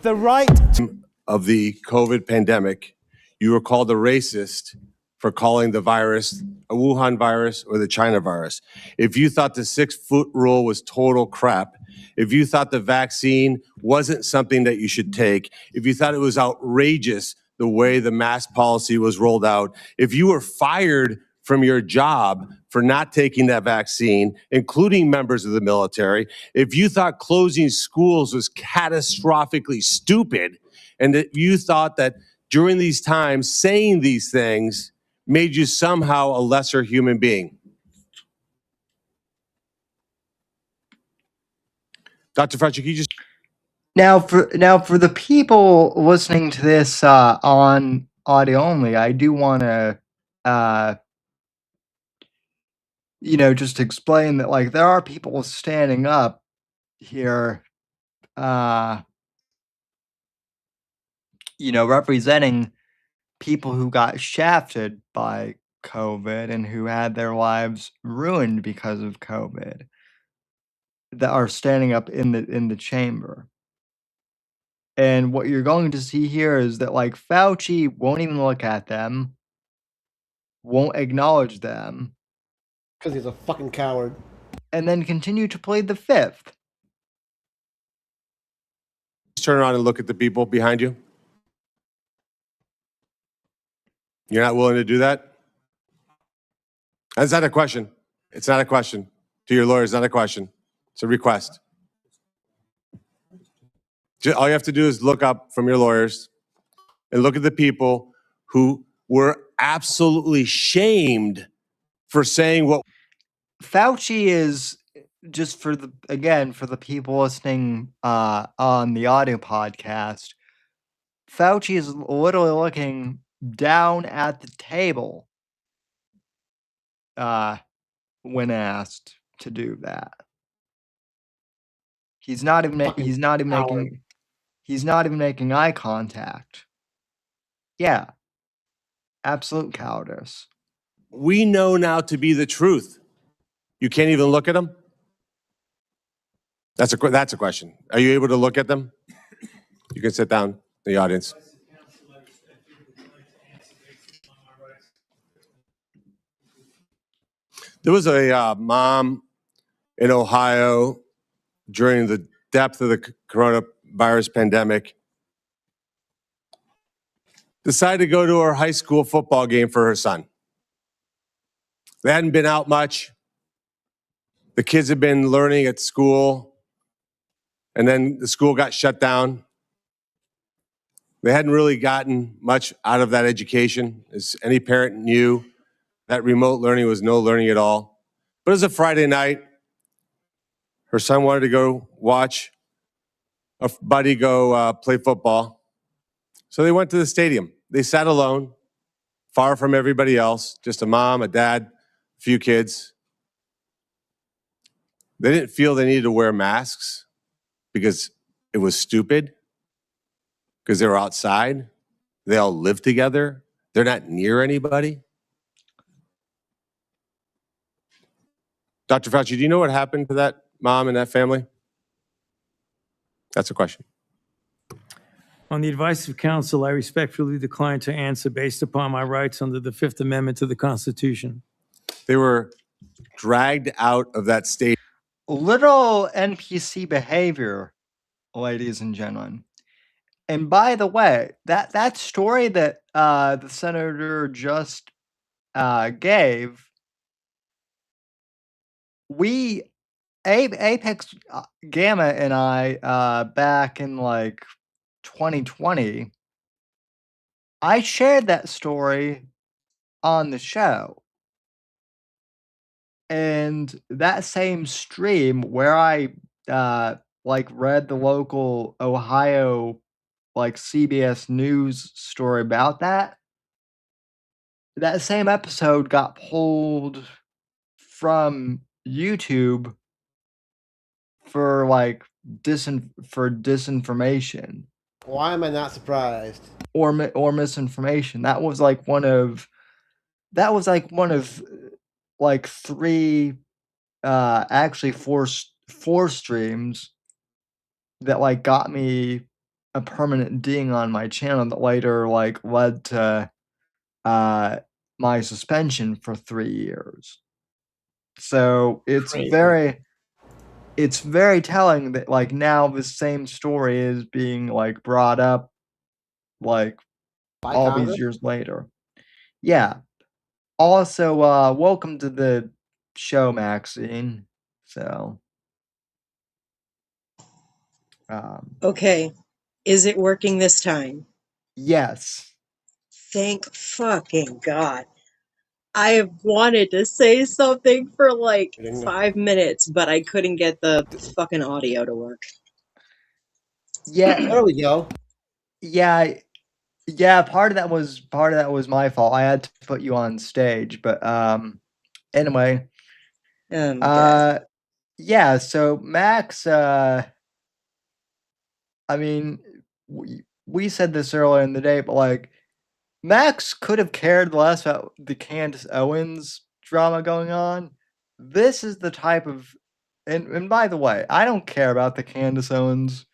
The right of the COVID pandemic, you were called a racist for calling the virus a Wuhan virus or the China virus. If you thought the 6-foot rule was total crap, if you thought the vaccine wasn't something that you should take, if you thought it was outrageous the way the mask policy was rolled out, if you were fired from your job for not taking that vaccine, including members of the military, if you thought closing schools was catastrophically stupid, and that you thought that during these times saying these things made you somehow a lesser human being. Dr. Fauci, can you just... Now for the people listening to this on audio only, I do want to just explain that, like, there are people standing up here representing people who got shafted by COVID and who had their lives ruined because of COVID that are standing up in the chamber. And what you're going to see here is that, like, Fauci won't even look at them, won't acknowledge them, because he's a fucking coward. and then continue to plead the fifth. turn around and look at the people behind you? You're not willing to do that? That's not a question. It's not a question. To your lawyer, it's not a question. It's a request. All you have to do is look up from your lawyers and look at the people who were absolutely shamed for saying what... Fauci is, just for the people listening on the audio podcast, Fauci is literally looking down at the table when asked to do that. He's not even making eye contact. Yeah. Absolute cowardice. We know now to be the truth. You can't even look at them? That's a question. Are you able to look at them? You can sit down in the audience. There was a mom in Ohio during the depth of the coronavirus pandemic, decided to go to her high school football game for her son. They hadn't been out much. The kids had been learning at school, and then the school got shut down. They hadn't really gotten much out of that education. As any parent knew, that remote learning was no learning at all. But it was a Friday night. Her son wanted to go watch a buddy go play football. So they went to the stadium. They sat alone, far from everybody else, just a mom, a dad, a few kids. They didn't feel they needed to wear masks because it was stupid, because they were outside. They all live together. They're not near anybody. Dr. Fauci, do you know what happened to that mom and that family? That's a question. On the advice of counsel, I respectfully decline to answer based upon my rights under the Fifth Amendment to the Constitution. They were dragged out of that state. Little NPC behavior, ladies and gentlemen. And by the way, that story that the senator just gave, Apex Gamma and I, back in like 2020, I shared that story on the show. And that same stream where I read the local Ohio CBS News story about that same episode got pulled from YouTube for disinformation. Why am I not surprised? Or misinformation. That was one of three, actually four streams that got me a permanent ding on my channel that later like led to my suspension for 3 years. So it's Crazy. very telling that like now the same story is being like brought up like By all Congress? these years later. Yeah. Also, welcome to the show, Maxine. So, Okay. Is it working this time? yes. Thank fucking God. I have wanted to say something for like 5 minutes, but I couldn't get the fucking audio to work. Yeah. There we go. Yeah. Yeah, part of that was my fault. I had to put you on stage, but anyway, Oh my God. yeah, so Max I mean, we said this earlier in the day, but like Max could have cared less about the Candace Owens drama going on. This is the type of and by the way, I don't care about the Candace Owens,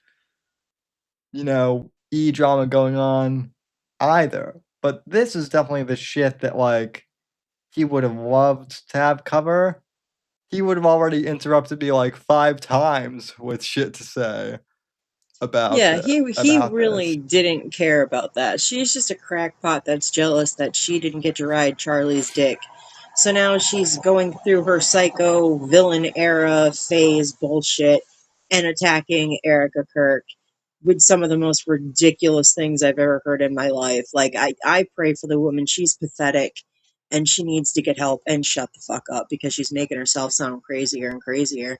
drama going on either. But this is definitely the shit that like he would have loved to have cover. He would have already interrupted me like 5 times with shit to say about Yeah, the he about really this. didn't care about that. She's just a crackpot that's jealous that she didn't get to ride Charlie's dick. So now she's going through her psycho villain era phase bullshit and attacking Erica Kirk with some of the most ridiculous things I've ever heard in my life. Like I pray for the woman. She's pathetic and she needs to get help and shut the fuck up because she's making herself sound crazier and crazier.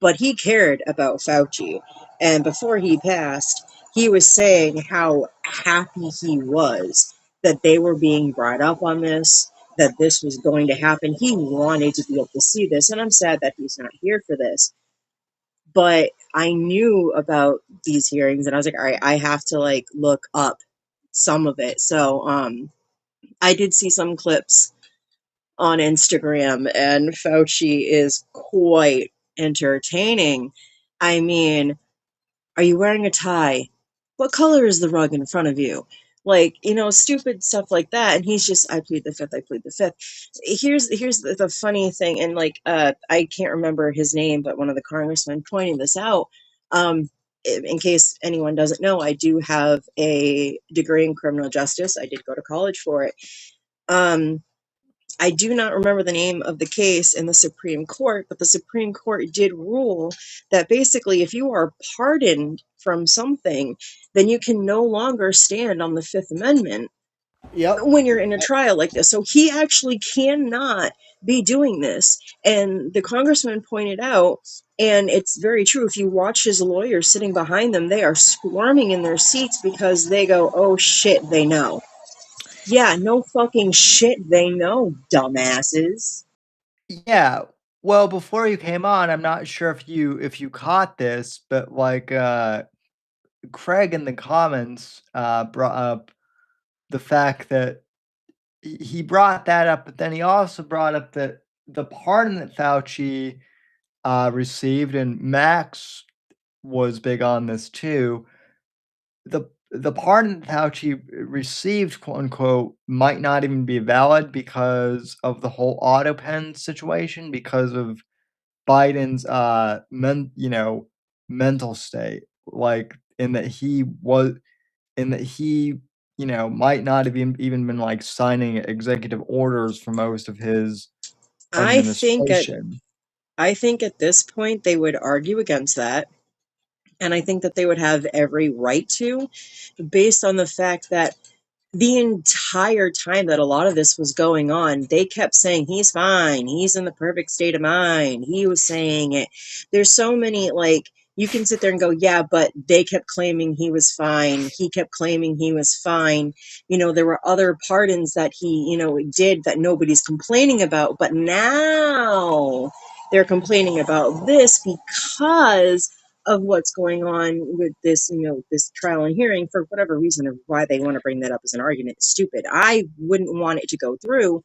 But he cared about Fauci. And before he passed, he was saying how happy he was that they were being brought up on this, that this was going to happen. He wanted to be able to see this. And I'm sad that he's not here for this. But I knew about these hearings and I was like, all right, I have to like look up some of it. So I did see some clips on Instagram, and Fauci is quite entertaining. I mean, are you wearing a tie? What color is the rug in front of you? Like, stupid stuff like that. And he's just, I plead the fifth, I plead the fifth. Here's the funny thing, and like I can't remember his name, but one of the congressmen pointing this out. In case anyone doesn't know, I do have a degree in criminal justice. I did go to college for it. I do not remember the name of the case in the Supreme Court, but the Supreme Court did rule that basically if you are pardoned from something, then you can no longer stand on the Fifth Amendment Yep. when you're in a trial like this. So he actually cannot be doing this. And the congressman pointed out, and it's very true, if you watch his lawyers sitting behind them, they are squirming in their seats because they go, oh shit, they know. Yeah, no fucking shit, they know, dumbasses. Yeah. Well, before you came on, I'm not sure if you caught this, but like Craig in the comments brought up the fact that he brought that up, but then he also brought up that the pardon that Fauci received, and Max was big on this too. The pardon that Fauci received, quote unquote, might not even be valid because of the whole auto pen situation, because of Biden's mental state, like in that he might not have even been like signing executive orders for most of his I think at administration. I think at this point they would argue against that, and I think that they would have every right to, based on the fact that the entire time that a lot of this was going on, they kept saying he's fine, he's in the perfect state of mind, he was saying it. There's so many, like, you can sit there and go, yeah, but they kept claiming he was fine, he kept claiming he was fine. There were other pardons that he did that nobody's complaining about, but now they're complaining about this because of what's going on with this, this trial and hearing. For whatever reason, of why they want to bring that up as an argument is stupid. I wouldn't want it to go through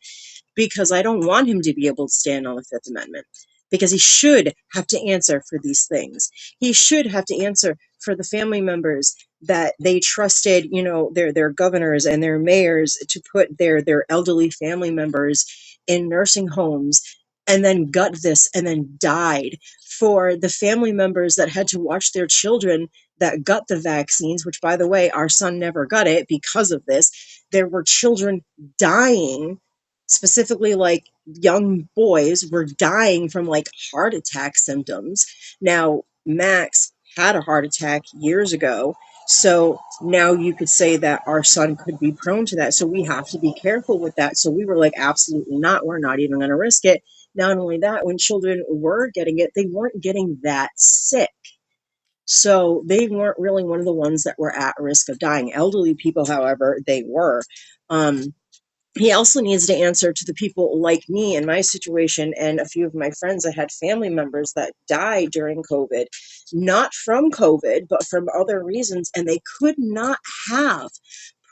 because I don't want him to be able to stand on the Fifth Amendment. because he should have to answer for these things. He should have to answer for the family members that they trusted, you know, their governors and their mayors to put their elderly family members in nursing homes and then gut this and then died, for the family members that had to watch their children that got the vaccines, which by the way, our son never got it because of this. There were children dying, specifically like young boys were dying from like heart attack symptoms. Now, Max had a heart attack years ago. So now you could say that our son could be prone to that. So we have to be careful with that. So we were like, absolutely not. We're not even going to risk it. Not only that, when children were getting it, they weren't getting that sick. So they weren't really one of the ones that were at risk of dying. Elderly people, however, they were. He also needs to answer to the people like me in my situation and a few of my friends that had family members that died during COVID, not from COVID, but from other reasons, and they could not have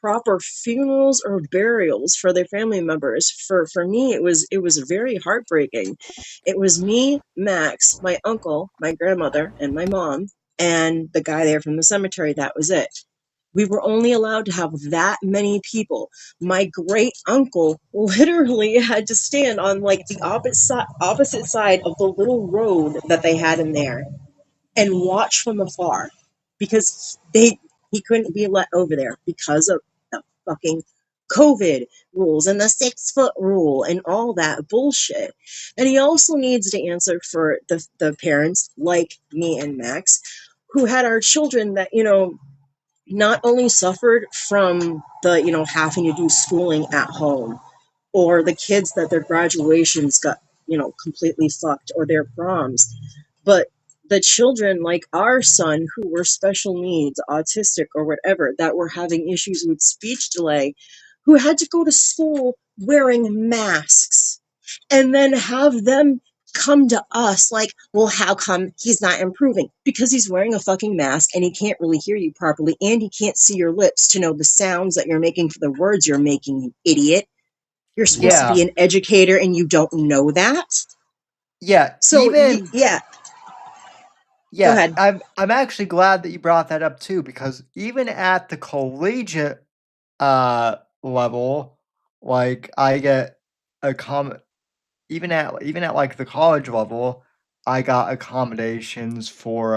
proper funerals or burials for their family members. For me, it was very heartbreaking. It was me, Max, my uncle, my grandmother, and my mom, and the guy there from the cemetery. That was it. We were only allowed to have that many people. My great uncle literally had to stand on like the opposite side of the little road that they had in there and watch from afar because he couldn't be let over there because of the fucking COVID rules and the 6-foot rule and all that bullshit. And he also needs to answer for the parents like me and Max who had our children that, you know, not only suffered from the, you know, having to do schooling at home, or the kids that their graduations got, you know, completely fucked, or their proms, but the children like our son who were special needs, autistic or whatever, that were having issues with speech delay, who had to go to school wearing masks, and then have them come to us like, well, how come he's not improving? Because he's wearing a fucking mask and he can't really hear you properly, and he can't see your lips to know the sounds that you're making for the words you're making, you idiot. You're supposed to Yeah. be an educator and you don't know that. Yeah. So Even yeah, go yeah, ahead. I'm actually glad that you brought that up too, because even at the collegiate level, like I get a even at like the college level, I got accommodations for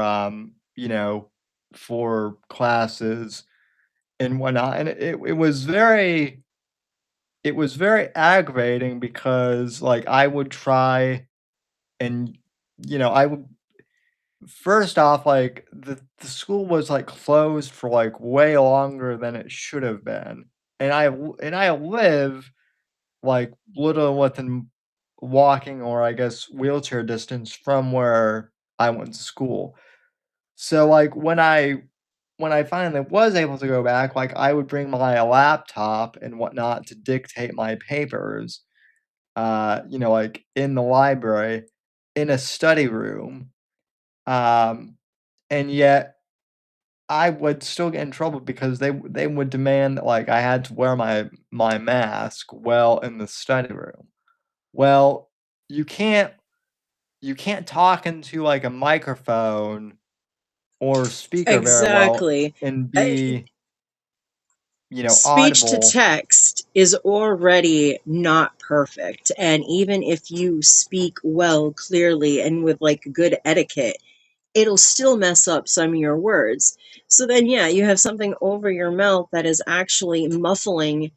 you know, for classes and whatnot. And it was very aggravating because like I would try and I would first off, like the school was like closed for like way longer than it should have been. And I live like little within walking or I guess wheelchair distance from where I went to school. So like when I finally was able to go back, like I would bring my laptop and whatnot to dictate my papers, like in the library, in a study room. Um, and yet I would still get in trouble because they would demand that like I had to wear my mask well in the study room. Well, you can't you can't talk into like a microphone or speaker very well Exactly. and Uh, be, Speech to audible. text is already not perfect. And even if you speak well, clearly, and with like good etiquette, it'll still mess up some of your words. So then, yeah, you have something over your mouth that is actually muffling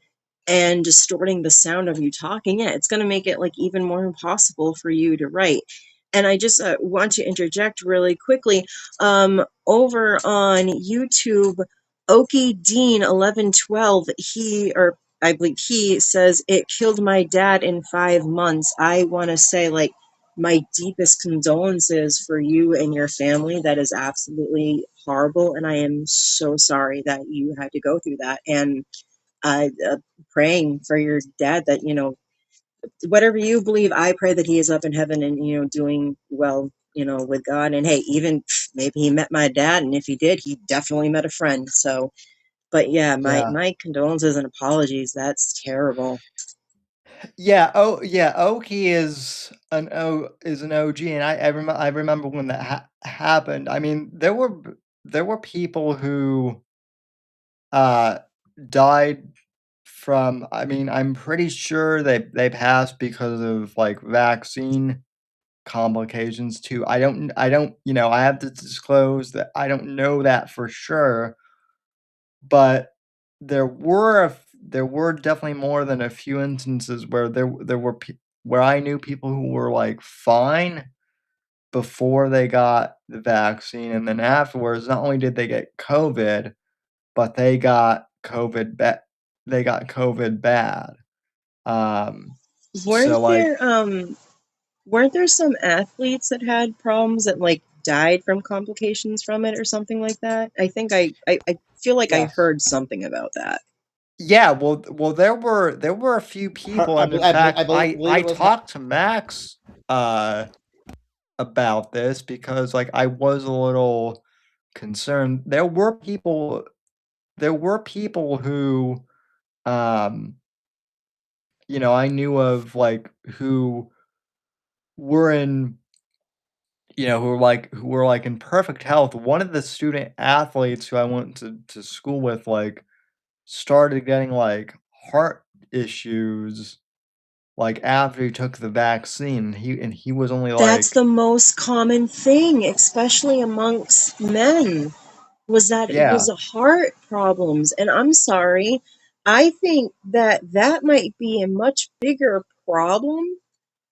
and distorting the sound of you talking. Yeah, it's going to make it like even more impossible for you to write. And I just want to interject really quickly. Over on YouTube, Okie Dean 1112, I believe he says it killed my dad in 5 months. I want to say like my deepest condolences for you and your family. That is absolutely horrible, and I am so sorry that you had to go through that. And praying for your dad that, you know, whatever you believe, I pray that he is up in heaven and, you know, doing well, you know, with God. And hey, even maybe he met my dad, and if he did, he definitely met a friend. So, but yeah, my Yeah. my condolences and apologies. That's terrible. Yeah, Oki is an OG, and I remember when that happened. I mean, there were people who uh died from. I mean, I'm pretty sure they passed because of like vaccine complications too. I have to disclose that I don't know that for sure, but there were definitely more than a few instances where where I knew people who were like fine before they got the vaccine, and then afterwards, not only did they get COVID, but they got COVID bad. Weren't So like, there weren't there some athletes that had problems that like died from complications from it or something like that? I think I feel like I Yes. heard something about that. yeah, well, there were a few people, and in fact, I believe I it was. talked to Max about this because like I was a little concerned. There were people who um I knew of like who were in who were like in perfect health. One of the student athletes who I went to school with like started getting like heart issues like after he took the vaccine. He was only That's like, the most common thing, especially amongst men, was that it was yeah. a heart problems. And I'm sorry, I think that that might be a much bigger problem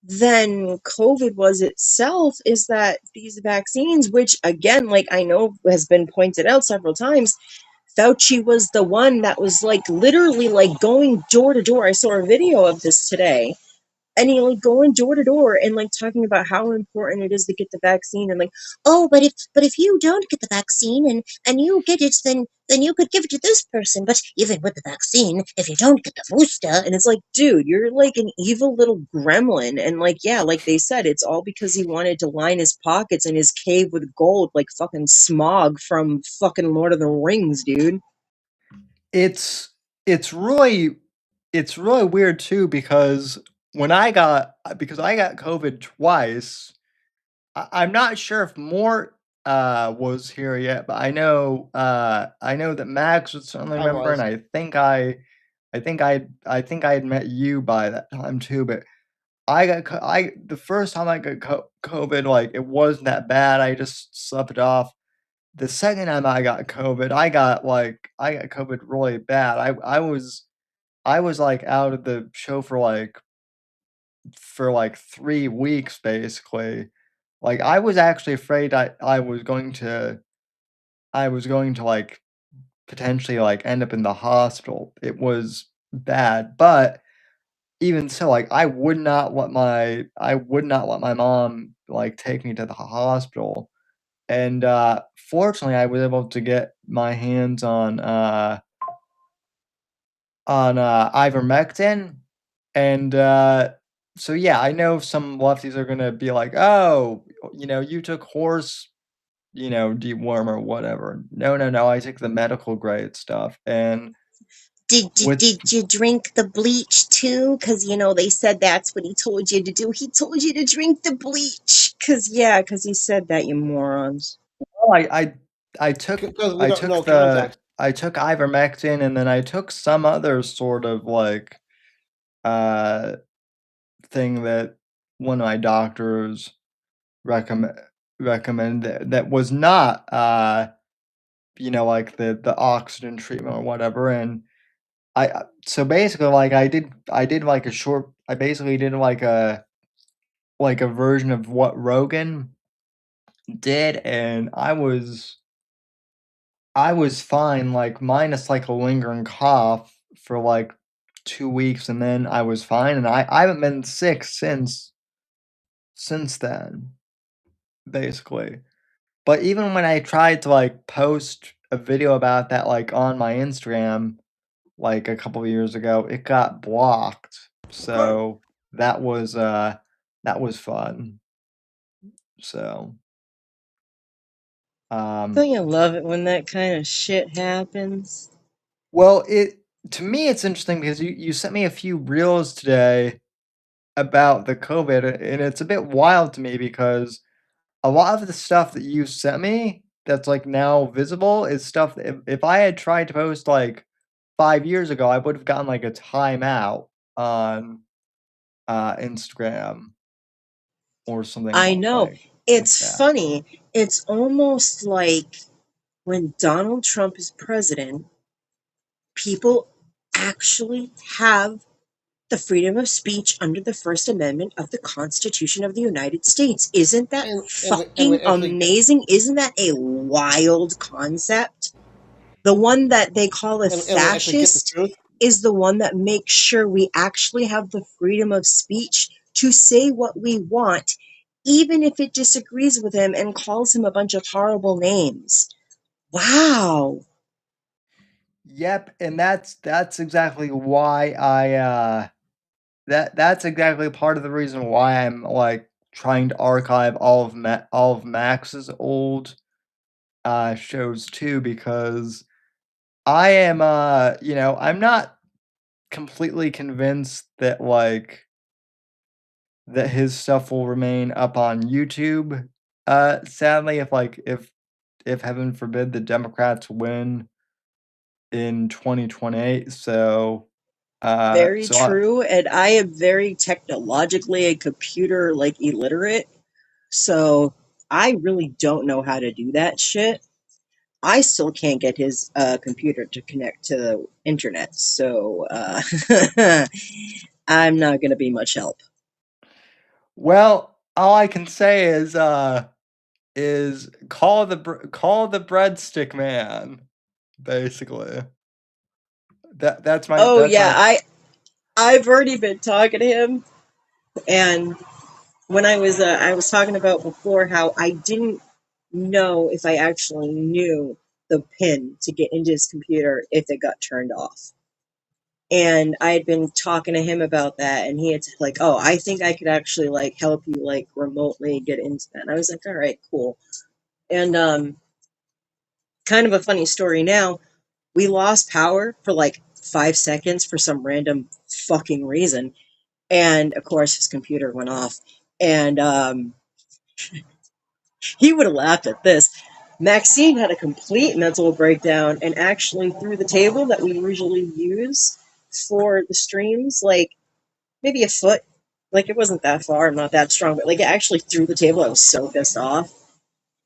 than COVID was itself, is that these vaccines, which again, like I know has been pointed out several times, Fauci was the one that was like literally like going door to door. I saw a video of this today, and he like going door to door and like talking about how important it is to get the vaccine, and like, oh, but if you don't get the vaccine and you get it, then you could give it to this person, but even with the vaccine, if you don't get the booster. And it's like, dude, you're like an evil little gremlin. And like, yeah, like they said, it's all because he wanted to line his pockets in his cave with gold, like fucking Smog from fucking Lord of the Rings, dude. It's it's really it's really weird too because I got COVID twice. I'm not sure if Mort was here yet, but I know that Max was certainly a I member, and was. I think I had met you by that time too. But I the first time I got COVID, like it wasn't that bad. I just slept it off. The second time I got COVID, I got COVID really bad. I was like out of the show for like 3 weeks basically. Like I was actually afraid I was going to like potentially like end up in the hospital. It was bad, but even so, like I would not let my mom like take me to the hospital. And fortunately I was able to get my hands on ivermectin, and so yeah, I know some lefties are gonna be like, "Oh, you took horse, deworm or whatever." No, no, no, I took the medical grade stuff, and with Did you drink the bleach too? Because, you know, they said that's what he told you to do. He told you to drink the bleach. Because he said that, you morons. well, I took Because we don't know context. I took ivermectin, and then I took some other sort of like uh thing that one of my doctors recommend recommended that was not like the oxygen treatment or whatever. And so basically like I did like a short I basically did like a version of what Rogan did, and I was fine, like minus like a lingering cough for like 2 weeks, and then I was fine, and I haven't been sick since then, basically. But even when I tried to like post a video about that like on my Instagram like a couple of years ago, it got blocked. So that was fun. So Don't um you love it when that kind of shit happens? well to me, it's interesting because you sent me a few reels today about the COVID, and it's a bit wild to me because a lot of the stuff that you sent me that's like now visible is stuff that if I had tried to post like 5 years ago, I would have gotten like a timeout on Instagram or something I know. like It's that. funny. It's almost like when Donald Trump is president, people actually have the freedom of speech under the First Amendment of the Constitution of the United States. Isn't that And we fucking actually amazing? Isn't that a wild concept? The one that they call a and we actually get the fascist truth. is the one that makes sure we actually have the freedom of speech to say what we want, even if it disagrees with him and calls him a bunch of horrible names. Wow. Yep, and that's exactly why that's exactly part of the reason why I'm like trying to archive all of Max's old shows too, because I am I'm not completely convinced that that his stuff will remain up on YouTube. Sadly, if heaven forbid the Democrats win in 2028, Very so I, true. And I am very technologically and computer like illiterate. So I really don't know how to do that shit. I still can't get his computer to connect to the internet. So I'm not going to be much help. well, all I can say is call call the breadstick man, basically. Oh That's yeah, my I've already been talking to him, and when I was talking about before how I didn't know if I actually knew the pin to get into his computer if it got turned off. And I had been talking to him about that, and he had like, "Oh, I think I could actually like help you like remotely get into that." And I was like, "All right, cool." And kind of a funny story now. We lost power for like 5 seconds for some random fucking reason, and of course his computer went off. And he would have laughed at this. Maxine had a complete mental breakdown and actually threw the table that we usually use for the streams, like maybe a foot. Like it wasn't that far, I'm not that strong, but like it actually threw the table. I was so pissed off.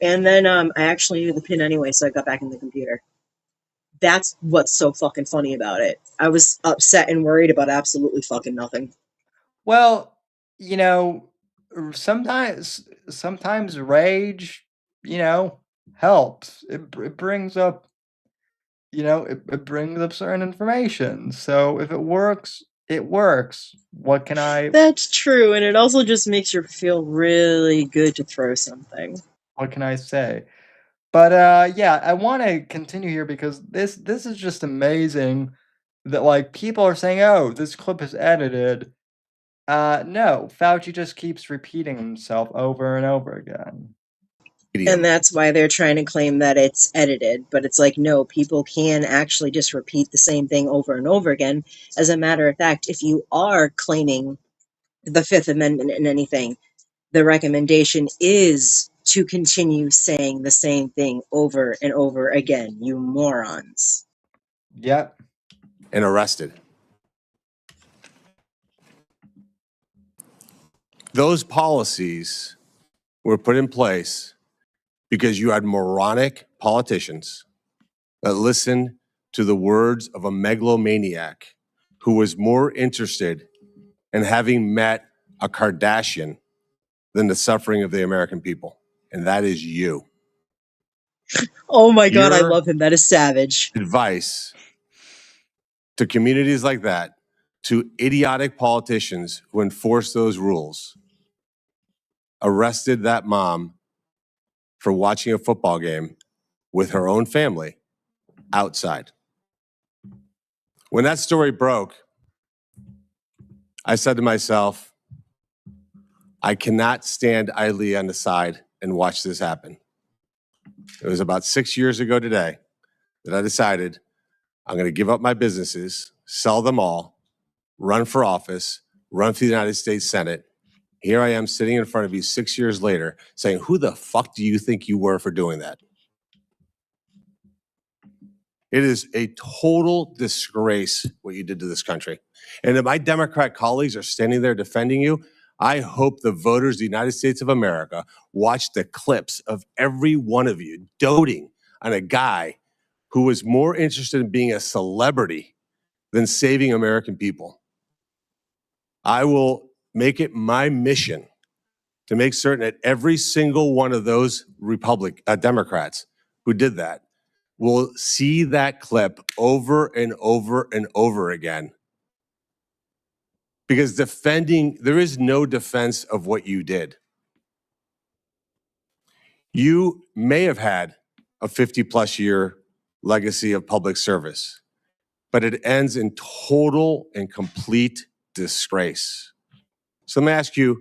And then I actually knew the pin anyway, so I got back in the computer. That's what's so fucking funny about it. I was upset and worried about absolutely fucking nothing. well, you know, sometimes rage, helps. It brings up, it brings up certain information. So if it works, it works. That's true, and it also just makes you feel really good to throw something. What can I say? But yeah, I want to continue here because this is just amazing that like people are saying, "Oh, this clip is edited." No, Fauci just keeps repeating himself over and over again. And that's why they're trying to claim that it's edited. But it's like, no, people can actually just repeat the same thing over and over again. As a matter of fact, if you are claiming the Fifth Amendment in anything, the recommendation is to continue saying the same thing over and over again, you morons. Yep. And arrested. Those policies were put in place because you had moronic politicians that listened to the words of a megalomaniac who was more interested in having met a Kardashian than the suffering of the American people. And that is you. Oh my god, I Your love him. That is savage. advice to communities like that, to idiotic politicians who enforce those rules, arrested that mom for watching a football game with her own family outside. When that story broke, I said to myself, I cannot stand idly on the side and watch this happen. It was about 6 years ago today that I decided I'm going to give up my businesses, sell them all, run for office, run for the United States Senate. Here I am sitting in front of you 6 years later saying, who the fuck do you think you were for doing that? It is a total disgrace what you did to this country. And if my Democrat colleagues are standing there defending you, I hope the voters of the United States of America watch the clips of every one of you doting on a guy who was more interested in being a celebrity than saving American people. I will make it my mission to make certain that every single one of those Democrats who did that will see that clip over and over and over again. Because there is no defense of what you did. You may have had a 50-plus year legacy of public service, but it ends in total and complete disgrace. So let me ask you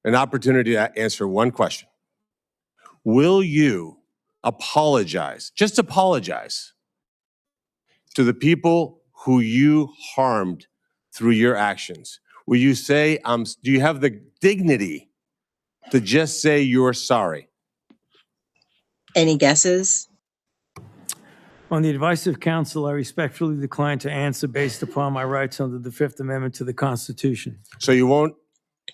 an opportunity to answer one question. Will you apologize, just apologize, to the people who you harmed through your actions? Will you say, do you have the dignity to just say you're sorry? Any guesses? On the advice of counsel, I respectfully decline to answer based upon my rights under the Fifth Amendment to the Constitution. So you won't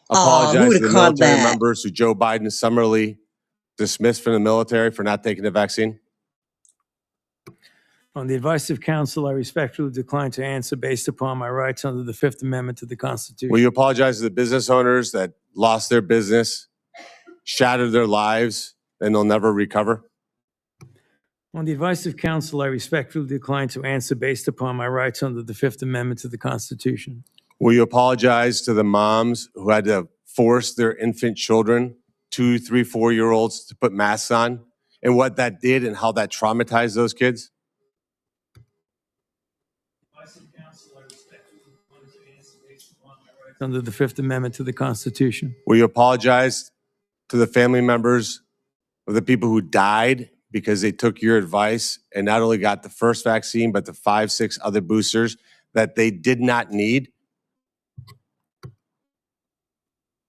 Who apologize would to the have called military that? members who Joe Biden summarily dismissed from the military for not taking the vaccine? On the advice of counsel, I respectfully decline to answer based upon my rights under the Fifth Amendment to the Constitution. Will you apologize to the business owners that lost their business, shattered their lives, and they'll never recover? On the advice of counsel, I respectfully decline to answer based upon my rights under the Fifth Amendment to the Constitution. Will you apologize to the moms who had to force their infant children, 2, 3, 4-year-olds, to put masks on, and what that did and how that traumatized those kids? Under the Fifth Amendment to the Constitution. Will you apologize to the family members of the people who died because they took your advice and not only got the first vaccine, but the 5, 6 other boosters that they did not need?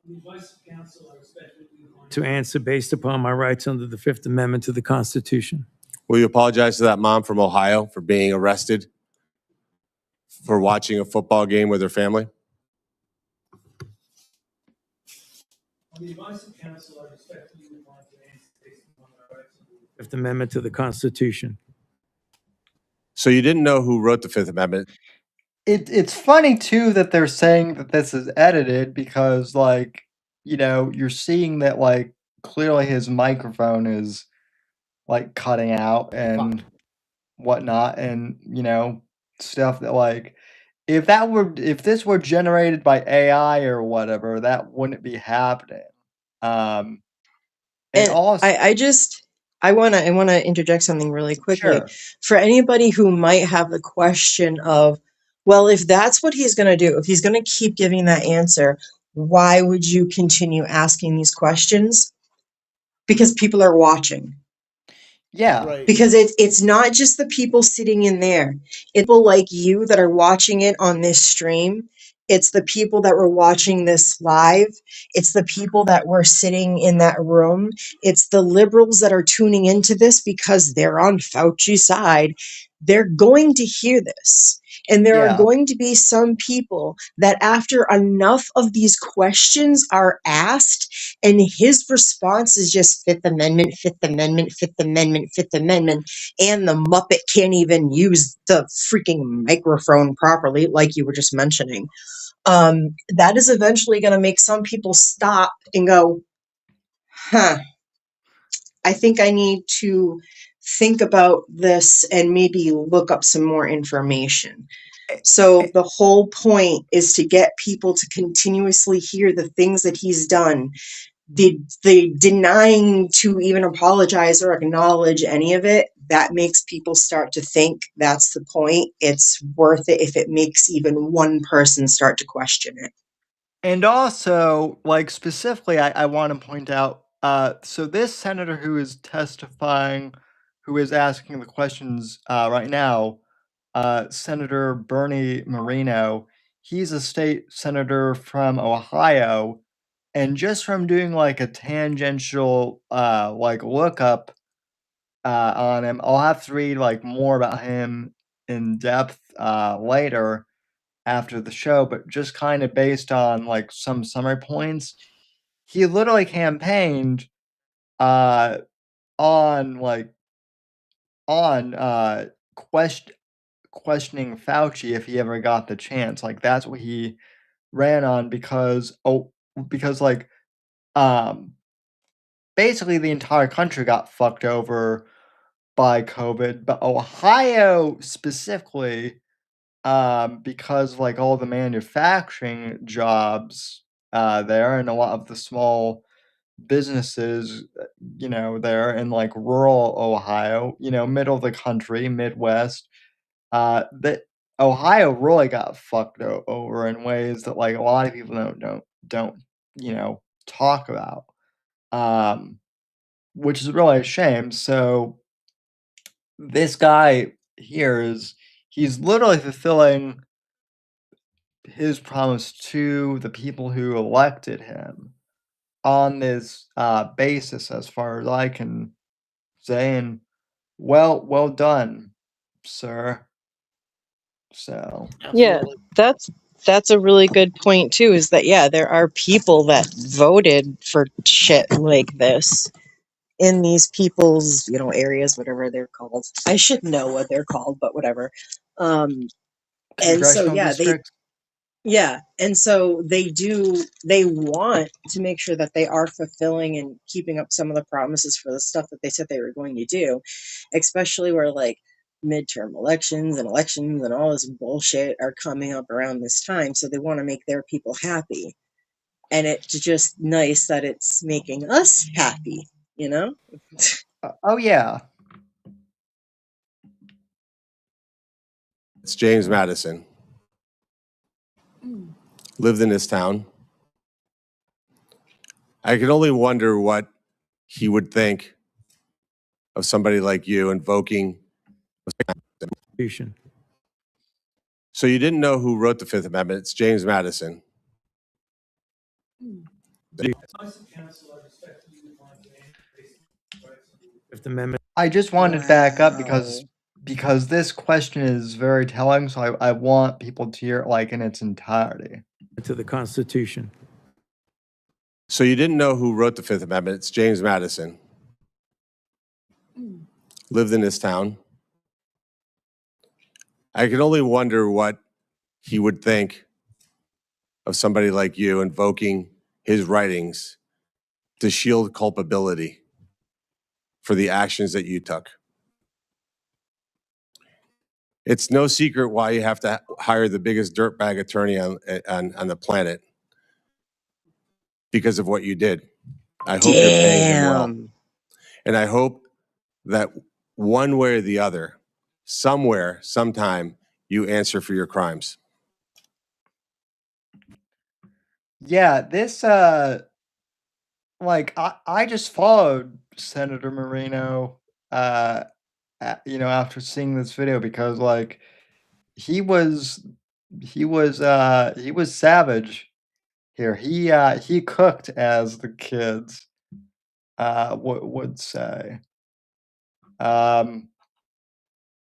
The advice of counsel, I respectfully decline to answer based upon my rights under the Fifth Amendment to the Constitution. Will you apologize to that mom from Ohio for being arrested for watching a football game with her family? On the advice of counsel, I respectfully decline to answer based upon my rights under the Fifth Amendment to the Constitution. So you didn't know who wrote the Fifth Amendment? It's funny too that they're saying that this is edited because, like, you know, you're seeing that, like, clearly his microphone is like cutting out and whatnot, and you know, stuff that, like, if this were generated by AI or whatever, that wouldn't be happening. And also, I want to interject something really quickly. Sure. For anybody who might have the question of, well, if that's what he's going to do, if he's going to keep giving that answer, why would you continue asking these questions? Because people are watching. Yeah. Right. Because it's not just the people sitting in there. It's people like you that are watching it on this stream. It's the people that were watching this live. It's the people that were sitting in that room. It's the liberals that are tuning into this because they're on Fauci's side. They're going to hear this. And there Yeah. are going to be some people that after enough of these questions are asked and his response is just Fifth Amendment, Fifth Amendment, Fifth Amendment, Fifth Amendment, and the Muppet can't even use the freaking microphone properly, like you were just mentioning. That is eventually going to make some people stop and go, huh, I think I need to think about this and maybe look up some more information. So the whole point is to get people to continuously hear the things that he's done. The denying to even apologize or acknowledge any of it, that makes people start to think that's the point. It's worth it if it makes even one person start to question it. And also, like, specifically, I want to point out, so this senator who is testifying, who is asking the questions right now, Senator Bernie Moreno. He's a state senator from Ohio, and just from doing like a tangential like lookup on him, I'll have to read like more about him in depth later after the show, but just kind of based on like some summary points, he literally campaigned on like on questioning Fauci if he ever got the chance. Like that's what he ran on because like basically the entire country got fucked over by COVID, but Ohio specifically, because of like all the manufacturing jobs there and a lot of the small businesses, there in like rural Ohio, middle of the country, Midwest, that Ohio really got fucked over in ways that like a lot of people don't talk about, which is really a shame. So this guy here he's literally fulfilling his promise to the people who elected him on this basis, as far as I can say, and well done, sir. So Yeah, Absolutely. that's a really good point too, is that yeah, there are people that voted for shit like this in these people's, areas, whatever they're called. I should know what they're called, but whatever. And so congressional yeah, districts. and so they want to make sure that they are fulfilling and keeping up some of the promises for the stuff that they said they were going to do, especially where like midterm elections and all this bullshit are coming up around this time. So they want to make their people happy. And it's just nice that it's making us happy, you know? Oh yeah. It's James Madison. Lived in this town. I can only wonder what he would think of somebody like you invoking. Constitution. So you didn't know who wrote the Fifth Amendment. It's James Madison. Fifth Amendment I just wanted to back up Wow. because this question is very telling, so I want people to hear it like in its entirety. to the Constitution. So you didn't know who wrote the Fifth Amendment. It's James Madison. Lived in this town. I can only wonder what he would think of somebody like you invoking his writings to shield culpability for the actions that you took. It's no secret why you have to hire the biggest dirtbag attorney on the planet because of what you did. I hope you're paying him well. Damn. And I hope that one way or the other, somewhere, sometime, you answer for your crimes. Yeah, this like I just followed Senator Moreno after seeing this video because like he was savage here. He cooked, as the kids would say.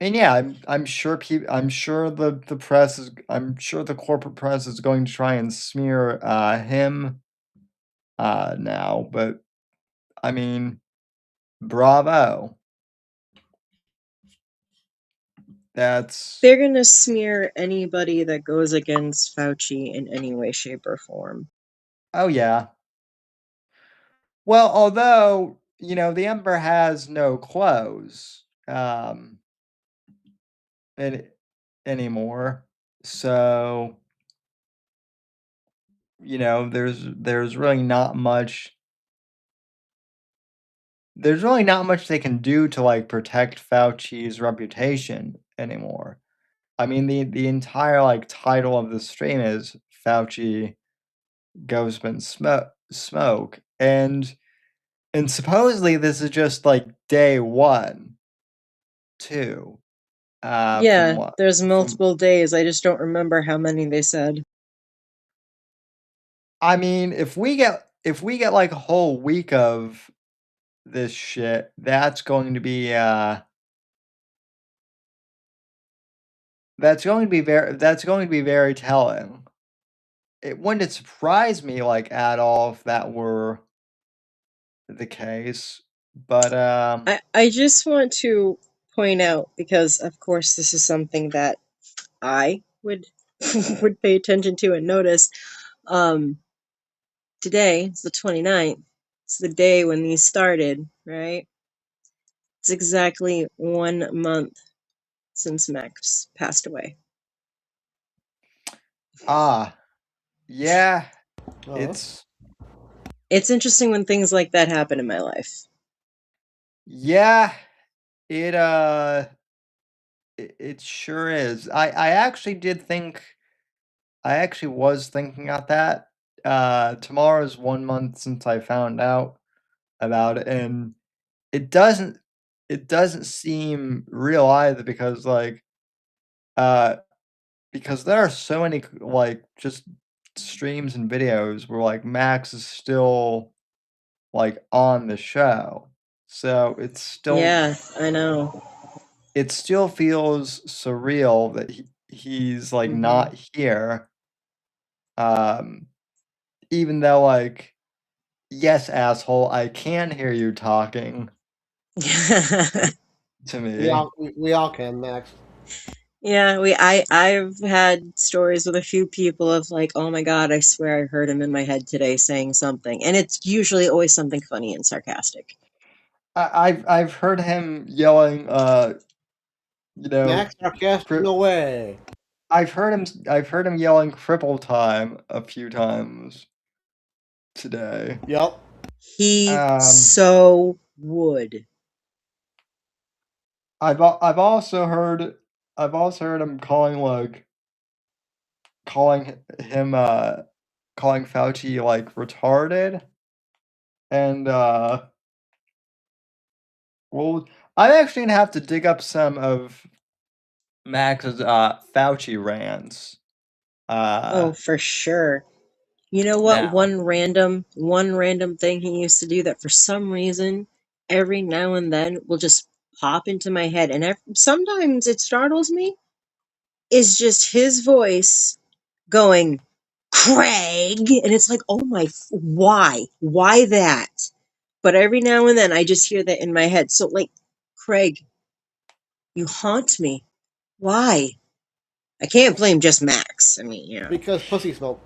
And yeah, I'm sure I'm sure the press is I'm sure the corporate press is going to try and smear him now, but I mean, bravo. That's They're going to smear anybody that goes against Fauci in any way, shape, or form. oh yeah. Well, although, the emperor has no clothes any, anymore. So, there's really not much they can do to like protect Fauci's reputation anymore. I mean, the entire like title of the stream is Fauci Goes Up in Smoke, and supposedly this is just like day one, too. From Yeah, what there's from multiple days. I just don't remember how many they said. I mean, if we get like a whole week of this shit, that's going to be very telling. It wouldn't surprise me like at all if that were the case, but I just want to point out, because of course this is something that I would would pay attention to and notice. Um, Today is the 29th. It's the day when these started, right? It's exactly 1 month since Max passed away. yeah, Oh, it's It's interesting when things like that happen in my life. yeah, it it sure is. I actually was thinking about that. Tomorrow's 1 month since I found out about it, and it doesn't seem real either because uh because there are so many like just streams and videos where like Max is still like on the show. So Yeah, I know. it still feels surreal that he's like Hmm. not here. Um even though like yes, asshole, I can hear you talking to me. we all can, Max. Yeah, I've had stories with a few people of like, oh my God, I swear I heard him in my head today saying something, and it's usually always something funny and sarcastic. I've heard him yelling you know Max sarcastic? cri- No way. I've heard him yelling cripple time a few times today. Yup. He Um so would. I've also heard him calling Fauci like retarded and well I'm actually gonna have to dig up some of Max's Fauci rants. Oh, Uh for sure. You know what? Now. One random thing he used to do that for some reason every now and then will just pop into my head, and sometimes it startles me. Is just his voice going, Craig, and it's like, oh my, why that? But every now and then I just hear that in my head. So like, Craig, you haunt me. Why? I can't blame just Max. I mean, Because pussy smoke.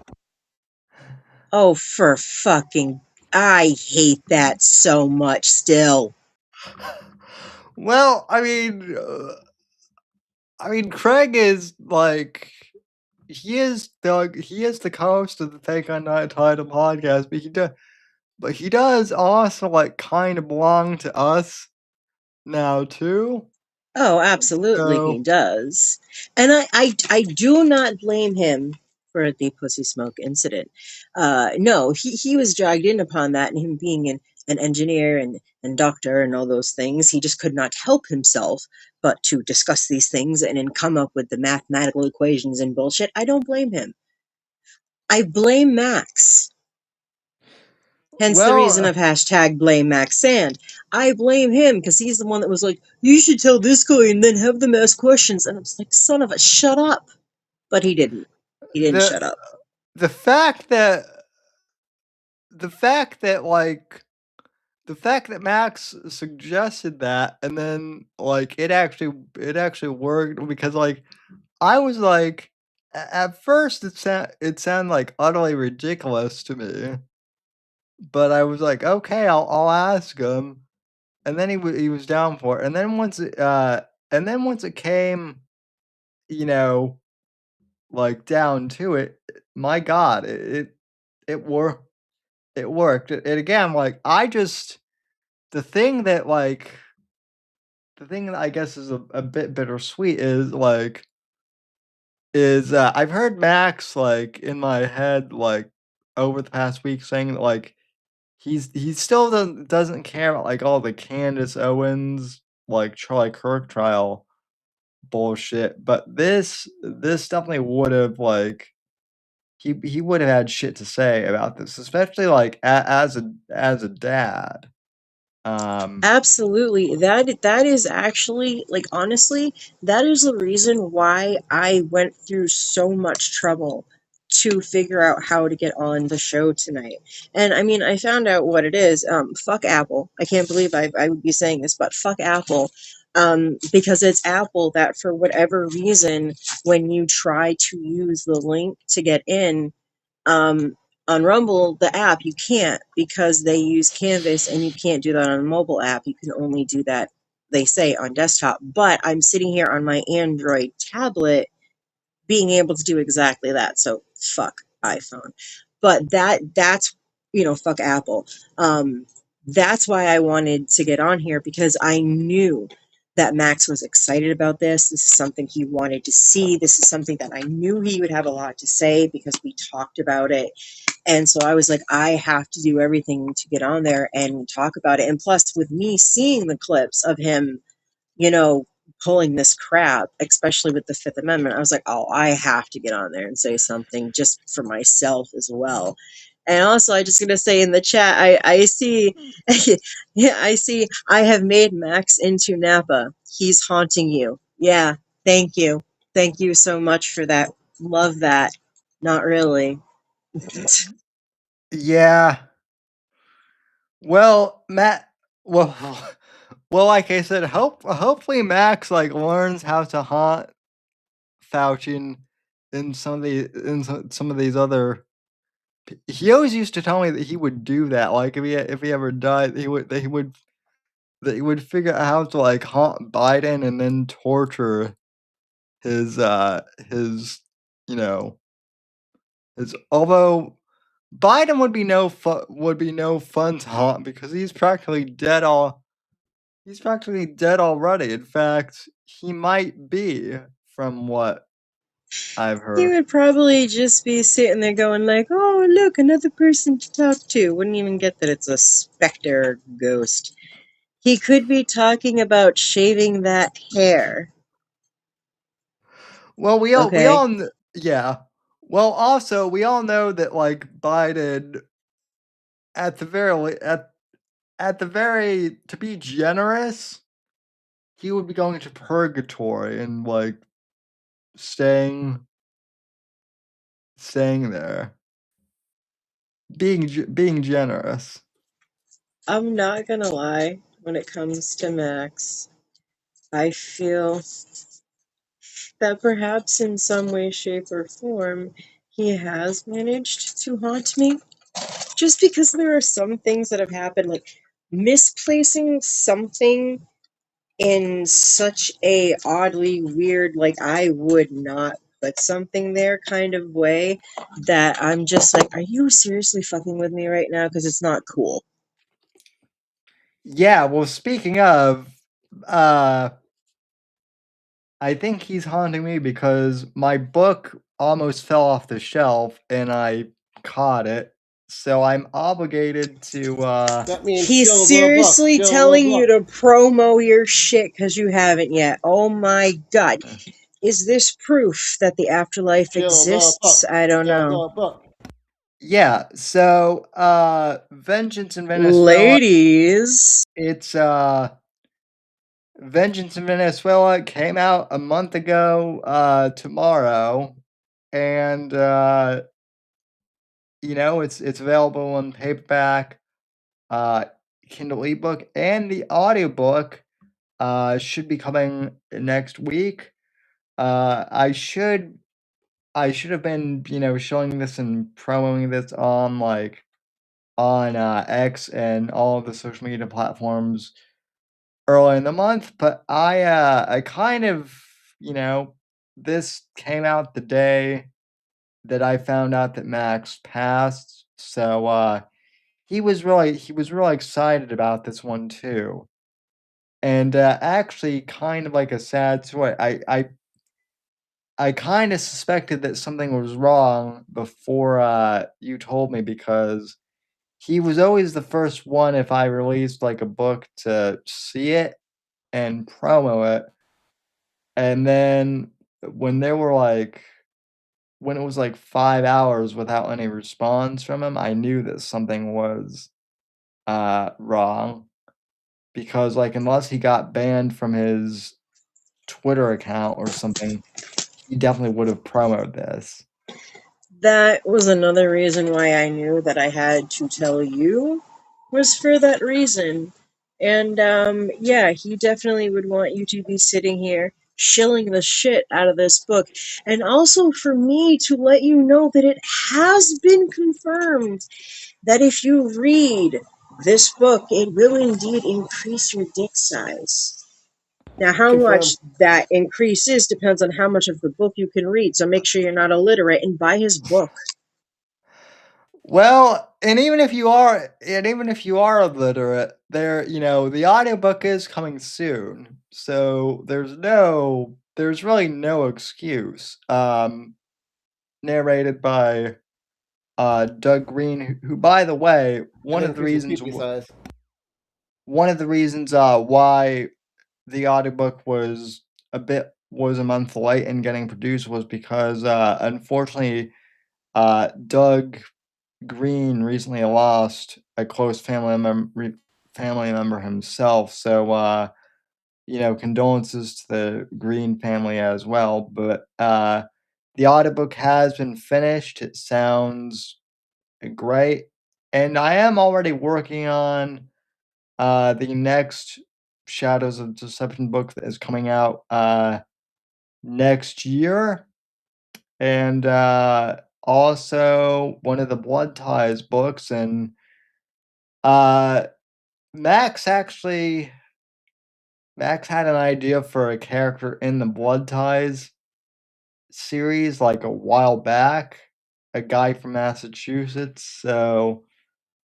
oh, for fucking, I hate that so much still. Well, I mean, Craig is like he is the co-host of the Take on Night Title podcast, but he does also like kind of belong to us now too. Oh, absolutely he So does. And I do not blame him for the pussy smoke incident. No, he was dragged in upon that, and him being an engineer and doctor and all those things, he just could not help himself but to discuss these things and then come up with the mathematical equations and bullshit. I don't blame him. I blame Max. Hence the reason well, of hashtag blame Max Sand. I blame him because he's the one that was like, you should tell this guy and then have them ask questions. And I was like, son of a, shut up. But he didn't. He didn't the shut up. the fact that the fact that like the fact that Max suggested that and then like it actually worked because like I was like, at first it sounded like utterly ridiculous to me, but I was like, okay, I'll ask him, and then he was down for it, and then once it came, you know, like down to it, my God, it worked. It worked. And again, like the thing that like the thing that I guess is a bit bittersweet is I've heard Max like in my head like over the past week saying that like he still doesn't care about like all the Candace Owens like Charlie Kirk trial bullshit. But this definitely would have like he would have had shit to say about this, especially like as a dad. Absolutely. That is actually, like, honestly, that is the reason why I went through so much trouble to figure out how to get on the show tonight. And I mean, I found out what it is. Fuck Apple. I can't believe I would be saying this, but fuck Apple. Because it's Apple that, for whatever reason, when you try to use the link to get in, um, on Rumble, the app, you can't, because they use Canvas and you can't do that on a mobile app. You can only do that, they say, on desktop. But I'm sitting here on my Android tablet being able to do exactly that. So fuck iPhone. But that's, fuck Apple. That's why I wanted to get on here, because I knew that Max was excited about this. This is something he wanted to see. This is something that I knew he would have a lot to say, because we talked about it. And so I was like, I have to do everything to get on there and talk about it. And plus, with me seeing the clips of him, you know, pulling this crap, especially with the Fifth Amendment, I was like, oh, I have to get on there and say something just for myself as well. And also, I just gonna say in the chat, I see, yeah, I see, I have made Max into Napa. He's haunting you. Yeah, thank you so much for that. Love that. Not really. Yeah. Well, Matt. Well, well, like I said, hopefully Max like learns how to haunt Fauci and some of these other. He always used to tell me that he would do that. Like if he ever died, that he would figure out how to like haunt Biden and then torture his you know his although Biden would be no fun to haunt because he's practically dead already. In fact, he might be, from what I've He heard. would probably just be sitting there going like, oh, look, another person to talk to. Wouldn't even get that it's a specter or ghost. He could be talking about shaving that hair. Well, Okay? yeah. Well, also we all know that like Biden at the very at the very to be generous, he would be going to purgatory and like staying there, being generous. I'm not gonna lie, when it comes to Max, I feel that perhaps in some way, shape, or form, he has managed to haunt me. Just because there are some things that have happened, like misplacing something in such a oddly weird, like I would not put something there kind of way, that I'm just like, are you seriously fucking with me right now? Because it's not cool. Yeah, well, speaking of, uh, I think he's haunting me because my book almost fell off the shelf and I caught it. So I'm obligated to, That means He's still a little book. seriously Still a telling little you book. to promo your shit because you haven't yet. Oh my god. Is this proof that the afterlife Still a little exists? book. I don't Still a know. little book. yeah, so, Vengeance in Venezuela, Ladies. it's, Vengeance in Venezuela came out a month ago, tomorrow. And, it's available in paperback, uh, Kindle ebook, and the audiobook should be coming next week. I should have been, showing this and promoting this on on X and all of the social media platforms early in the month, but I kind of, this came out the day that I found out that Max passed. So he was really excited about this one too. And actually kind of like a sad story. I kind of suspected that something was wrong before you told me because he was always the first one if I released like a book to see it and promo it. And then when there were like, when it was like 5 hours without any response from him, I knew that something was wrong, because like unless he got banned from his Twitter account or something, he definitely would have promoted this. That was another reason why I knew that I had to tell you, was for that reason. And yeah, he definitely would want you to be sitting here shilling the shit out of this book. And also for me to let you know that it has been confirmed that if you read this book, it will indeed increase your dick size. Now, how much Confirmed. that increases depends on how much of the book you can read. So make sure you're not illiterate and buy his book. Well, and even if you are illiterate, there, the audiobook is coming soon. So there's really no excuse. Narrated by Doug Green, who by the way, It increases PP size. one of the reasons why the audiobook was a month late in getting produced was because unfortunately Doug Green recently lost a close family member himself. So condolences to the Green family as well. But the audiobook has been finished. It sounds great, and I am already working on the next Shadows of Deception book that is coming out next year, and also one of the Blood Ties books. And uh, Max actually Max had an idea for a character in the Blood Ties series like a while back, a guy from Massachusetts. So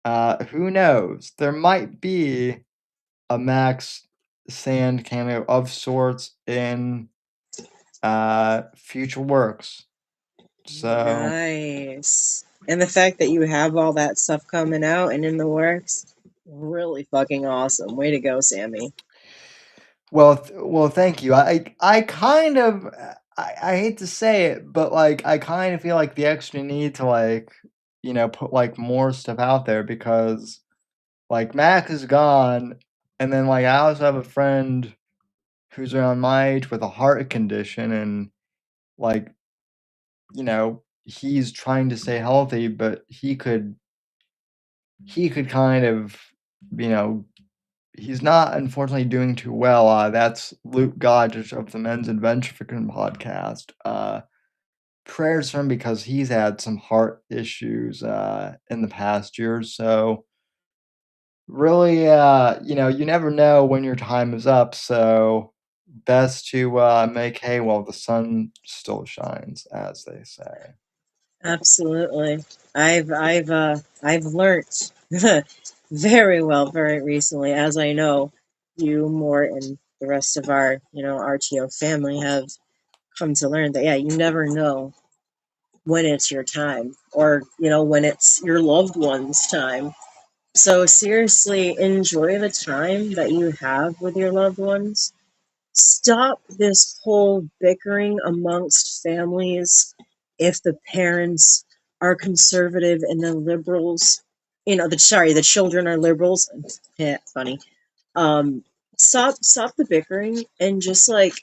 who knows? There might be a Max Sand cameo of sorts in future works. So Nice. And the fact that you have all that stuff coming out and in the works, really fucking awesome. Way to go, Sammy. well, thank you. I kind of I hate to say it, but like I kind of feel like the extra need to like put like more stuff out there, because like Mac is gone, and then like I also have a friend who's around my age with a heart condition, and like he's trying to stay healthy, but he could kind of you know he's not unfortunately doing too well. That's Luke Godrich of the Men's Adventure podcast. Prayers for him, because he's had some heart issues in the past year. So really, you never know when your time is up. So best to make hay while the sun still shines, as they say. Absolutely. I've learnt very well very recently, as I know you, Mort, and the rest of our, RTO family have come to learn that, yeah, you never know when it's your time, or, when it's your loved one's time. So seriously, enjoy the time that you have with your loved ones. Stop this whole bickering amongst families if the parents are conservative and the liberals, the children are liberals. Yeah, funny. Um, stop the bickering and just like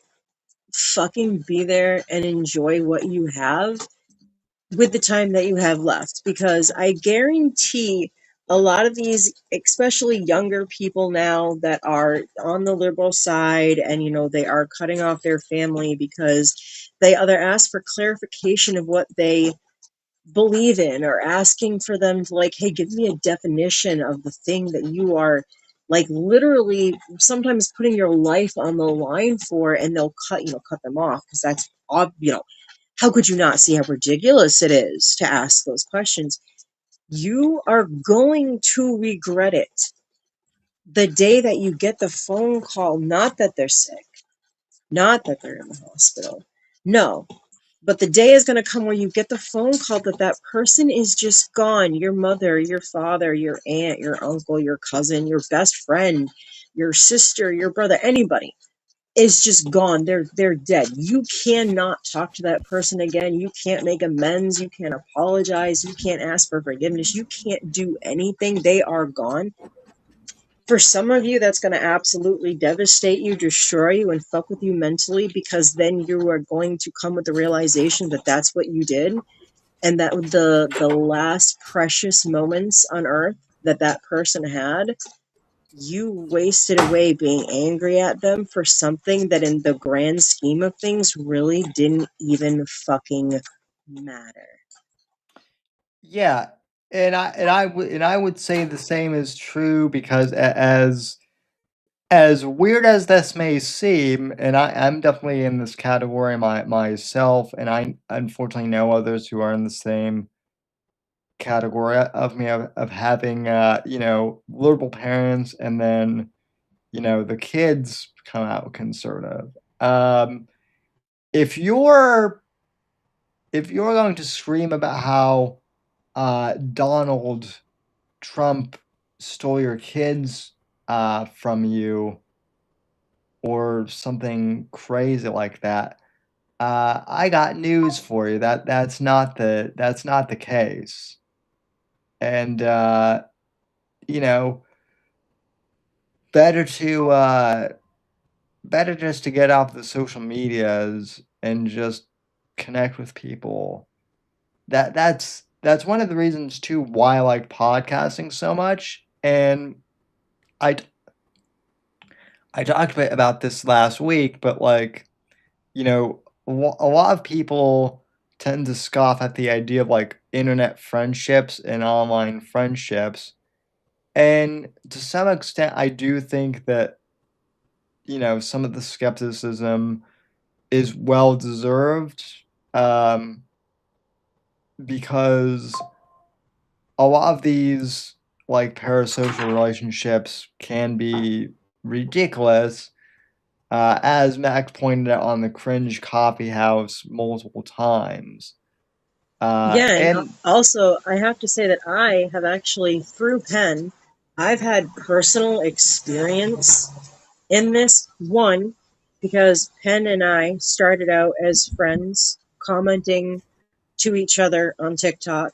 fucking be there and enjoy what you have with the time that you have left, because I guarantee a lot of these, especially younger people now that are on the liberal side, and they are cutting off their family because they either ask for clarification of what they believe in, or asking for them to, like, hey, give me a definition of the thing that you are, like, literally sometimes putting your life on the line for, and they'll cut them off, because that's how could you not see how ridiculous it is to ask those questions? You are going to regret it the day that you get the phone call, not that they're sick, not that they're in the hospital. No, but the day is going to come where you get the phone call that that person is just gone. Your mother, your father, your aunt, your uncle, your cousin, your best friend, your sister, your brother, anybody. is just gone. They're dead. You cannot talk to that person again. You can't make amends. You can't apologize. You can't ask for forgiveness. You can't do anything. They are gone. For some of you, that's going to absolutely devastate you, destroy you, and fuck with you mentally, because then you are going to come with the realization that that's what you did, and that the last precious moments on earth that that person had, you wasted away being angry at them for something that in the grand scheme of things really didn't even fucking matter. Yeah, and I would say the same is true because as weird as this may seem, and I'm definitely in this category myself, and I unfortunately know others who are in the same category of me of having you know, liberal parents and then, you know, the kids come out conservative. Um, if you're going to scream about how Donald Trump stole your kids from you or something crazy like that, I got news for you. That's not the case. And you know, better to better just to get off the social medias and just connect with people. That's one of the reasons too why I like podcasting so much. And I I talked a bit about this last week, but like, you know, a lot of people tend to scoff at the idea of like internet friendships and online friendships. And to some extent, I do think that, you know, some of the skepticism is well deserved, um, because a lot of these like parasocial relationships can be ridiculous, as Max pointed out on the Cringe Coffee House multiple times. Yeah, and And also I have to say that I have actually, through Penn, I've had personal experience in this. One, because Penn and I started out as friends, commenting to each other on TikTok.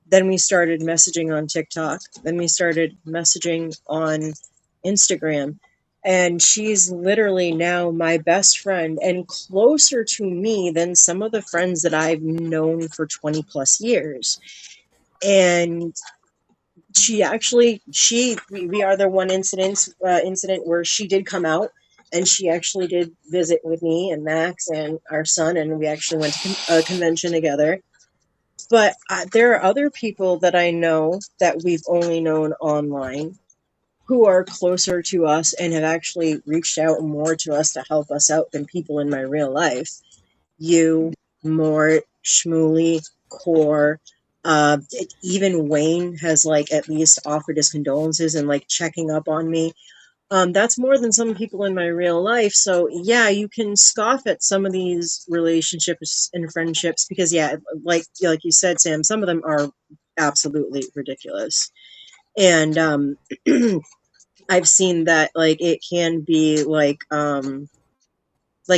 Then we started messaging on TikTok. Then we started messaging on Instagram. And she's literally now my best friend and closer to me than some of the friends that I've known for 20 plus years. And she actually, we are the one incident where she did come out, and she actually did visit with me and Max and our son, and we actually went to a convention together. But there are other people that I know that we've only known online who are closer to us and have actually reached out more to us to help us out than people in my real life. You, Mort, Shmuley, Core, even Wayne has like at least offered his condolences and like checking up on me. That's more than some people in my real life. So yeah, you can scoff at some of these relationships and friendships because yeah, like you said, Sam, some of them are absolutely ridiculous. And I've seen that like it can be like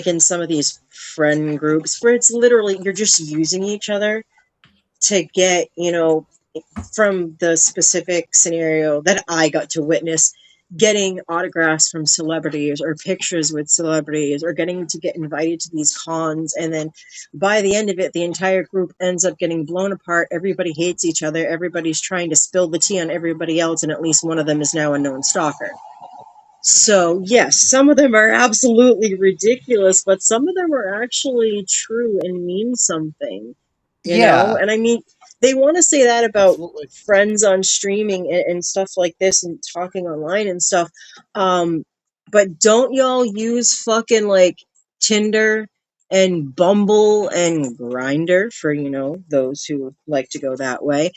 in some of these friend groups where it's literally you're just using each other to get, you know, from the specific scenario that I got to witness, getting autographs from celebrities or pictures with celebrities or getting to get invited to these cons. And then by the end of it, the entire group ends up getting blown apart. Everybody hates each other. Everybody's trying to spill the tea on everybody else. And at least one of them is now a known stalker. So, yes, some of them are absolutely ridiculous, but some of them are actually true and mean something, you know? yeah, And I mean, they want to say that about Absolutely. friends on streaming and stuff like this and talking online and stuff. Um, but don't y'all use fucking like Tinder and Bumble and Grinder for, you know, those who like to go that way?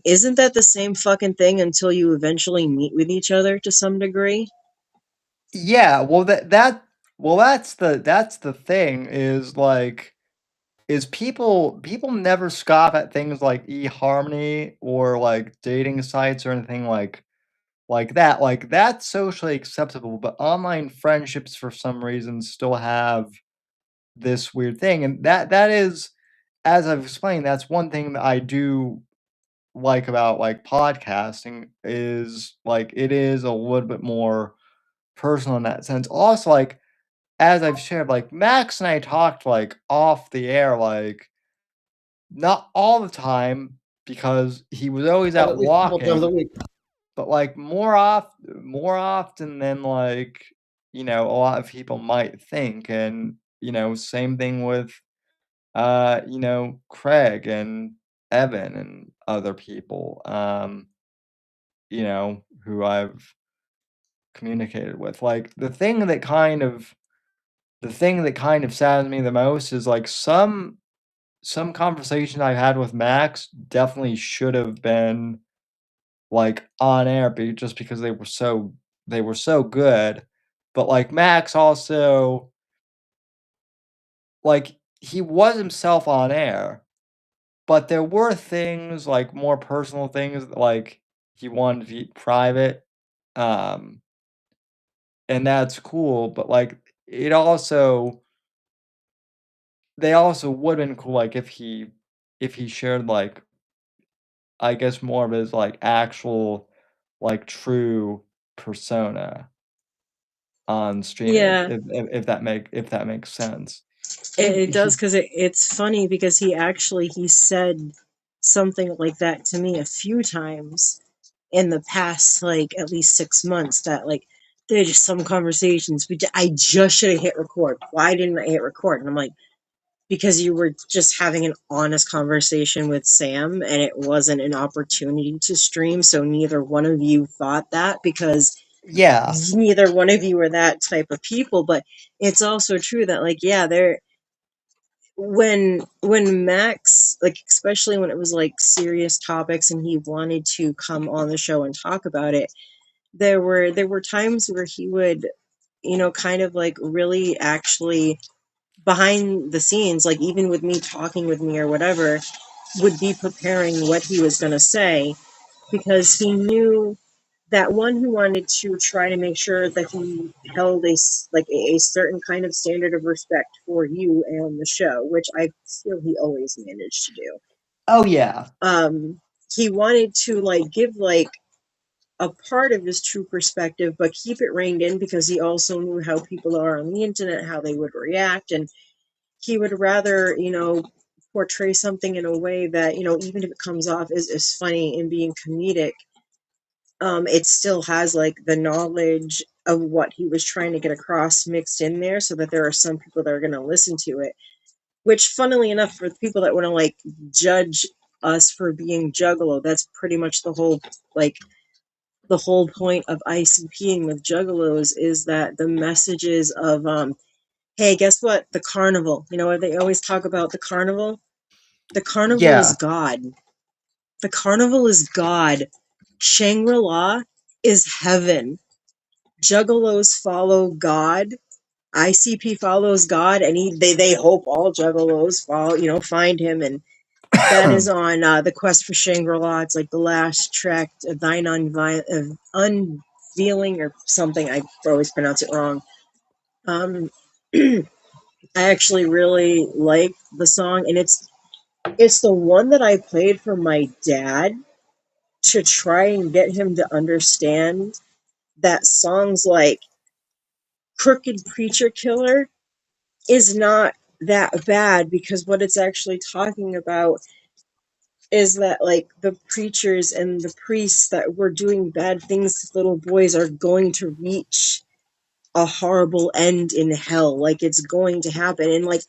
Isn't that the same fucking thing until you eventually meet with each other to some degree? yeah. Well, that's the thing is like is people never scoff at things like eHarmony or like dating sites or anything like that's socially acceptable, but online friendships for some reason still have this weird thing, and that is, as I've explained, that's one thing that I do like about like podcasting is like it is a little bit more personal in that sense. Also, like as I've shared, like Max and I talked like off the air, like not all the time because he was always But out at least a couple times a walking, week. but like more often than like a lot of people might think, and same thing with Craig and Evan and other people who I've communicated with. Like the thing that kind of saddens me the most is like some conversation I've had with Max definitely should have been like on air just because they were so good. But like Max also like he was himself on air, but there were things like more personal things that, like he wanted to keep private. Um and that's cool, but like it also they also would have been cool like if he shared like I guess more of his like actual like true persona on stream Yeah, if that makes sense. it does, He because it's funny because he said something like that to me a few times in the past, like at least 6 months, that like there's just some conversations I just should have hit record. Why didn't I hit record? And I'm like, because you were just having an honest conversation with Sam and it wasn't an opportunity to stream. So neither one of you thought that, because yeah. neither one of you are that type of people. But it's also true that, like, yeah, there, when Max, like, especially when it was like serious topics and he wanted to come on the show and talk about it, there were times where he would, kind of like really actually behind the scenes, like even with me talking with me or whatever, would be preparing what he was going to say, because he knew that one, who wanted to try to make sure that he held a certain kind of standard of respect for you and the show, which I feel he always managed to do. Oh yeah. He wanted to like give like a part of his true perspective, but keep it reined in, because he also knew how people are on the internet, how they would react, and he would rather, portray something in a way that, even if it comes off as funny and being comedic, it still has like the knowledge of what he was trying to get across mixed in there, so that there are some people that are going to listen to it. Which, funnily enough, for the people that want to like judge us for being juggalo, that's pretty much the whole point of ICPing with juggalos, is that the messages of hey, guess what? The carnival. They always talk about the carnival. The carnival is Yeah. God. The carnival is God. Shangri-La is heaven. Juggalos follow God. ICP follows God, and they hope all juggalos follow, find him, and that is on the Quest for Shangri-La. It's like the last track, Thine Unveiling or something. I always pronounce it wrong. I actually really like the song, and it's the one that I played for my dad to try and get him to understand that songs like Crooked Preacher Killer is not that bad, because what it's actually talking about is that like the preachers and the priests that were doing bad things to little boys are going to reach a horrible end in hell. Like, it's going to happen. And like,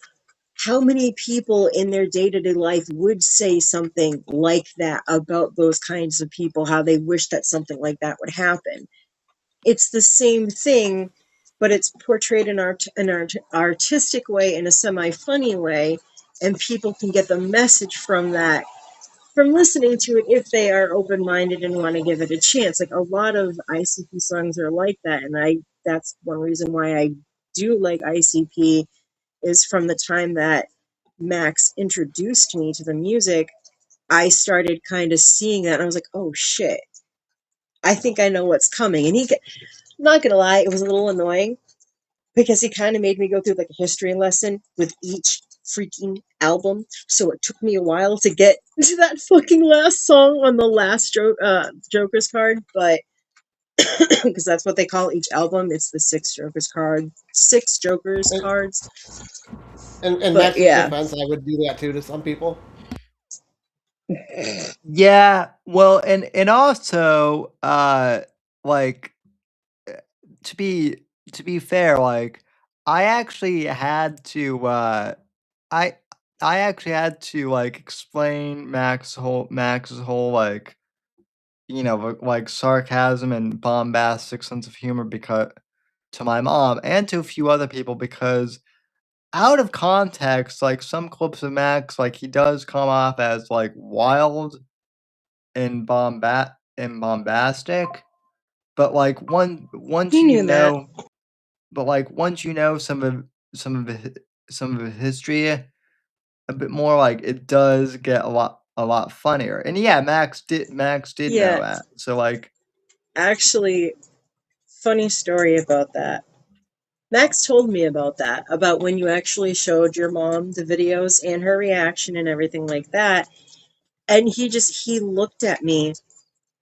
how many people in their day-to-day life would say something like that about those kinds of people, how they wish that something like that would happen? It's the same thing, but it's portrayed in an artistic way, in a semi-funny way, and people can get the message from that, from listening to it, if they are open-minded and want to give it a chance. Like, a lot of ICP songs are like that, and that's one reason why I do like ICP, is from the time that Max introduced me to the music, I started kind of seeing that, and I was like, oh shit, I think I know what's coming. And not gonna lie, it was a little annoying because he kind of made me go through like a history lesson with each freaking album. So it took me a while to get to that fucking last song on the last Joker's card, but because that's what they call each album. It's the six Joker's And, cards. in But Max's yeah, defense, I would do that too to some people. Yeah, well, and also, like to be fair, like I actually had to, I I actually had to like explain Max's whole like like sarcasm and bombastic sense of humor because to my mom and to a few other people because out of context, like some clips of Max, like he does come off as like wild and bombastic, but like once he you knew that. know, but like once you know some of some of his history a bit more, like it does get a lot funnier. And yeah, Max did know Yeah, that. So like actually, funny story about that. Max told me about that, about when you actually showed your mom the videos and her reaction and everything like that. And he looked at me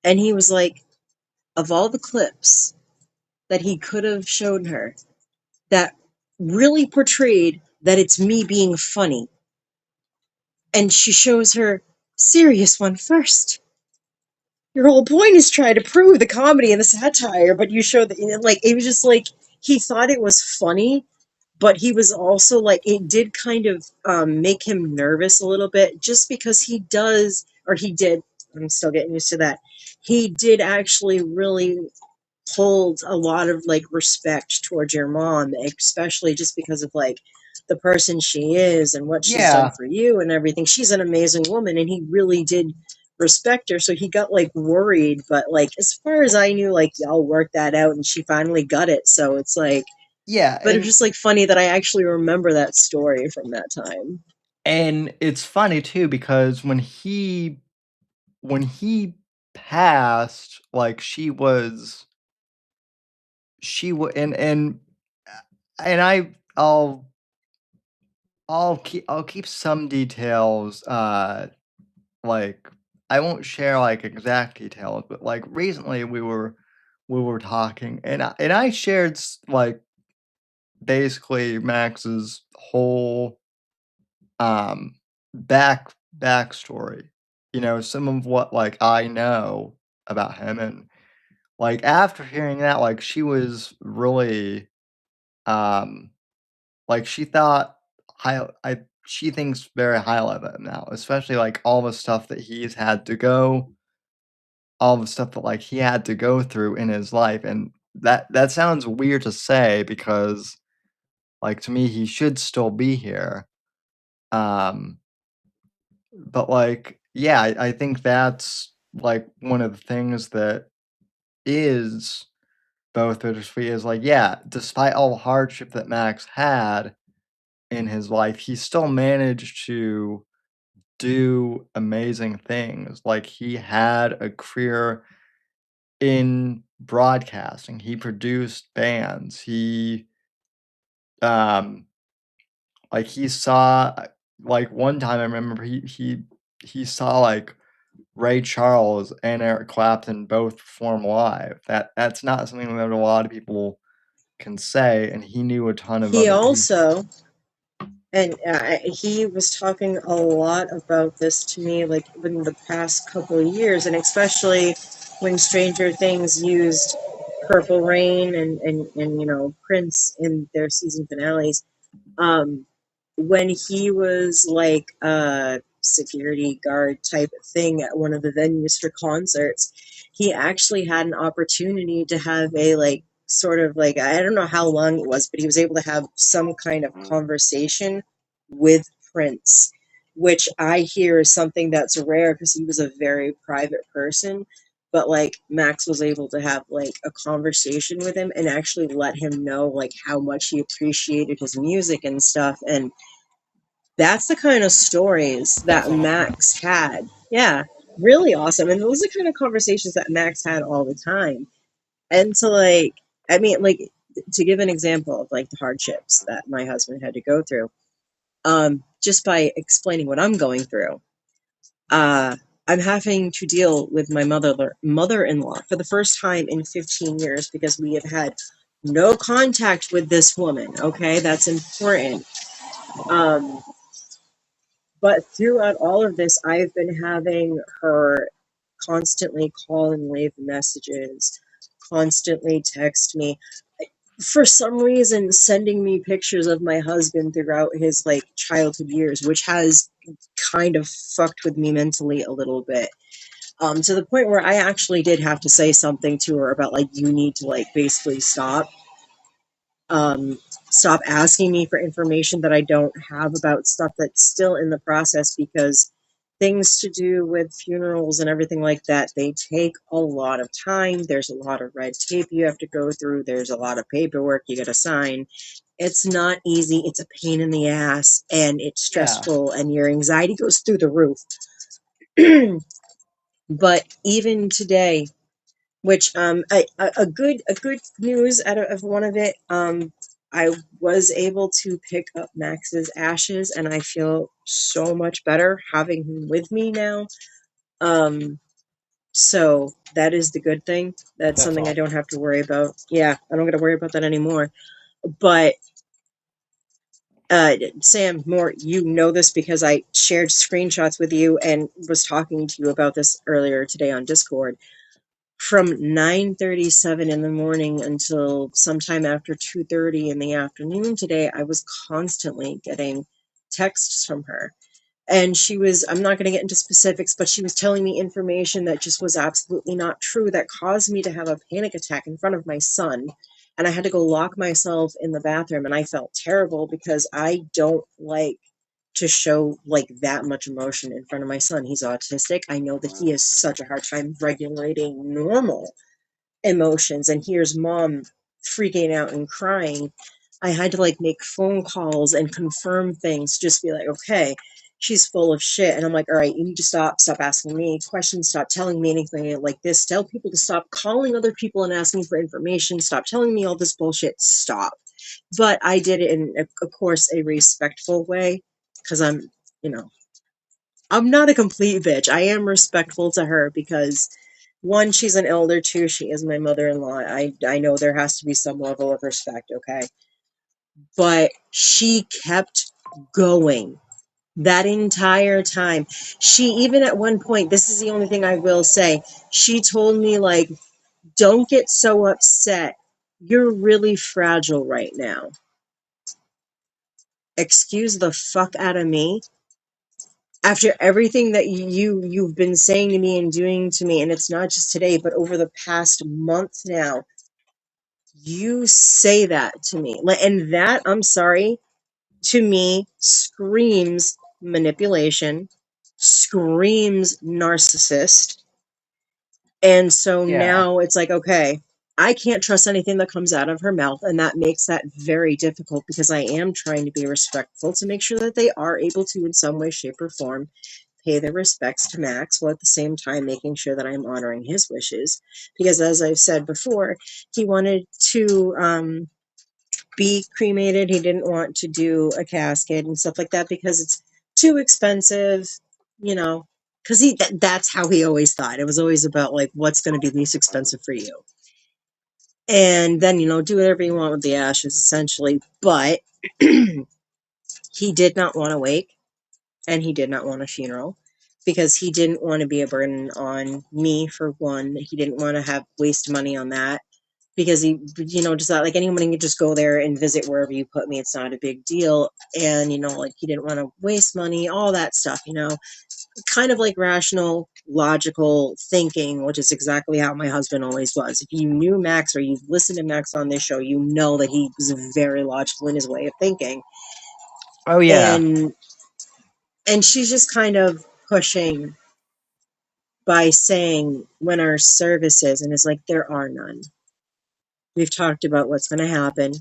and he was like, of all the clips that he could have shown her that really portrayed that it's me being funny, and she shows her serious one first. Your whole point is trying to prove the comedy and the satire, but you show that, like, it was just like he thought it was funny, but he was also like, it did kind of make him nervous a little bit, just because he did. I'm still getting used to that. He did actually really hold a lot of like respect towards your mom, especially just because of like the person she is and what she's done yeah, for you and everything. She's an amazing woman, and he really did respect her. So he got like worried, but like as far as I knew, like y'all worked that out, and she finally got it. So it's like, yeah, but it's just like funny that I actually remember that story from that time. and it's funny too because when he passed, like she was and I'll keep some details like I won't share like exact details, but like recently we were talking and I shared like basically Max's whole um backstory. You know, some of what like I know about him and like after hearing that like she was really um like she thought she thinks very highly of him now, especially like all the stuff that he's had to go all the stuff that like he had to go through in his life and that sounds weird to say because like to me he should still be here. Um but like yeah, I think that's like one of the things that is both bittersweet is like yeah, despite all the hardship that Max had in his life, he still managed to do amazing things. Like he had a career in broadcasting. He produced bands. He um like he saw like one time I remember he saw like Ray Charles and Eric Clapton both perform live. That's not something that a lot of people can say, and he knew a ton of He other people. also, and he was talking a lot about this to me, like in the past couple of years, and especially when Stranger Things used Purple Rain and Prince in their season finales. Um, when he was like a security guard type thing at one of the venues for concerts, he actually had an opportunity to have a like sort of like, I don't know how long it was, but he was able to have some kind of conversation with Prince, which I hear is something that's rare because he was a very private person. But like Max was able to have like a conversation with him and actually let him know like how much he appreciated his music and stuff. And that's the kind of stories That's that awesome. Max had. Yeah. really awesome. And those are the kind of conversations that Max had all the time. And to like, I mean, like, to give an example of like the hardships that my husband had to go through, just by explaining what I'm going through, I'm having to deal with my mother-in-law for the first time in 15 years because we have had no contact with this woman. Okay, that's important. Um, but throughout all of this, I've been having her constantly call and leave messages, constantly text me. For some reason, sending me pictures of my husband throughout his like childhood years, which has kind of fucked with me mentally a little bit. To the point where I actually did have to say something to her about like, you need to like basically um, stop asking me for information that I don't have about stuff that's still in the process, because things to do with funerals and everything like that, they take a lot of time. There's a lot of red tape you have to go through. There's a lot of paperwork you got to sign. It's not easy. It's a pain in the ass, and it's Yeah. stressful, and your anxiety goes through the roof. But even today, which a good news out of one of it, I was able to pick up Max's ashes, and I feel so much better having him with me now. So that is the good thing. That's something I don't have to worry about. Yeah, I don't got to worry about that anymore. But Sam, more, you know this because I shared screenshots with you and was talking to you about this earlier today on Discord. From 9:37 in the morning until sometime after 2:30 in the afternoon today, I was constantly getting texts from her. And she was, I'm not going to get into specifics, but she was telling me information that just was absolutely not true, that caused me to have a panic attack in front of my son. And I had to go lock myself in the bathroom, and I felt terrible because I don't like to show like that much emotion in front of my son. He's autistic. I know that he has such a hard time regulating normal emotions, and here's mom freaking out and crying. I had to like make phone calls and confirm things, just be like, okay, she's full of shit. And I'm like, all right, you need to stop asking me questions, stop telling me anything like this, tell people to stop calling other people and asking for information, stop telling me all this bullshit, stop. But I did it in, of course, a respectful way, because you know, I'm not a complete bitch. I am respectful to her because, one, she's an elder. Two, she is my mother-in-law. I know there has to be some level of respect, okay? But she kept going that entire time. She even at one point, this is the only thing I will say, she told me like, don't get so upset. You're really fragile right now. Excuse the fuck out of me. After everything that you've been saying to me and doing to me, and it's not just today, but over the past month now, you say that to me. And that, I'm sorry, to me screams manipulation, screams narcissist. And so Yeah. now it's like, okay, I can't trust anything that comes out of her mouth, and that makes that very difficult, because I am trying to be respectful to make sure that they are able to, in some way, shape, or form, pay their respects to Max, while at the same time making sure that I'm honoring his wishes. Because as I've said before, he wanted to be cremated. He didn't want to do a casket and stuff like that because it's too expensive, you know, because that's how he always thought. It was always about like, what's going to be least expensive for you. And then, do whatever you want with the ashes, essentially. But he did not want to wake, and he did not want a funeral, because he didn't want to be a burden on me, for one. He didn't want to have waste money on that, because he, just thought like anyone can just go there and visit wherever you put me. It's not a big deal. And, like he didn't want to waste money, all that stuff, kind of like rational, logical thinking, which is exactly how my husband always was. If you knew Max, or you've listened to Max on this show, you know that he was very logical in his way of thinking. Oh yeah. And she's just kind of pushing by saying, when are services? And it's like, there are none. We've talked about what's going to happen.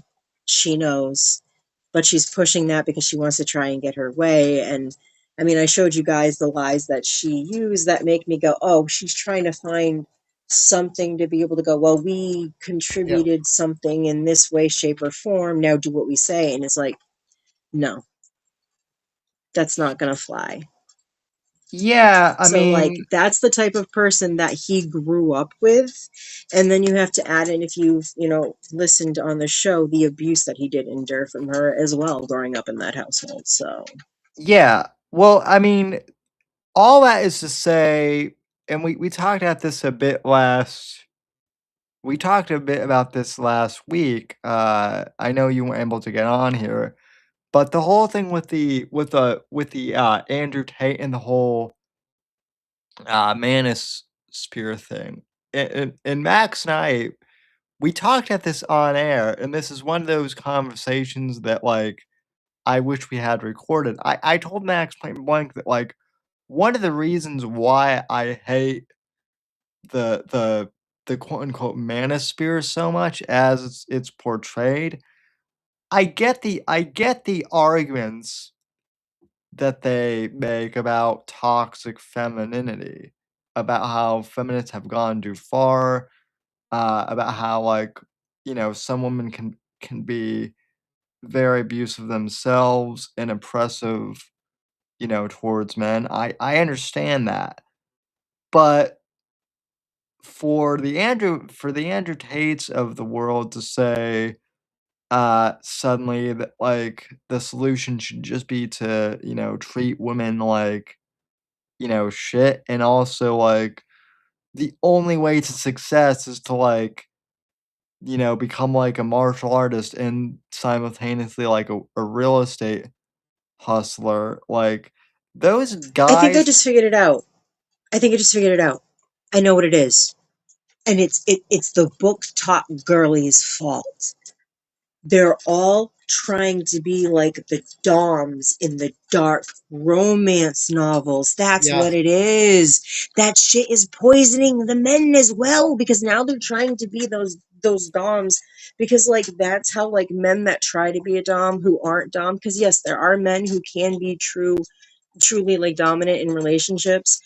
She knows, but she's pushing that because she wants to try and get her way. And I mean, I showed you guys the lies that she used that make me go, oh, she's trying to find something to be able to go, well, we contributed something in this way, shape, or form. Now do what we say. And it's like, no, that's not going to fly. Yeah, I So, like, mean, that's the type of person that he grew up with. And then you have to add in, if you've, listened on the show, the abuse that he did endure from her as well growing up in that household. So, yeah. Well, I mean, all that is to say, and we talked about this a bit last. We talked a bit about this last week. I know you weren't able to get on here, but the whole thing with the Andrew Tate and the whole manosphere thing, and Max and I, we talked at this on air, and this is one of those conversations that like I wish we had recorded. I told Max point blank that like one of the reasons why I hate the quote unquote manosphere so much as it's portrayed. I get the arguments that they make about toxic femininity, about how feminists have gone too far, about how like some women can be very abusive themselves and oppressive, towards men. I understand that, but for the Andrew Tates of the world to say suddenly that like the solution should just be to treat women like shit, and also like the only way to success is to like become like a martial artist and simultaneously like a real estate hustler, like those I think I guys. just figured it out. I know what it is. And it's the book taught girlies' fault. They're all trying to be like the doms in the dark romance novels. That's Yeah. what it is. That shit is poisoning the men as well, because now they're trying to be those doms, because like that's how like men that try to be a dom who aren't dom, because yes, there are men who can be truly like dominant in relationships,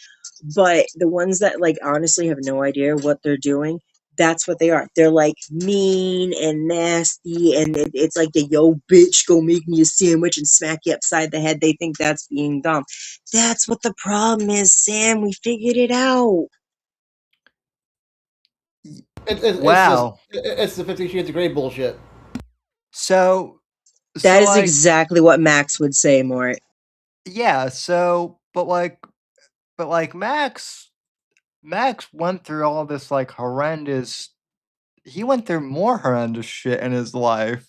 but the ones that like honestly have no idea what they're doing, that's what they are. They're like mean and nasty, and it's like the yo bitch go make me a sandwich and smack you upside the head. They think that's being dumb. That's what the problem is, Sam. We figured it out. It's just Wow. it's the 50 Shades of Grey bullshit. So That so is like exactly what Max would say, Mort. yeah, so but like Max went through all this like horrendous. He went through more horrendous shit in his life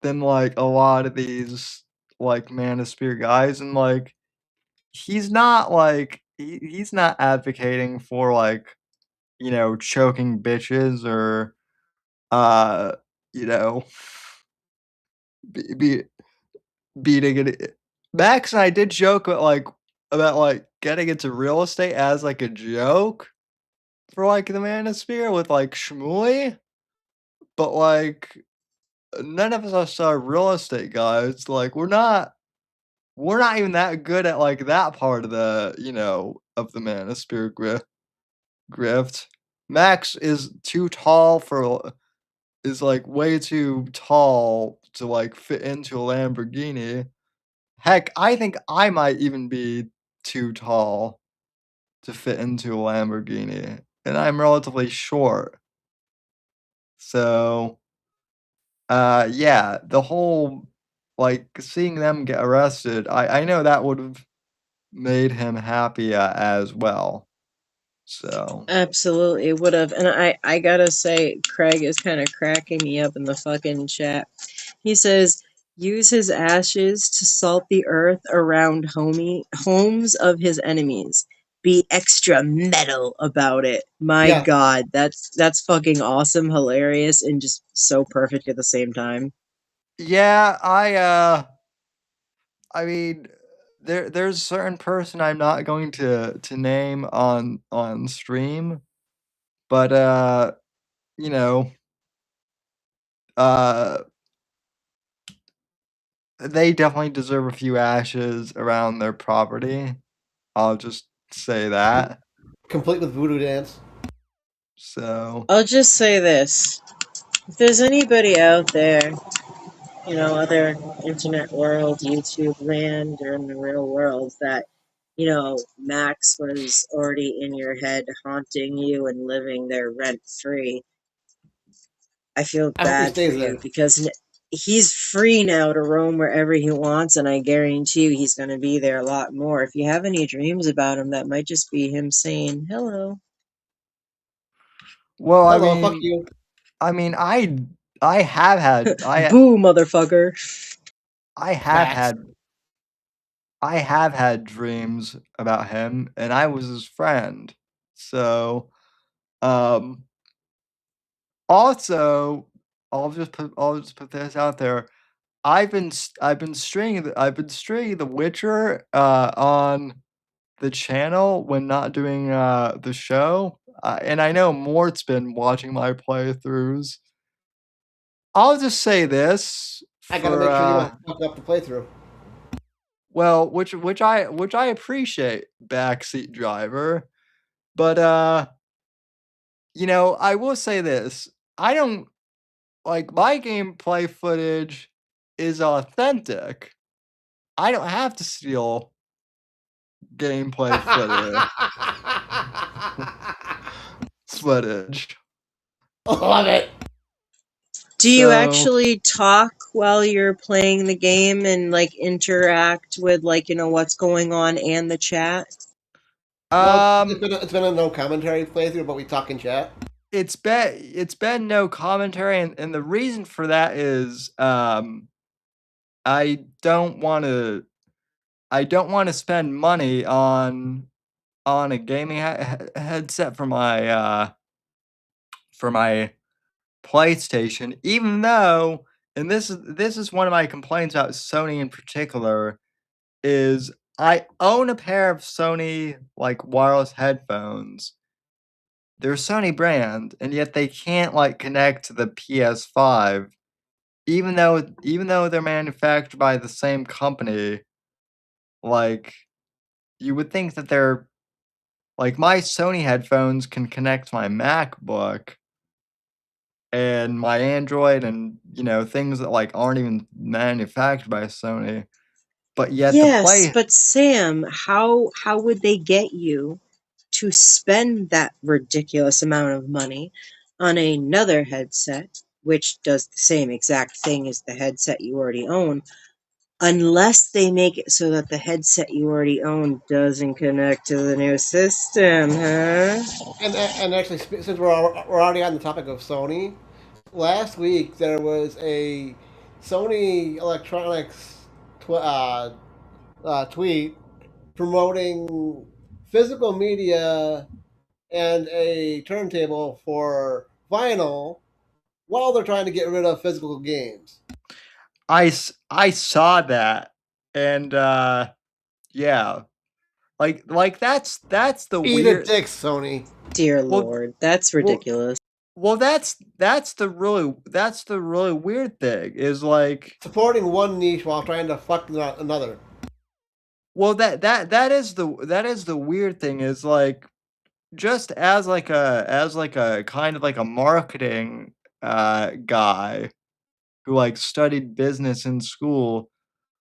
than like a lot of these like manosphere guys, and like he's not advocating for like choking bitches or uh you know be beating it. Max and I did joke about getting into real estate as like a joke for like the manosphere with like Shmuley, but like none of us are real estate guys. Like we're not even that good at like that part of the of the manosphere grift. Max is too tall for is like way too tall to like fit into a Lamborghini. Heck, I think I might even be too tall to fit into a Lamborghini, and I'm relatively short. So, yeah, the whole like seeing them get arrested, I know that would have made him happy as well. So, Absolutely, it would have. And I gotta say, Craig is kind of cracking me up in the fucking chat. He says, use his ashes to salt the earth around homes of his enemies. Be extra metal about it. My Yeah. God, that's fucking awesome, hilarious, and just so perfect at the same time. yeah, I mean, there's a certain person I'm not going to name on stream, but you know, uh they definitely deserve a few ashes around their property. I'll just say that. Complete with voodoo dance. So I'll just say this. If there's anybody out there, other internet world, YouTube land, or in the real world that, Max was already in your head haunting you and living there rent free, I feel I hope he bad for stays you there. because he's free now to roam wherever he wants, and I guarantee you he's going to be there a lot more. If you have any dreams about him, that might just be him saying hello. well, Hello, fuck you. I mean, I have had Boo, motherfucker. I have Facts. had I have had dreams about him, and I was his friend. So, um, also, I'll just put this out there. I've been streaming The Witcher on the channel when not doing the show, and I know Mort's been watching my playthroughs. I'll just say this I gotta for make sure you don't fuck up the playthrough. well, which I appreciate, backseat driver. But I will say this. I don't like my gameplay footage is authentic. I don't have to steal gameplay footage. Love it. Do you So, actually talk while you're playing the game and interact with what's going on and the chat? No, um, it's been a no commentary playthrough, but we talk in chat. it's been no commentary, and the reason for that is I don't want to spend money on a gaming headset for my PlayStation, even though, and this is one of my complaints about Sony in particular, is I own a pair of Sony like wireless headphones. They're Sony brand, and yet they can't connect to the PS5, even though they're manufactured by the same company. Like you would think that they're my Sony headphones can connect to my MacBook and my Android and, things that, aren't even manufactured by Sony, but yet Yes, but Sam, how would they get you to spend that ridiculous amount of money on another headset, which does the same exact thing as the headset you already own, unless they make it so that the headset you already own doesn't connect to the new system, huh? And actually, since we're already on the topic of Sony, last week there was a Sony Electronics tweet promoting physical media and a turntable for vinyl while they're trying to get rid of physical games. I saw that, and yeah, that's the Eat a weird. dick, Sony. Dear Well, Lord, that's well, ridiculous. well, that's the really weird thing is Supporting one niche while trying to fuck another. well, that is the weird thing is just as a kind of a marketing guy who studied business in school,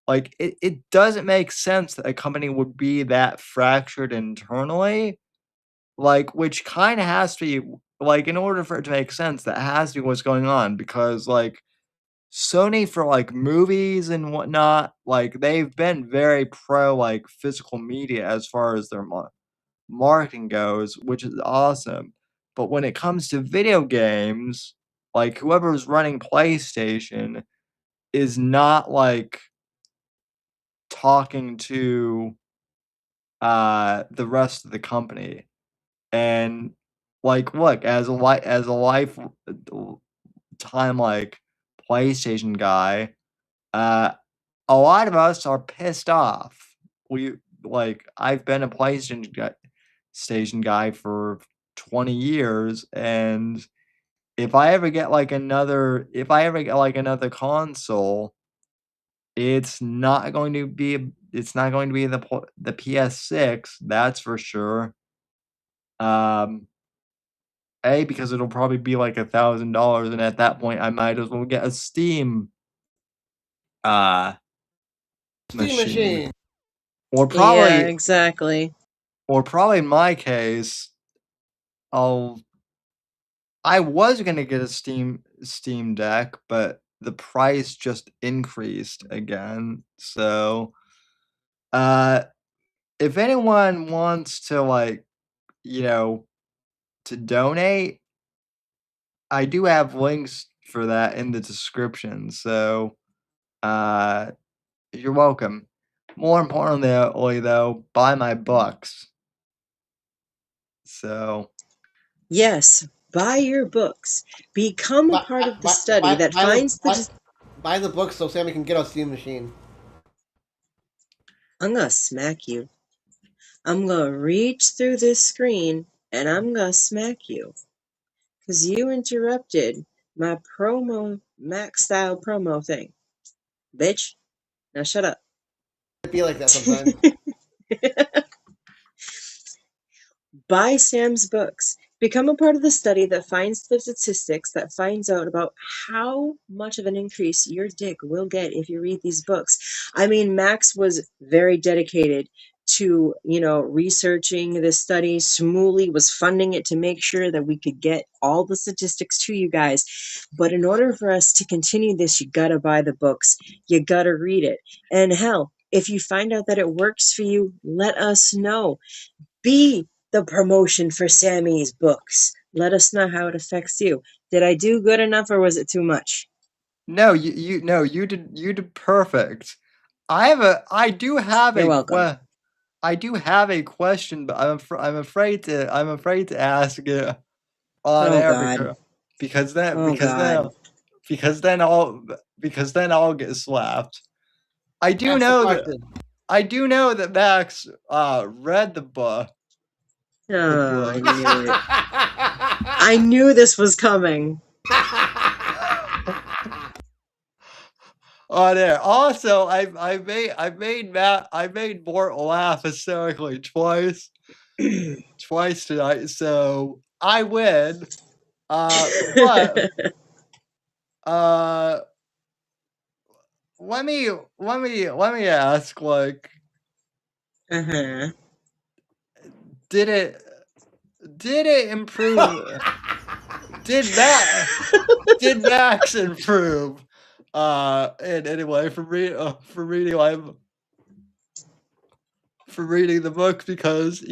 it doesn't make sense that a company would be that fractured internally, which kind of has to be in order for it to make sense, that has to be what's going on, because Sony for movies and whatnot, they've been very pro physical media as far as their marketing goes, which is awesome. But when it comes to video games, whoever's running PlayStation is not talking to the rest of the company. And look, as a lifetime PlayStation guy, a lot of us are pissed off. We I've been a PlayStation guy for 20 years, and if I ever get another console, It's not going to be the PS6, that's for sure. Because it'll probably be like $1,000, and at that point, I might as well get a Steam Steam machine. machine. Or Yeah, exactly. probably in my case, I was gonna get a Steam Deck, but the price just increased again. So, if anyone wants to, like, to donate, I do have links for that in the description. So, you're welcome. More importantly, though, buy my books. So, Yes, buy your books. Become a part of the study that finds buy the book so Sammy can get a Steam machine. I'm gonna smack you. I'm gonna reach through this screen and I'm gonna smack you. Because you interrupted my Mac style promo thing. Bitch. Now shut up. It'd be like that sometimes. Buy Sam's books. Become a part of the study that finds the statistics, that finds out about how much of an increase your dick will get if you read these books. I mean, Max was very dedicated to, researching this study. Shmuley was funding it to make sure that we could get all the statistics to you guys. But in order for us to continue this, you gotta buy the books. You gotta read it. And hell, if you find out that it works for you, let us know. Be the promotion for Sammy's books. Let us know how it affects you. Did I do good enough, or was it too much? no, you did perfect. I do have You're welcome. I do have a question, but I'm afraid to ask it on Oh air God. because God. then I'll get slapped. I do Ask the know question. that Max read the book. Oh, I knew it. I knew this was coming. On air. Also, I made Mort laugh hysterically twice tonight, so I win. But let me ask, like, Uh-huh. did it improve? did Max improve? In any way for reading the book, because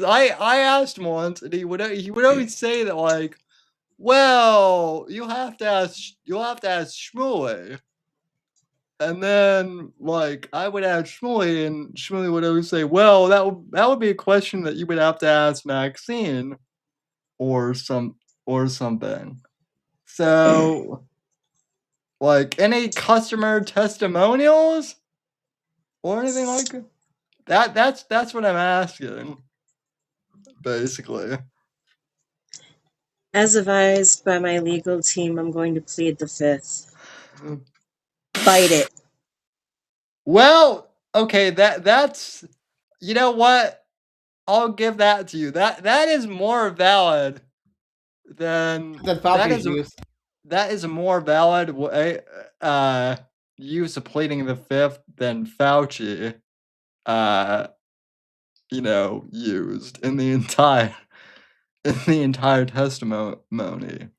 I asked him once, and he would always say that, like, well, you'll have to ask Shmuley. And then, like, I would ask Shmuley, and Shmuley would always say, well, that would be a question that you would have to ask Maxine or something. So, like, any customer testimonials or anything like that? That's what I'm asking, basically. As advised by my legal team, I'm going to plead the fifth. Bite it. Well, okay, that's, you know what? I'll give that to you. That is more valid than Fauci's use. that is a more valid way use of pleading the fifth than Fauci used in the entire testimony.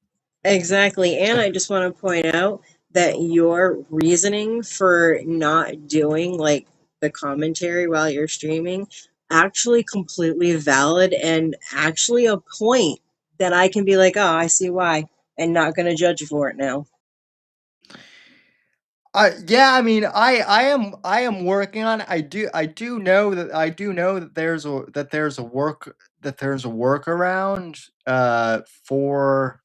Exactly. And I just want to point out that your reasoning for not doing like the commentary while you're streaming actually completely valid, and actually a point that I can be like, oh, I see why, and not going to judge you for it now. Yeah, I mean, I am working on it. I do know that there's a workaround for.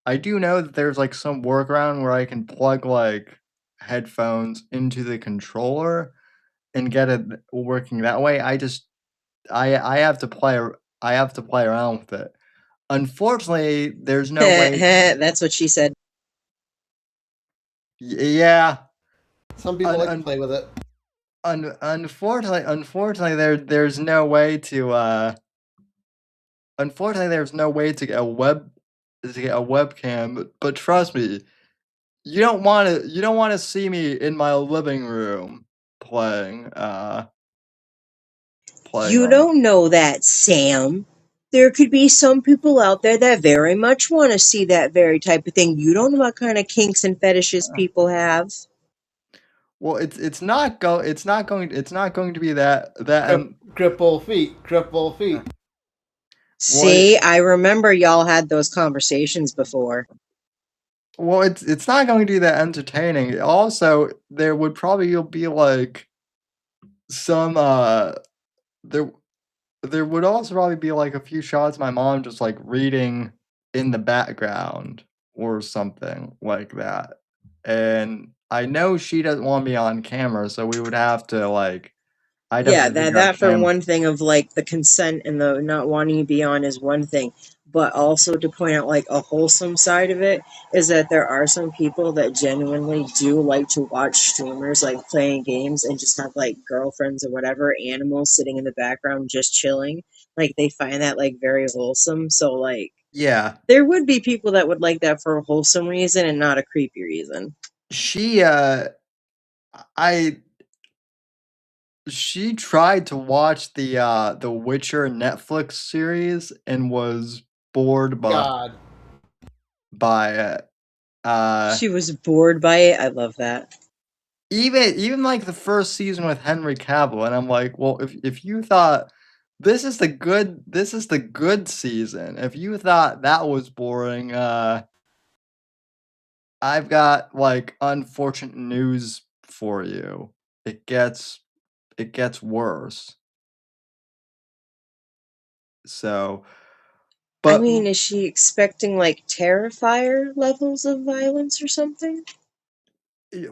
I do know that there's, like, some workaround where I can plug, like, headphones into the controller and get it working that way. I have to play around with it. Unfortunately, there's no way. That's what she said. Yeah. Some people Un- like to un- play with it. unfortunately, there's no way to unfortunately there's no way to get a webcam. But trust me, you don't want to see me in my living room playing You on. don't know that, Sam. There could be some people out there that very much want to see that very type of thing. You don't know what kind of kinks and fetishes people have. Well, it's not going to be that Cripple feet. Cripple feet. well, See, I remember y'all had those conversations before. well, it's not going to be that entertaining. Also, there would probably be like some there there would also probably be like a few shots of my mom just like reading in the background or something like that. And I know she doesn't want me on camera, so we would have to like I'd have Yeah, to that figure out that for cam one thing of like the consent and the not wanting to be on is one thing, but also to point out like a wholesome side of it is that there are some people that genuinely do like to watch streamers like playing games and just have like girlfriends or whatever animals sitting in the background just chilling. Like they find that like very wholesome. So like Yeah. there would be people that would like that for a wholesome reason and not a creepy reason. I she tried to watch the Witcher Netflix series and was bored God. by it. She was bored by it. I love that. Even like the first season with Henry Cavill, and I'm like, well, if you thought this is the good season, if you thought that was boring, I've got like unfortunate news for you. It gets worse. So, I but mean, is she expecting like Terrifier levels of violence or something?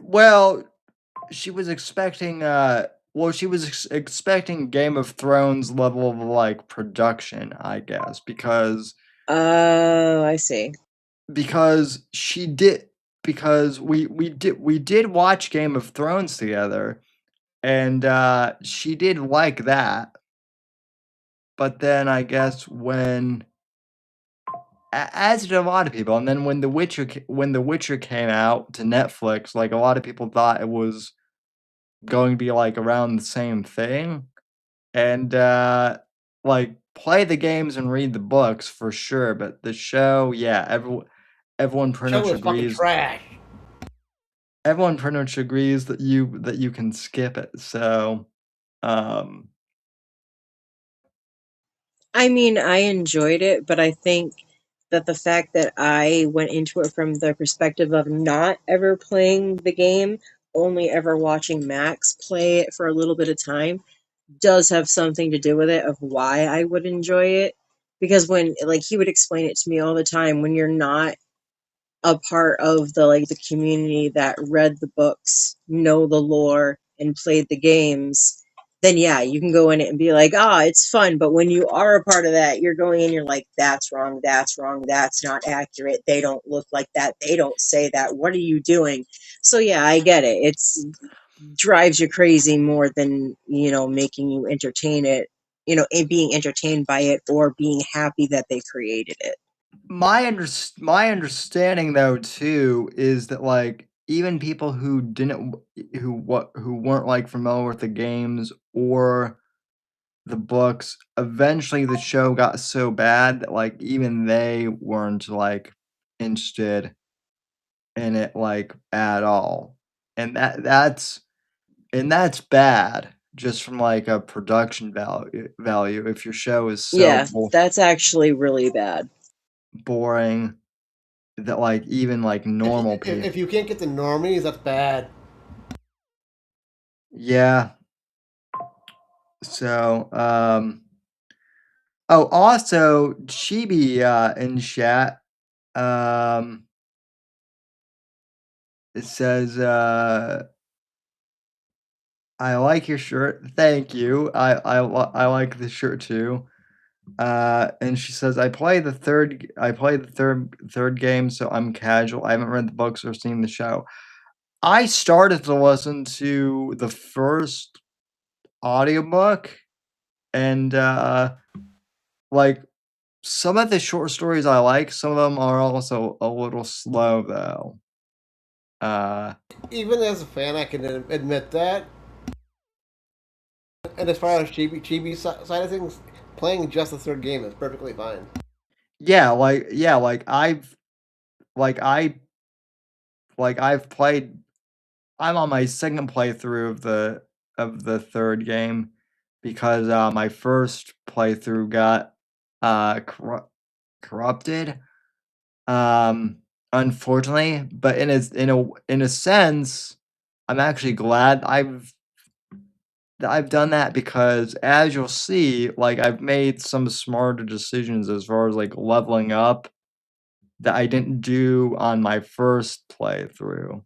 well, she was expecting expecting Game of Thrones level of like production, I guess, Oh, I see. because she did because we did watch Game of Thrones together, and she did like that. But then I guess as did a lot of people, and then when The Witcher came out to Netflix, like a lot of people thought it was going to be like around the same thing, and like play the games and read the books for sure, but the show, yeah, everyone pretty Show much is fucking agrees. trash. Everyone pretty much agrees that you can skip it. So, um, I mean, I enjoyed it, but I think that the fact that I went into it from the perspective of not ever playing the game, only ever watching Max play it for a little bit of time, does have something to do with it of why I would enjoy it. Because when like he would explain it to me all the time, when you're not a part of the like the community that read the books, know the lore, and played the games, then yeah, you can go in it and be like, ah, it's fun. But when you are a part of that, you're going in, you're like, that's wrong, that's not accurate. They don't look like that. They don't say that. What are you doing? So yeah, I get it. It's drives you crazy more than making you entertain it. And being entertained by it or being happy that they created it. my understanding though too is that like even people who didn't who weren't like familiar with the games or the books, eventually the show got so bad that like even they weren't like interested in it like at all. And that's bad just from like a production value if your show is so Yeah, that's actually really bad. boring that like even like normal people. If you can't get the normies, that's bad. Yeah. So oh, also Chibi in chat it says I like your shirt. Thank you. I like the shirt too. And she says I play the third game, so I'm casual. I haven't read the books or seen the show. I started to listen to the first audiobook, and like some of the short stories I like, some of them are also a little slow though. Even as a fan, I can admit that. And as far as chibi side of things, playing just the third game is perfectly fine. Yeah, like like I I've played. I'm on my second playthrough of the third game because my first playthrough got corrupted. Unfortunately, but in a sense, I'm actually glad I've done that because as you'll see, like I've made some smarter decisions as far as like leveling up that I didn't do on my first playthrough.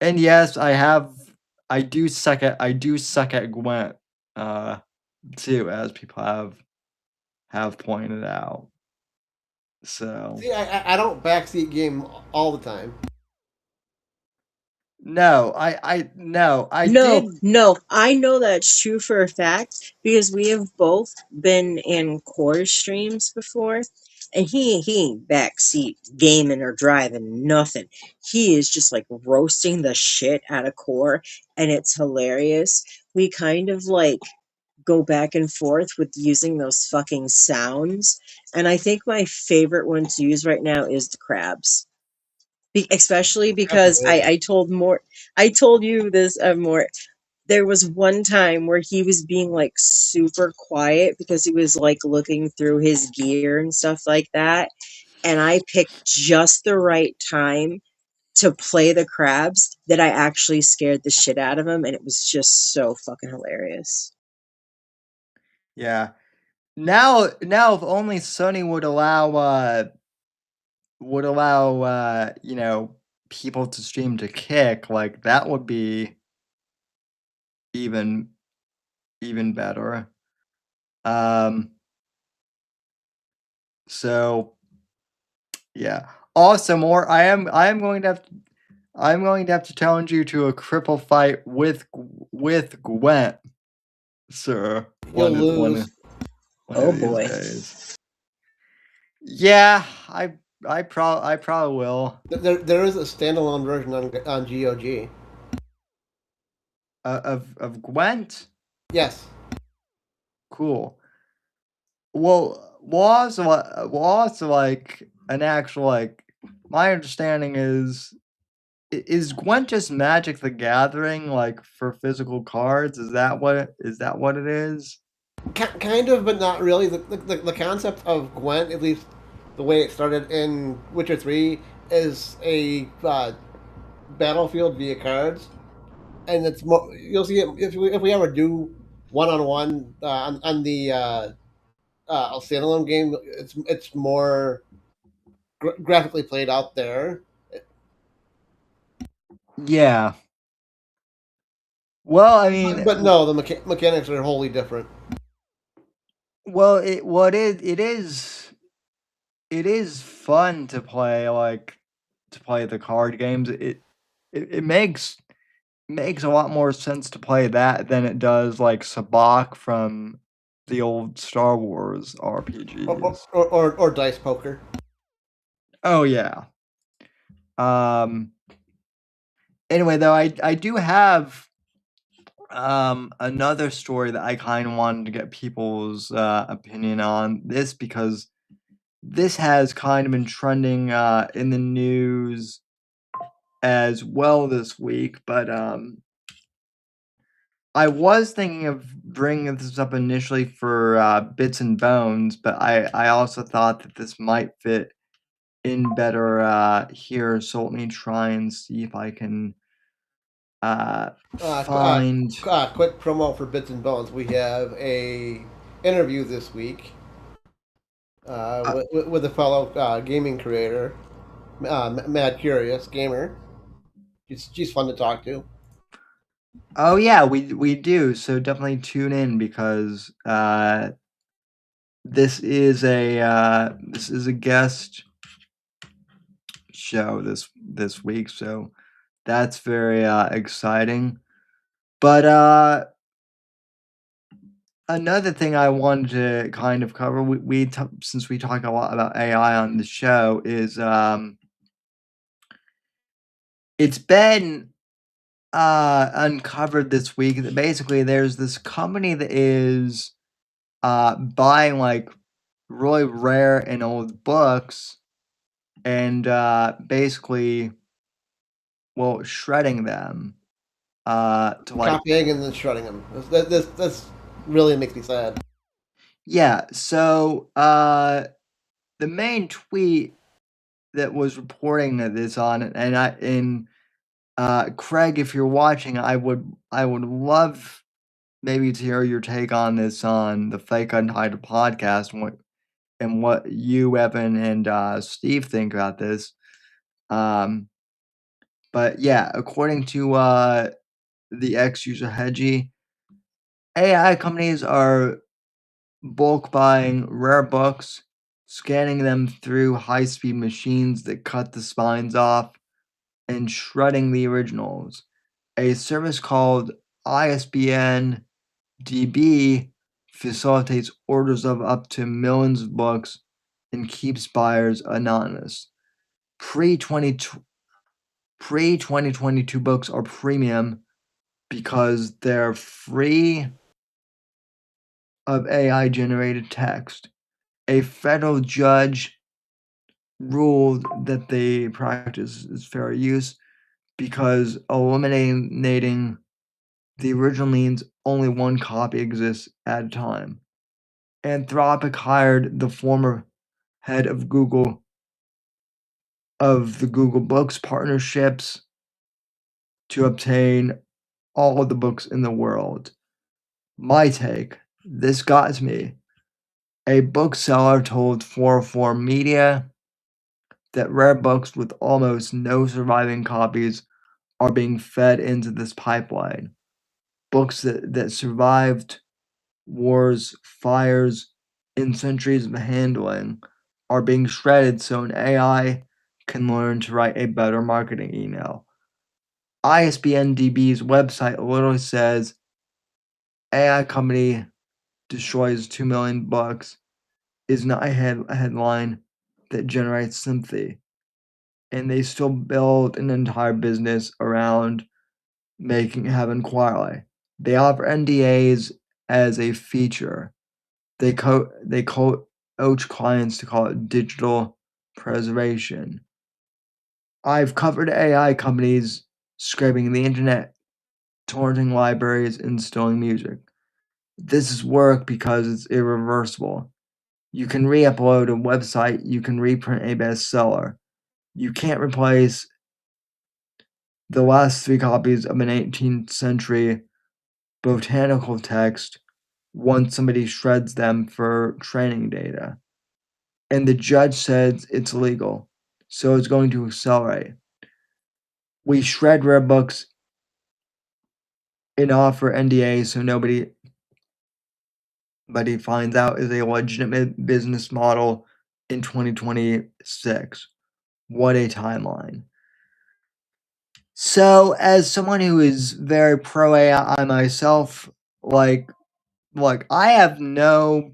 And yes, I do suck at Gwent, too, as people have pointed out. So See, I don't backseat game all the time. no, I No, did. no, I know that's true for a fact because we have both been in core streams before, and he ain't backseat gaming or driving nothing. He is just like roasting the shit out of core, and it's hilarious. We kind of like go back and forth with using those fucking sounds, and I think my favorite one to use right now is the crabs. Especially because Absolutely. I told you this more. There was one time where he was being like super quiet because he was like looking through his gear and stuff like that, and I picked just the right time to play the crabs that I actually scared the shit out of him, and it was just so fucking hilarious. Yeah. Now if only Sony would allow people to stream to Kick, like that would be even better. Um so yeah. Also more I am going to have to challenge you to a cripple fight with Gwent, sir. You'll lose. One Oh of these boy. days. Yeah, I probably will. There is a standalone version on GOG. Of Gwent? Yes. Cool. Well, also like an actual like. My understanding is Gwent just Magic the Gathering like for physical cards? Is that what it is? Kind of, but not really. The concept of Gwent, at least the way it started in Witcher 3, is a battlefield via cards. And it's more, you'll see it if we ever do one on one on the standalone game. It's more graphically played out there. Yeah. Well, I mean, But no, the mechanics are wholly different. well, it is fun to play the card games. It makes a lot more sense to play that than it does like Sabacc from the old Star Wars RPGs. Or dice poker. Oh yeah. Um. Anyway, though, I do have another story that I kind of wanted to get people's opinion on this because this has kind of been trending in the news as well this week, but I was thinking of bringing this up initially for bits and bones, but I also thought that this might fit in better here. So let me try and see if I can find. Quick promo for Bits and Bones. We have a interview this week Uh, with a fellow gaming creator, Mad Curious Gamer. She's fun to talk to. oh yeah, we do. So definitely tune in because this is a guest show this week. So That's very exciting. But another thing I wanted to kind of cover, since we talk a lot about AI on the show, is it's been uncovered this week that basically there's this company that is buying like really rare and old books and basically, well, shredding them to like, Copying and then shredding them. That's really makes me sad. yeah. So the main tweet that was reporting this on, and Craig, if you're watching, I would love maybe to hear your take on this on the Fake Untitled podcast and what you, Evan, and Steve think about this. But yeah, according to the ex-user Hedgie, AI companies are bulk buying rare books, scanning them through high-speed machines that cut the spines off, and shredding the originals. A service called ISBN DB facilitates orders of up to millions of books and keeps buyers anonymous. Pre-2022 books are premium because they're free of AI-generated text. A federal judge ruled that the practice is fair use because eliminating the original means only one copy exists at a time. Anthropic hired the former head of the Google Books partnerships to obtain all of the books in the world. My take, this got me. A bookseller told 404 Media that rare books with almost no surviving copies are being fed into this pipeline. Books that survived wars, fires, and centuries of handling are being shredded so an AI can learn to write a better marketing email. ISBN DB's website literally says AI company destroys 2 million books is not a headline that generates sympathy. And they still build an entire business around making heaven quietly. They offer NDAs as a feature. They coach clients to call it digital preservation. I've covered AI companies scraping the internet, torrenting libraries, and stealing music. This is work because it's irreversible. You can re-upload a website, you can reprint a bestseller. You can't replace the last 3 copies of an 18th century botanical text once somebody shreds them for training data. And the judge says it's legal, so it's going to accelerate. We shred rare books and offer NDAs so nobody finds out is a legitimate business model in 2026. What a timeline. So, as someone who is very pro AI myself, like I have no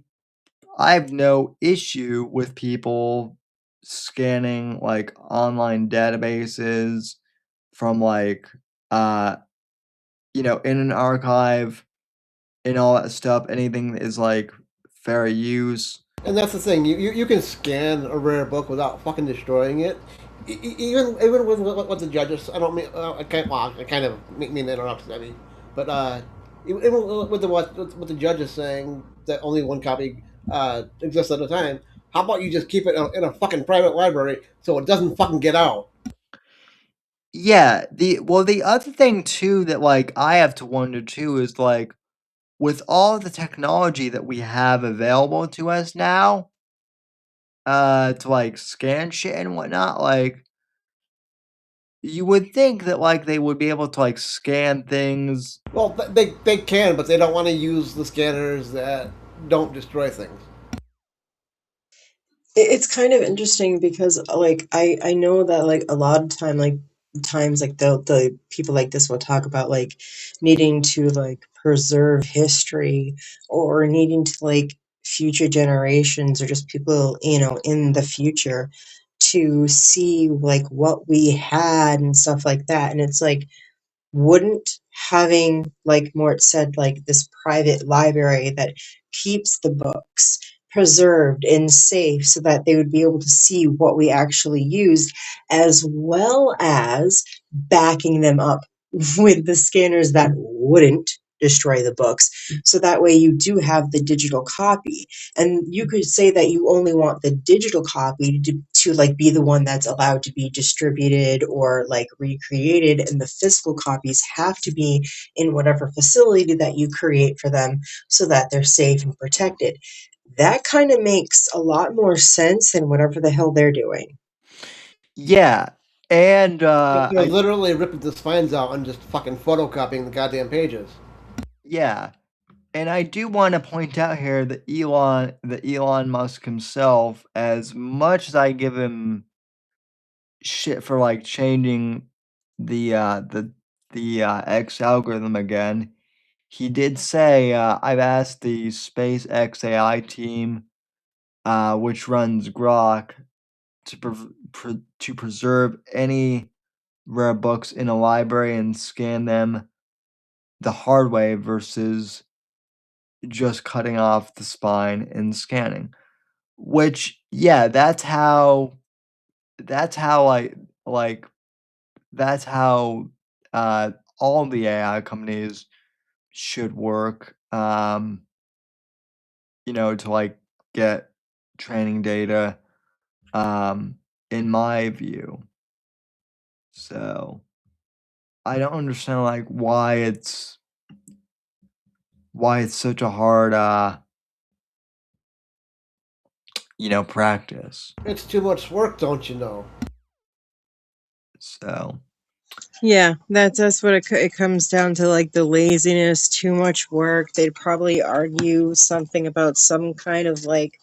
issue with people scanning like online databases from like in an archive and all that stuff. Anything that is like fair use. And that's the thing. You can scan a rare book without fucking destroying it. Even with what the judges, I don't mean I kind of mean to interrupt, Debbie, but even with what the judge is saying that only one copy exists at a time. How about you just keep it in a fucking private library so it doesn't fucking get out? Yeah, the other thing too that like I have to wonder too is like with all the technology that we have available to us now, to like scan shit and whatnot, like you would think that like they would be able to like scan things. Well, they can, but they don't want to use the scanners that don't destroy things. It's kind of interesting because like I know that like a lot of time like times like the people like this will talk about like needing to like preserve history or needing to like future generations or just people, in the future to see like what we had and stuff like that. And it's like, wouldn't having, like Mort said, like this private library that keeps the books preserved and safe so that they would be able to see what we actually used, as well as backing them up with the scanners that wouldn't destroy the books, so that way you do have the digital copy. And you could say that you only want the digital copy to like be the one that's allowed to be distributed or like recreated, and the physical copies have to be in whatever facility that you create for them so that they're safe and protected. That kind of makes a lot more sense than whatever the hell they're doing. Yeah, and They're literally ripping the spines out and just fucking photocopying the goddamn pages. yeah, and I do want to point out here that Elon Musk himself, as much as I give him shit for like changing the X algorithm again, he did say, I've asked the SpaceX AI team, which runs Grok, to preserve any rare books in a library and scan them the hard way versus just cutting off the spine and scanning. Which, yeah, that's how like that's how all the AI companies should work. To like get training data, in my view. So I don't understand like why it's such a hard practice. It's too much work, don't you know? So Yeah, that's what it comes down to, like the laziness, too much work. They'd probably argue something about some kind of like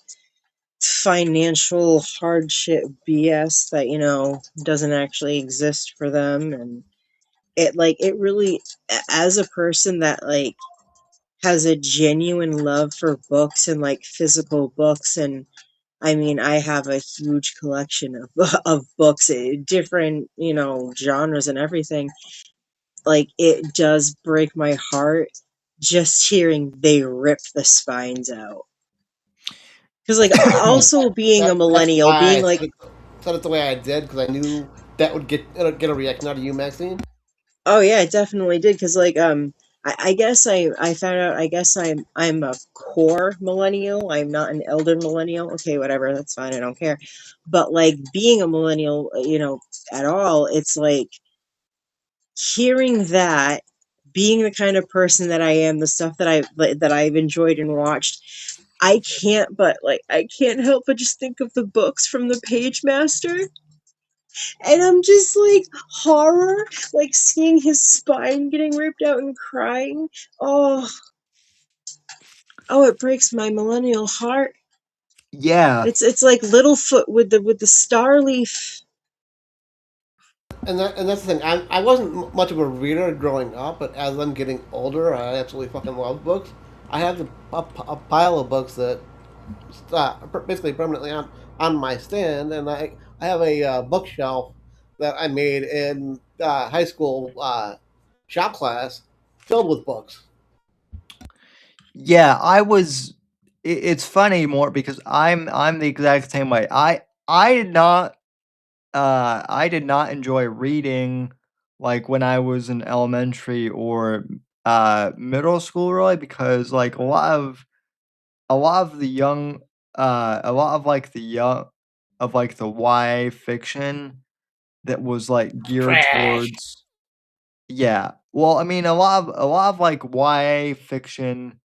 financial hardship BS that, doesn't actually exist for them. And it really, as a person that like has a genuine love for books and like physical books, and I mean, I have a huge collection of of books, different, genres and everything. Like, it does break my heart just hearing they rip the spines out. Because, like, also being a That's millennial, why being I like, said it the way I did, because I knew that would get a reaction out of you, Maxine. oh yeah, it definitely did. Because, like, I guess I found out. I guess I'm a core millennial. I'm not an elder millennial. Okay, whatever. That's fine. I don't care. But like being a millennial, at all, it's like hearing that, being the kind of person that I am, the stuff that I've enjoyed and watched, I can't help but just think of the books from the Page Master, and I'm just like horror, like seeing his spine getting ripped out and crying. Oh, it breaks my millennial heart. yeah, It's like Littlefoot with the star leaf. And that's the thing. I wasn't much of a reader growing up, but as I'm getting older, I absolutely fucking love books. I have a pile of books that basically permanently on my stand, and I have a bookshelf that I made in high school shop class filled with books. yeah. It's funny more because I'm the exact same way. I did not enjoy reading like when I was in elementary or middle school really, because like a lot of the young a lot of like the young of like the YA fiction that was like geared Trash. towards, yeah. Well, I mean a lot of like YA fiction,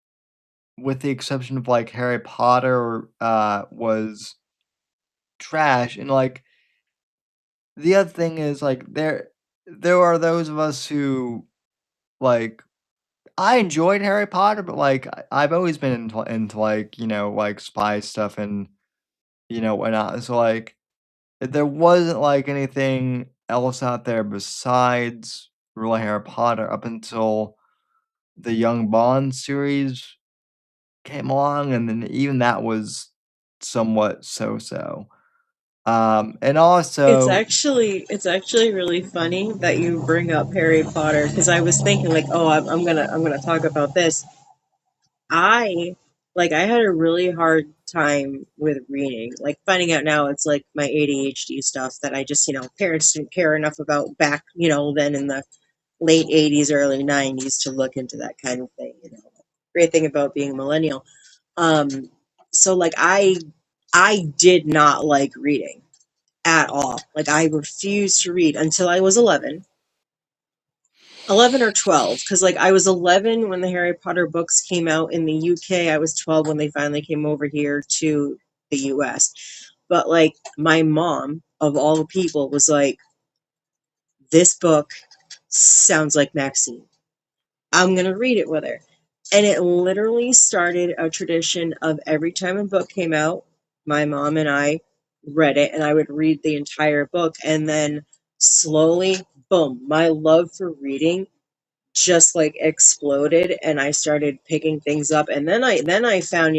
with the exception of like Harry Potter, was trash. And like the other thing is like there are those of us who like, I enjoyed Harry Potter, but like I've always been into like, like spy stuff and whatnot. So like there wasn't like anything else out there besides really Harry Potter up until the Young Bond series came along, and then even that was somewhat so-so. And It's also, actually really funny that you bring up Harry Potter because I was thinking like, oh, I'm gonna talk about this. I had a really hard time with reading. Like finding out now it's like my ADHD stuff that I just parents didn't care enough about back then in the late 80s, early 90s to look into that kind of thing. Great thing about being a millennial. Um, so like I did not like reading at all. Like I refused to read until I was 11 or 12, because like I was 11 when the Harry Potter books came out in the UK. I was 12 when they finally came over here to the US. But like my mom of all people was like, this book sounds like Maxine, I'm gonna read it with her. And it literally started a tradition of every time a book came out, my mom and I read it, and I would read the entire book. And then slowly, boom, my love for reading just like exploded, and I started picking things up. And then I found,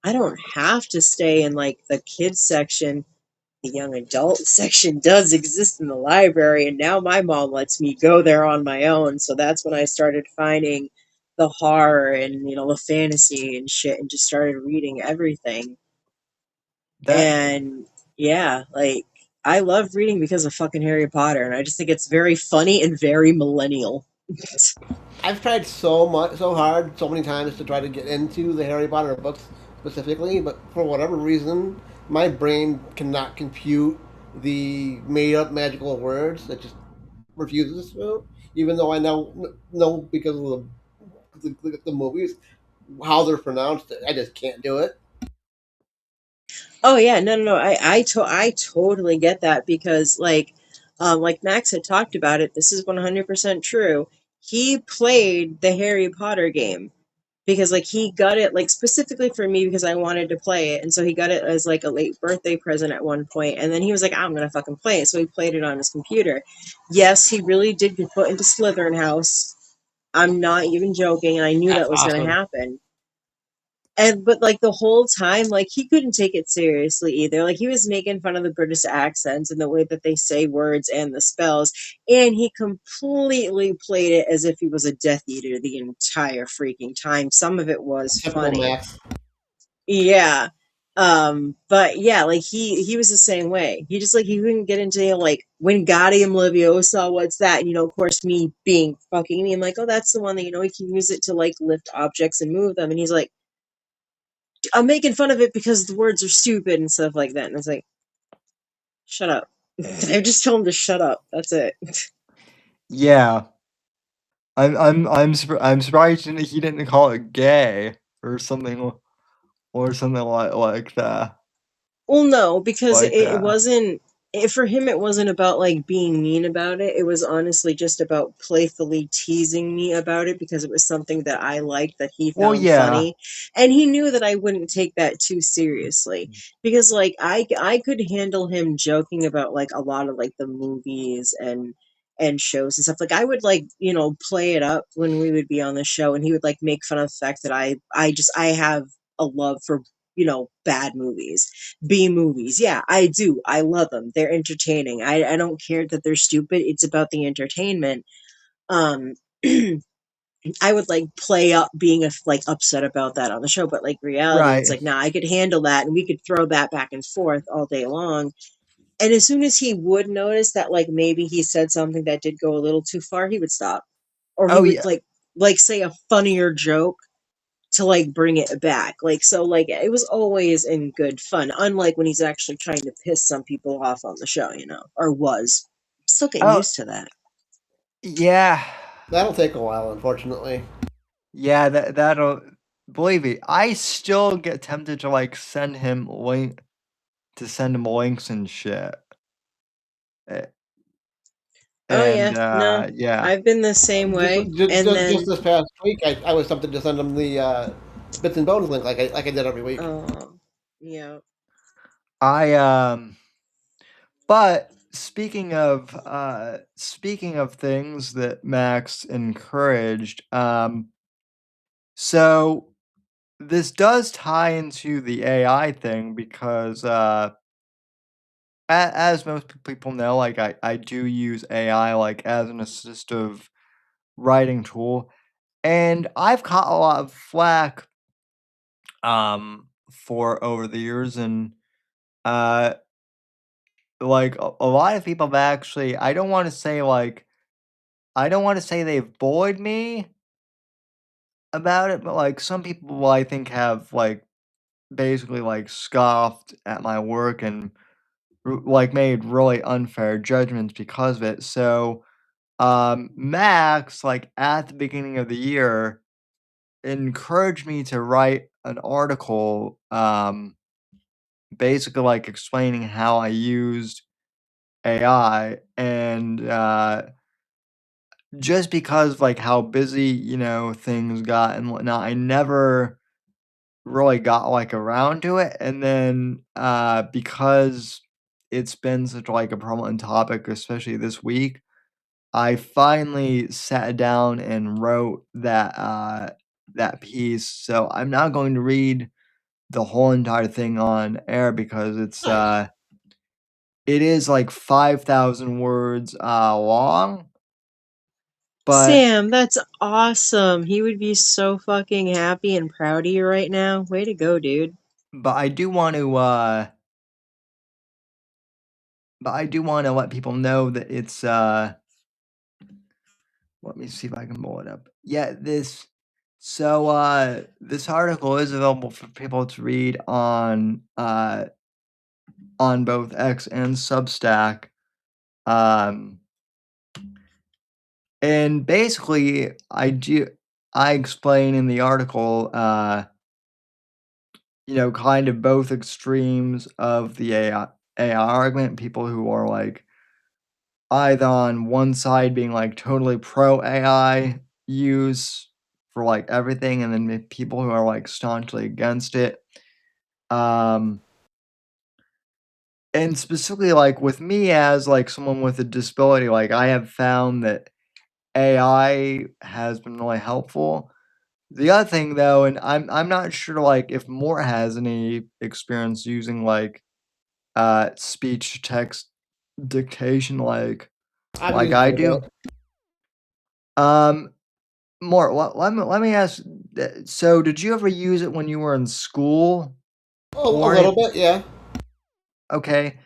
I don't have to stay in like the kids section. The young adult section does exist in the library, and now my mom lets me go there on my own. So that's when I started finding the horror and the fantasy and shit, and just started reading everything. that And yeah, like I love reading because of fucking Harry Potter, and I just think it's very funny and very millennial. I've tried so hard, so many times to try to get into the Harry Potter books specifically, but for whatever reason, my brain cannot compute the made-up magical words. That just refuses to. Even though I know because of the movies how they're pronounced, I just can't do it. Oh yeah, no, no, no. I totally get that because like Max had talked about it. This is 100% true. He played the Harry Potter game because like he got it like specifically for me because I wanted to play it, and so he got it as like a late birthday present at one point, and then he was like, I'm gonna fucking play it, so he played it on his computer. Yes, he really did get put into Slytherin House. I'm not even joking, and I knew That's that was gonna awesome. happen. And but like the whole time, like he couldn't take it seriously either. Like he was making fun of the British accents and the way that they say words and the spells, and he completely played it as if he was a Death Eater the entire freaking time. Some of it was Typical funny. Max. Yeah. But yeah, like he was the same way. He just like he couldn't get into like Wingardium Leviosa, what's that? And of course me being fucking me, I'm like, oh, that's the one that he can use it to like lift objects and move them. And he's like, I'm making fun of it because the words are stupid and stuff like that. And it's like, shut up. I just told him to shut up. That's it. yeah. I'm surprised he didn't call it gay or something like that. Well, no, because Like it that. wasn't. For him, it wasn't about like being mean about it. It was honestly just about playfully teasing me about it because it was something that I liked that he Well, found yeah. funny, and he knew that I wouldn't take that too seriously because like I could handle him joking about like a lot of like the movies and shows and stuff. Like I would like play it up when we would be on the show, and he would like make fun of the fact that I have a love for bad movies, B movies. Yeah, I do. I love them. They're entertaining. I don't care that they're stupid. It's about the entertainment. Um, I would like play up being like upset about that on the show, but like reality, Right. it's like, nah, I could handle that, and we could throw that back and forth all day long. And as soon as he would notice that like maybe he said something that did go a little too far, he would stop, or he Oh, would yeah. like say a funnier joke to like bring it back. Like so like it was always in good fun. Unlike when he's actually trying to piss some people off on the show, or was. I'm still getting Oh, used to that. yeah. That'll take a while, unfortunately. Yeah, that'll believe me, I still get tempted to like send him links and shit. Eh, Oh And yeah, no. yeah. I've been the same way. And Just then this past week, I was tempted to send him the bits and bones link like I did every week. oh yeah. I but speaking of things that Max encouraged, so this does tie into the AI thing because as most people know, like I do use AI like as an assistive writing tool, and I've caught a lot of flack for over the years, and uh like a lot of people have actually, I don't want to say like, I don't want to say they've bullied me about it, but like some people I think have like basically like scoffed at my work and like made really unfair judgments because of it. So Max, like at the beginning of the year, encouraged me to write an article basically like explaining how I used AI, and just because of, like, how busy, things got and whatnot, I never really got, like, around to it, and then, because it's been such, like, a prominent topic, especially this week, I finally sat down and wrote that piece, so I'm not going to read the whole entire thing on air because Nice. it is, like, 5,000 words, long, but Sam, that's awesome. He would be so fucking happy and proud of you right now. Way to go, dude. I do want to, let people know that it's, let me see if I can pull it up. Yeah, this article is available for people to read on both X and Substack. Um, and basically, I explain in the article, kind of both extremes of the AI argument. People who are like either on one side being like totally pro AI use for like everything, and then people who are like staunchly against it. Um, and specifically, like with me as like someone with a disability, like I have found that AI has been really helpful. The other thing though, and I'm not sure like if Mort has any experience using like speech to text dictation I've like used I it a do. bit. Um Mort, let me ask, so did you ever use it when you were in school A or little anything? bit, yeah. Okay.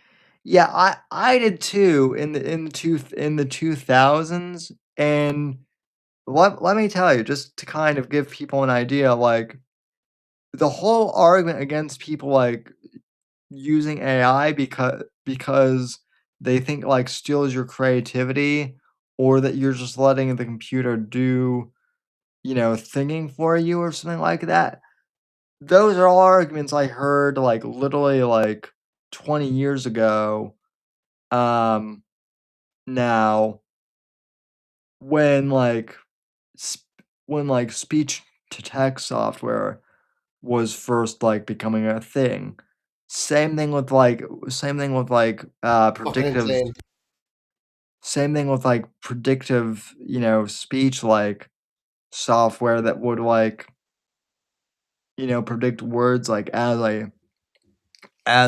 Yeah, I did too in the 2000s, and let me tell you, just to kind of give people an idea, like the whole argument against people like using AI because they think like steals your creativity, or that you're just letting the computer do, thinking for you or something like that. Those are all arguments I heard like literally like 20 years ago. Um Now when like sp- when like speech to text software was first like becoming a thing. Same thing with like Fucking predictive insane. same thing with like predictive, speech like software that would like, predict words like as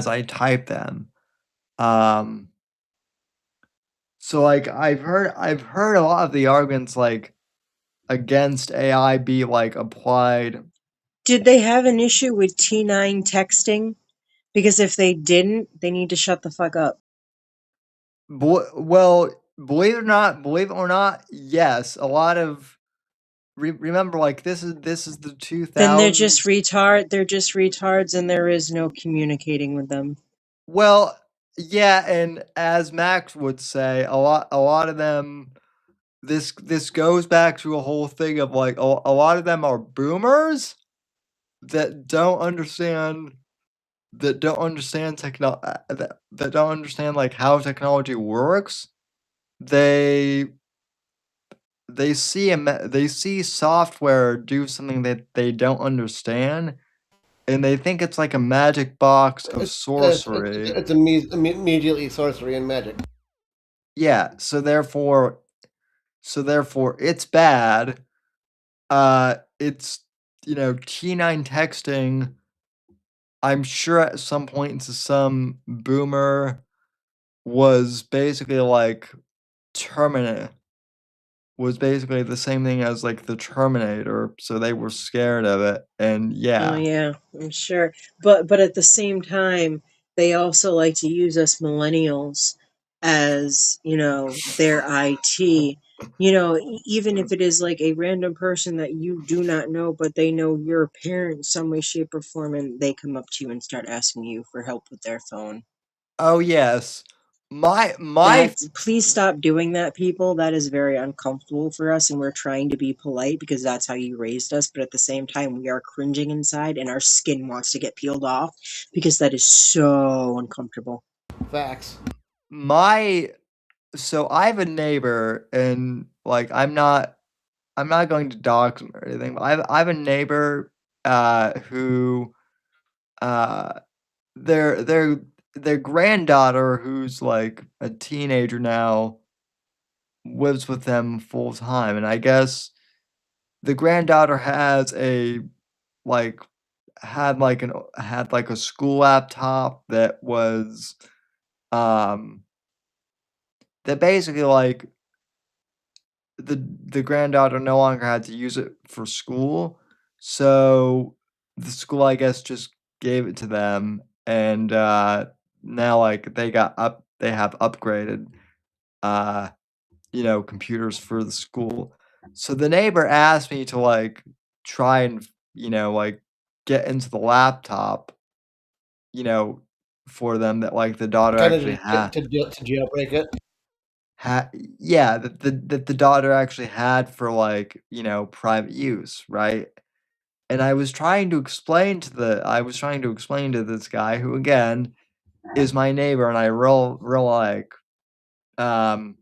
I type them. Um so like I've heard a lot of the arguments like against AI be like applied. Did they have an issue with T9 texting? Because if they didn't, they need to shut the fuck up. Well, believe it or not, yes, a lot of remember like this is the Then they're 2000s. just retard. They're just retards, and there is no communicating with them. Well, yeah, and as Max would say, a lot of them, this goes back to a whole thing of like a lot of them are boomers that don't understand that don't understand like how technology works. They they see software do something that they don't understand, and they think it's like a magic box of It's sorcery. immediately sorcery and magic. Yeah, so therefore it's bad. It's, T9 texting, I'm sure at some point to some boomer was basically like Terminator was basically the same thing as like the Terminator, so they were scared of it. And Oh yeah. yeah, I'm sure. But at the same time, they also like to use us millennials as, their IT. Even if it is like a random person that you do not know, but they know your parent some way, shape, or form, and they come up to you and start asking you for help with their phone. Oh yes. My Please stop doing that, people. That is very uncomfortable for us, and we're trying to be polite because that's how you raised us. But at the same time, we are cringing inside, and our skin wants to get peeled off because that is so uncomfortable. Facts. my so I have a neighbor, and like I'm not going to dox him or anything, but I have a neighbor who uh their granddaughter, who's like a teenager now, lives with them full time. And I guess the granddaughter has a like had like a school laptop that was um that basically like the granddaughter no longer had to use it for school. So the school, I guess, just gave it to them. And now like they have upgraded uh computers for the school. So the neighbor asked me to like try and like get into the laptop, you know, for them, that like the daughter Kind of actually to jailbreak it. had yeah, that the daughter actually had for like, private use, right? And I was trying to explain to this guy, who again is my neighbor, and I real like um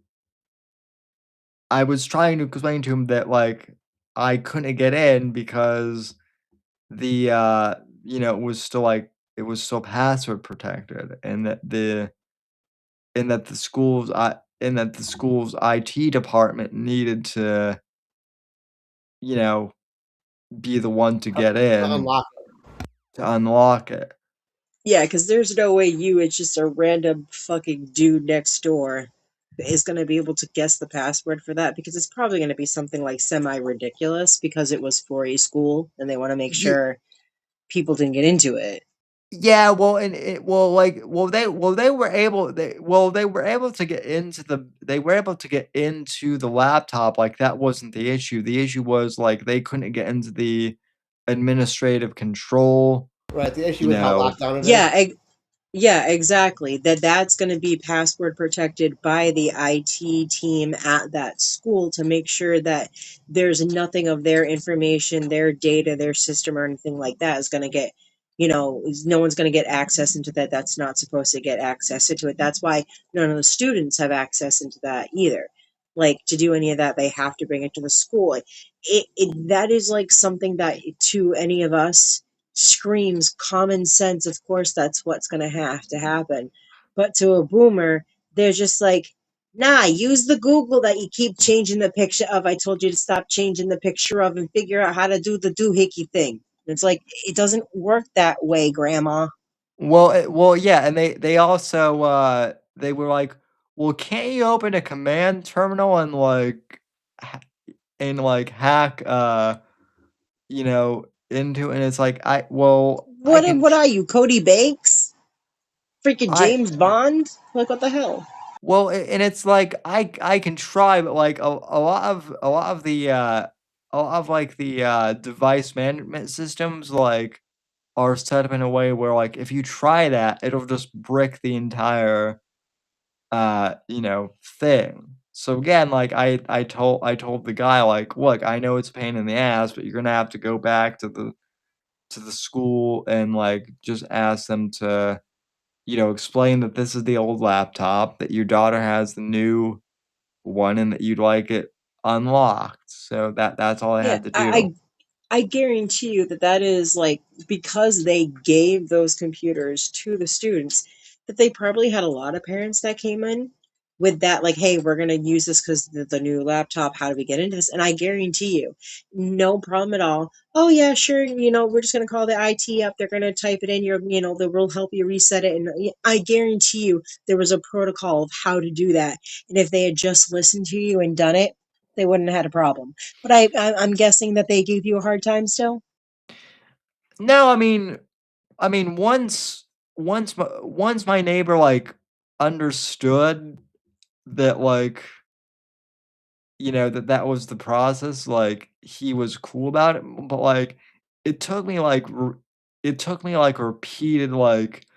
I was trying to explain to him that like I couldn't get in because the it was still password protected, and that the school's IT department needed to, you know, be the one to get To in unlock to unlock it. Yeah, because there's no way it's just a random fucking dude next door, is going to be able to guess the password for that, because it's probably going to be something like semi ridiculous because it was for a school and they want to make Ye sure people didn't get into it. Yeah, well, and it they were able to get into the laptop. Like, that wasn't the issue. The issue was, like, they couldn't get into the administrative control, it. Right. The issue you is how know. locked down it is. Yeah, yeah, exactly. That's going to be password protected by the IT team at that school to make sure that there's nothing of their information, their data, their system, or anything like that is going to get, no one's going to get access into that. That's not supposed to get access into it. That's why none of the students have access into that either. Like, to do any of that, they have to bring it to the school. That is like something that to any of us screams common sense. Of course, that's what's going to have to happen. But to a boomer, they're just like, nah, use the Google that you keep changing the picture of. I told you to stop changing the picture of and figure out how to do the doohickey thing. It's like, it doesn't work that way, Grandma. Well, yeah, and they also, they were like, "Well, can't you open a command terminal and, like, ha hack, into," and it's like, I can What are you, Cody Banks? Freaking I James Bond? Like, what the hell? well, and it's like, I can try, but, like, a lot of, like, the, device management systems, like, are set up in a way where, like, if you try that, it'll just brick the entire, thing. So again, like, I told the guy, like, "Look, I know it's a pain in the ass, but you're gonna have to go back to the school and, like, just ask them to, explain that this is the old laptop, that your daughter has the new one, and that you'd like it unlocked." So that's all I Yeah, had to do. I guarantee you that is like, because they gave those computers to the students, that they probably had a lot of parents that came in with that, like, hey, we're going to use this because the new laptop, how do we get into this? And I guarantee you, no problem at all. Oh yeah, sure, we're just going to call the IT up, they're going to type it in, they will help you reset it. And I guarantee you there was a protocol of how to do that, and if they had just listened to you and done it, they wouldn't have had a problem. But I'm guessing that they gave you a hard time still. No, I mean, once my neighbor like understood that, like, that was the process, like, he was cool about it. But like it took me like repeated, like,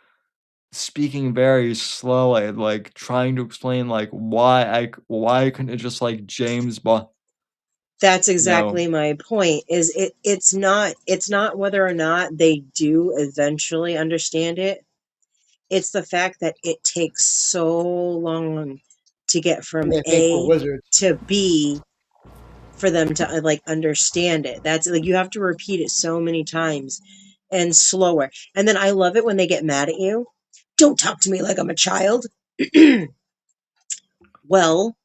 speaking very slowly, like trying to explain like why I couldn't just like James Bond, That's you know. exactly my point. Is it's not whether or not they do eventually understand it. It's the fact that it takes so long to get And from they think we're A wizards. to B for them to like understand it. That's like you have to repeat it so many times and slower. And then I love it when they get mad at you. Don't talk to me like I'm a child. Well,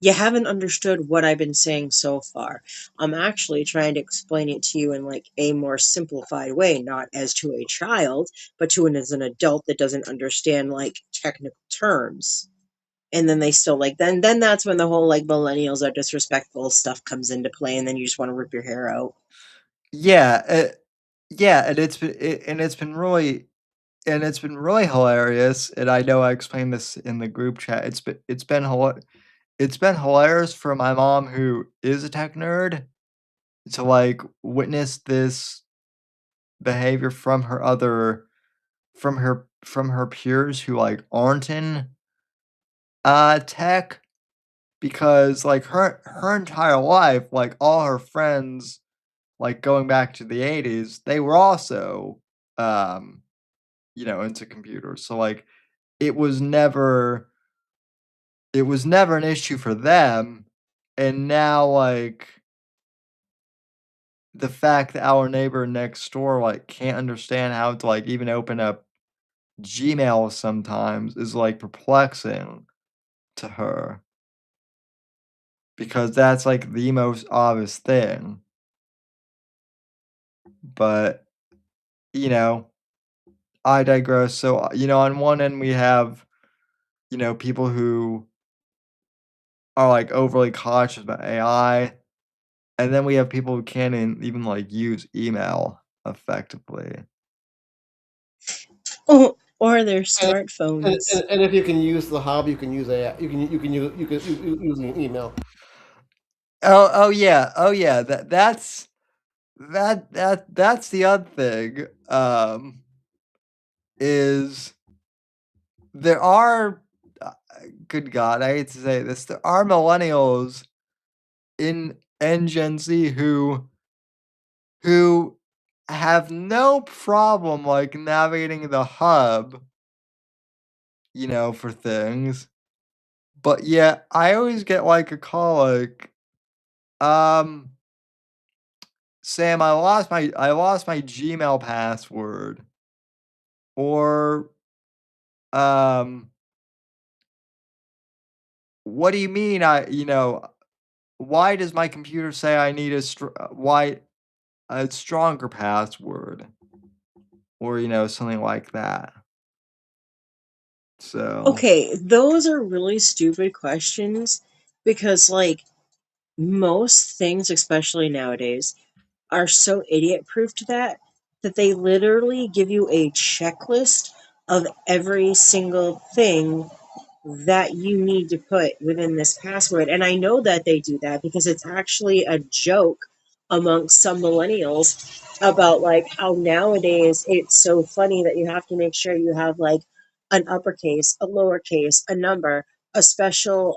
you haven't understood what I've been saying so far. I'm actually trying to explain it to you in like a more simplified way, not as to a child, but to as an adult that doesn't understand like technical terms. And then they still like then that's when the whole like millennials are disrespectful stuff comes into play, and then you just want to rip your hair out. Yeah, yeah, and it's been really hilarious. And I know I explained this in the group chat. It's been hilarious for my mom, who is a tech nerd, to like witness this behavior from her peers who like aren't in tech, because like her entire life, like all her friends, like going back to the 80s, they were also um into computers. So like it was never an issue for them. And now, like, the fact that our neighbor next door like can't understand how to like even open up Gmail sometimes is like perplexing to her, because that's like the most obvious thing. But you know, I digress. So on one end we have people who are like overly cautious about AI, and then we have people who can't even like use email effectively. Or their And, smartphones. and if you can use the hub, you can use a use an email. Oh yeah, that's the other thing. Is there are uh, good God, I hate to say this, there are millennials in Gen Z who have no problem like navigating the hub, for things. But yeah, I always get like a call like, um, Sam, I lost my Gmail password. Or, um, what do you mean why does my computer say I need a stronger password? Or, something like that. So, Okay, those are really stupid questions because like most things, especially nowadays, are so idiot proof to that they literally give you a checklist of every single thing that you need to put within this password. And I know that they do that because it's actually a joke amongst some millennials about like how nowadays it's so funny that you have to make sure you have like an uppercase, a lowercase, a number, a special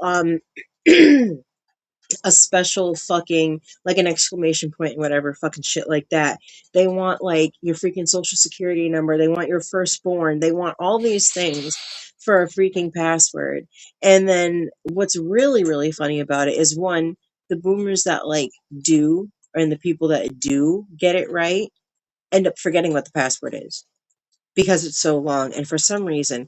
a special fucking like an exclamation point, whatever fucking shit like that. They want like your freaking social security number, they want your firstborn, they want all these things for a freaking password. And then what's really really funny about it is, one, the boomers that like do, and the people that do get it right, end up forgetting what the password is because it's so long. And for some reason,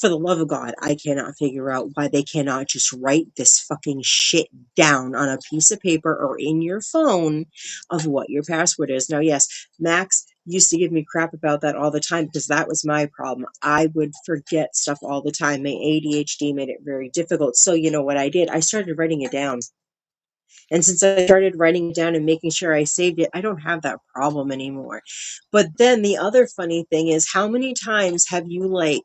for the love of God, I cannot figure out why they cannot just write this fucking shit down on a piece of paper or in your phone of what your password is. Now, yes, Max used to give me crap about that all the time because that was my problem. I would forget stuff all the time. My ADHD made it very difficult. So, you know what I did? I started writing it down. And since I started writing it down and making sure I saved it, I don't have that problem anymore. But then the other funny thing is, how many times have you like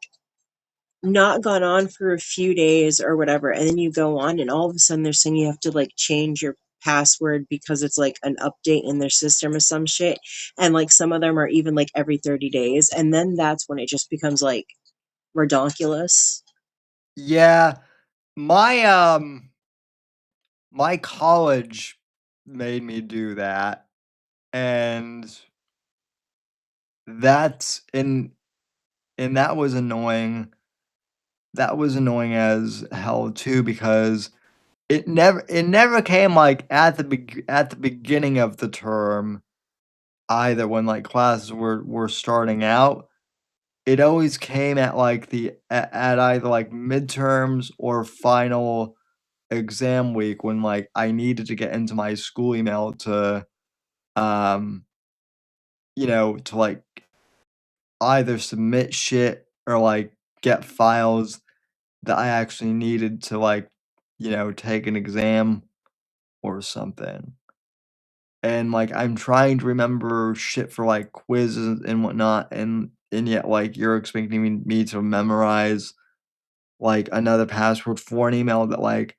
not gone on for a few days or whatever, and then you go on and all of a sudden they're saying you have to like change your password because it's like an update in their system or some shit, and like some of them are even like every 30 days, and then that's when it just becomes like redonkulous. Yeah, my my college made me do that, and that's and that was annoying. That was annoying as hell too because it never came like at the beginning of the term either when like classes were starting out. It always came at like at either like midterms or final exam week when like I needed to get into my school email to um to like either submit shit or like get files that I actually needed to like take an exam or something. And like I'm trying to remember shit for like quizzes and whatnot, and yet like you're expecting me to memorize like another password for an email that like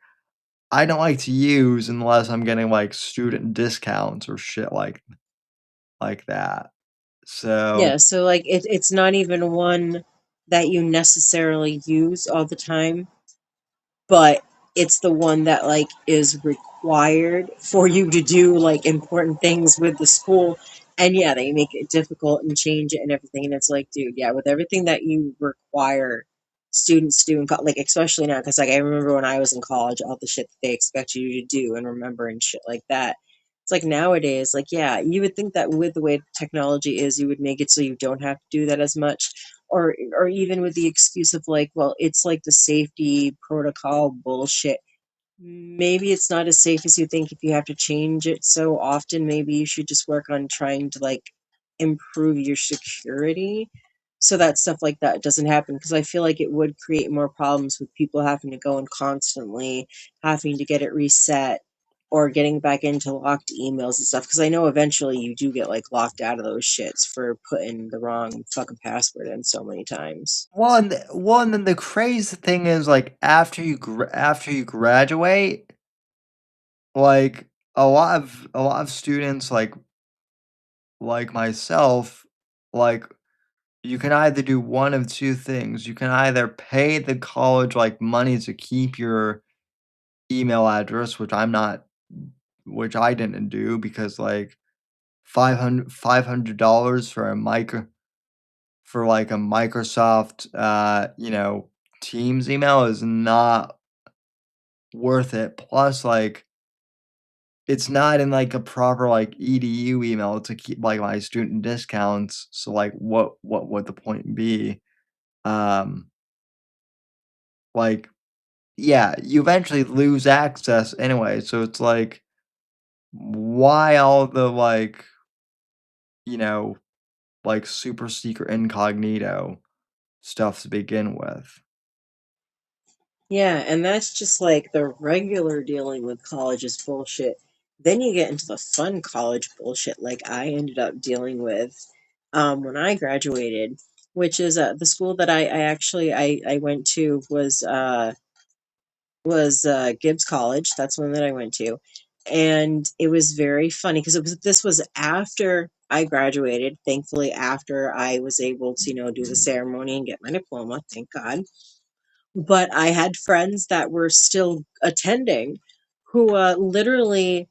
I don't like to use unless I'm getting like student discounts or shit like that. So Yeah, so like it's not even one that you necessarily use all the time, but it's the one that like is required for you to do like important things with the school. And yeah, they make it difficult and change it and everything, and it's like, dude, yeah, with everything that you require students to do in like especially now, because like I remember when I was in college, all the shit that they expect you to do and remember and shit like that. It's like nowadays, like, yeah, you would think that with the way technology is, you would make it so you don't have to do that as much, or even with the excuse of like, well, it's like the safety protocol bullshit. Maybe it's not as safe as you think if you have to change it so often. Maybe you should just work on trying to like improve your security so that stuff like that doesn't happen, because I feel like it would create more problems with people having to go and constantly having to get it reset or getting back into locked emails and stuff, because I know eventually you do get like locked out of those shits for putting the wrong fucking password in so many times. and then the crazy thing is like after you graduate, like a lot of students like myself, like you can either do one of two things. You can either pay the college like money to keep your email address, which I didn't do because like $500 for a for like a Microsoft Teams email is not worth it. Plus like it's not in like a proper like edu email to keep like my student discounts. So like what would the point be? Um like yeah, you eventually lose access anyway. So it's like why all the you know, like super secret incognito stuff to begin with. Yeah, and that's just like the regular dealing with college is bullshit. Then you get into the fun college bullshit like I ended up dealing with when I graduated, which is the school that I actually I went to was Gibbs College. That's one that I went to. And it was very funny because this was after I graduated, thankfully after I was able to, do the ceremony and get my diploma, thank God. But I had friends that were still attending who literally,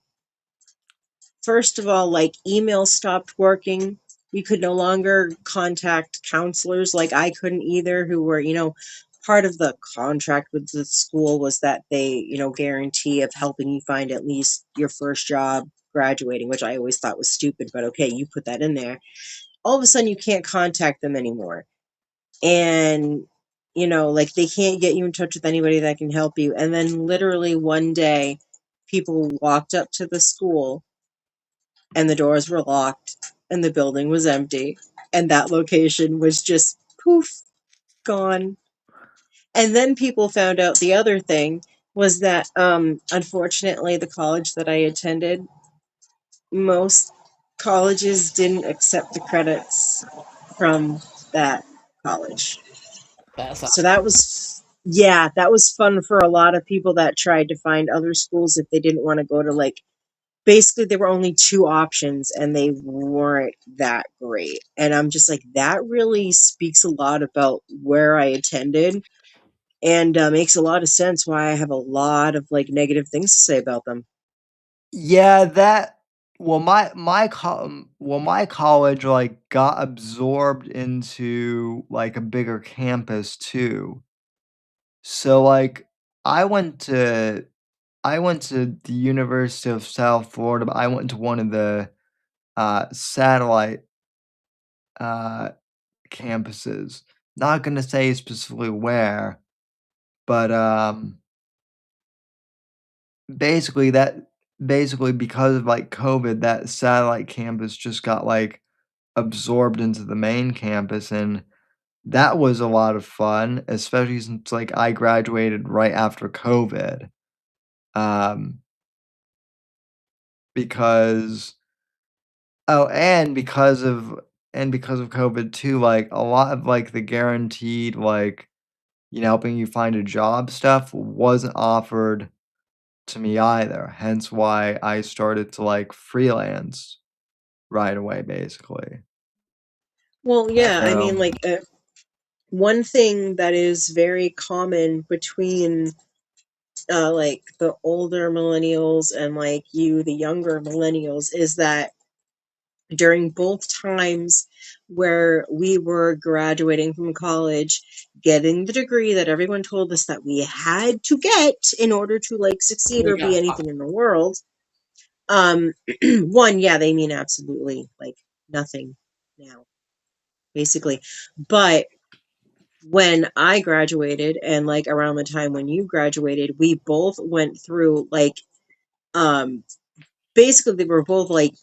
first of all, like email stopped working. We could no longer contact counselors, like I couldn't either, who were, part of the contract with the school was that they, guarantee of helping you find at least your first job graduating, which I always thought was stupid, but okay, you put that in there. All of a sudden, you can't contact them anymore. And like they can't get you in touch with anybody that can help you. And then literally one day, people walked up to the school and the doors were locked and the building was empty. And that location was just poof, gone. And then people found out the other thing was that, unfortunately, the college that I attended, most colleges didn't accept the credits from that college. That's So that was, yeah, that was fun for a lot of people that tried to find other schools if they didn't want to go to, like, basically there were only two options and they weren't that great. And I'm just like, that really speaks a lot about where I attended, and makes a lot of sense why I have a lot of like negative things to say about them. Yeah, that well, my college, like, got absorbed into, like, a bigger campus too. So, like, I went to I went to the University of South Florida, but I went to one of the, satellite, uh, campuses. Not gonna say specifically where, but, basically that basically because of, like, COVID, that satellite campus just got, like, absorbed into the main campus, and that was a lot of fun, especially since, like, I graduated right after COVID, um, because oh, and because of COVID too, like, a lot of, like, the guaranteed, like, helping you find a job stuff wasn't offered to me either, hence why I started to, like, freelance right away, basically. Well, yeah, I So mean, like, one thing that is very common between like the older millennials and like you, the younger millennials, is that during both times where we were graduating from college, getting the degree that everyone told us that we had to get in order to like succeed we or be got anything in the world, um one, yeah, they mean absolutely like nothing now, basically. But when I graduated and like around the time when you graduated, we both went through like, um basically they were both like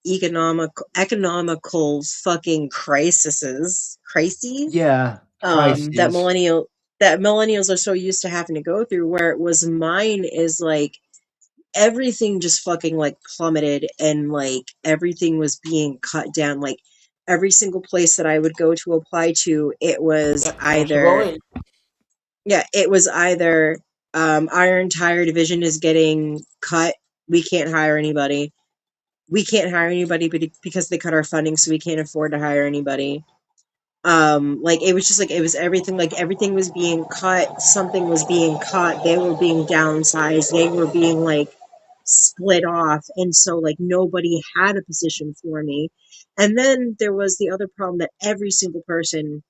economical fucking crises, yeah, that crises. millennials are so used to having to go through, where it was mine is like everything just fucking like plummeted, and like everything was being cut down. Like every single place that I would go to apply to, it was yep, either, absolutely. yeah, it was either, our entire division is getting cut, we can't hire anybody, because they cut our funding, so we can't afford to hire anybody. Like it was just like, it was everything, like everything was being cut, something was being cut, they were being downsized, they were being like split off, and so like nobody had a position for me. And then there was the other problem that every single person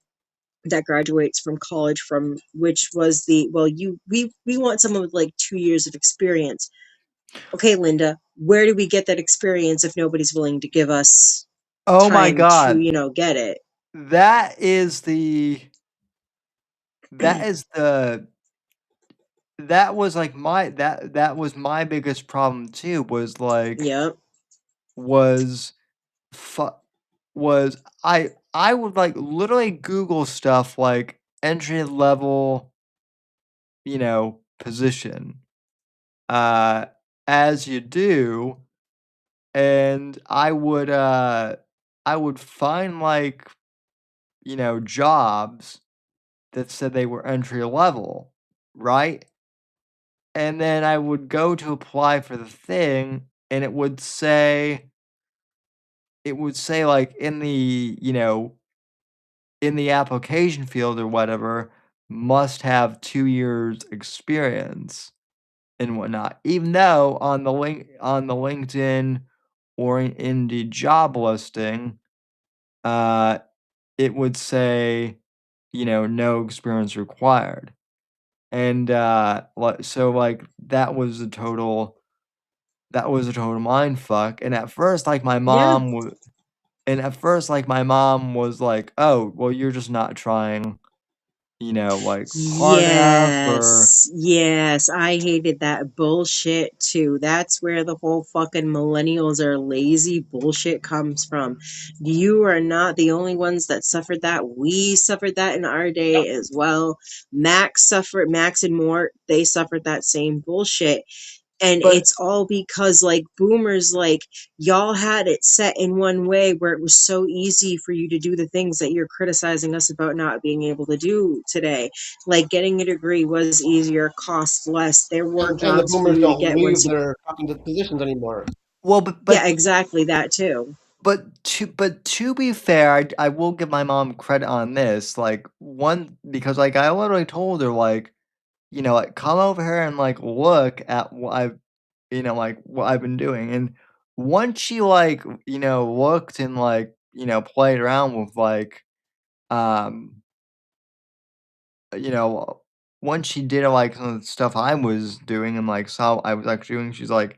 that graduates from college, from which was the, well, we want someone with like 2 years of experience. Okay, Linda, where do we get that experience if nobody's willing to give us Oh my time to, god. get it? That is the that is the that was, like, that was my biggest problem too, was, like, Yep. was fu was I would, like, literally Google stuff like entry level, position, uh, as you do, and I would find, like, jobs that said they were entry level, right? And then I would go to apply for the thing, and it would say, like, in the application field or whatever, must have 2 years experience and whatnot, even though on the LinkedIn or in the job listing, uh, it would say, no experience required. And, so, like, that was a total mindfuck, and at first, like, Yeah. my mom was like, "Oh, well, you're just not trying, like hard enough or Yes, I hated that bullshit too. That's where the whole fucking millennials are lazy bullshit comes from. You are not the only ones that suffered that. We suffered that in our day as well. Max and Mort, they suffered that same bullshit. And but it's all because like boomers, like y'all had it set in one way where it was so easy for you to do the things that you're criticizing us about not being able to do today. Like getting a degree was easier, cost less, there were And the jobs for boomers you to don't get leave once you. their fucking positions anymore. well Yeah, exactly that too. to be fair, I will give my mom credit on this. Like because like I literally told her like, like come over here and like look at what I've like what I've been doing. And once she like, looked and like, played around with like um you know, once she did like some of the stuff I was doing and like saw what I was actually doing, she's like,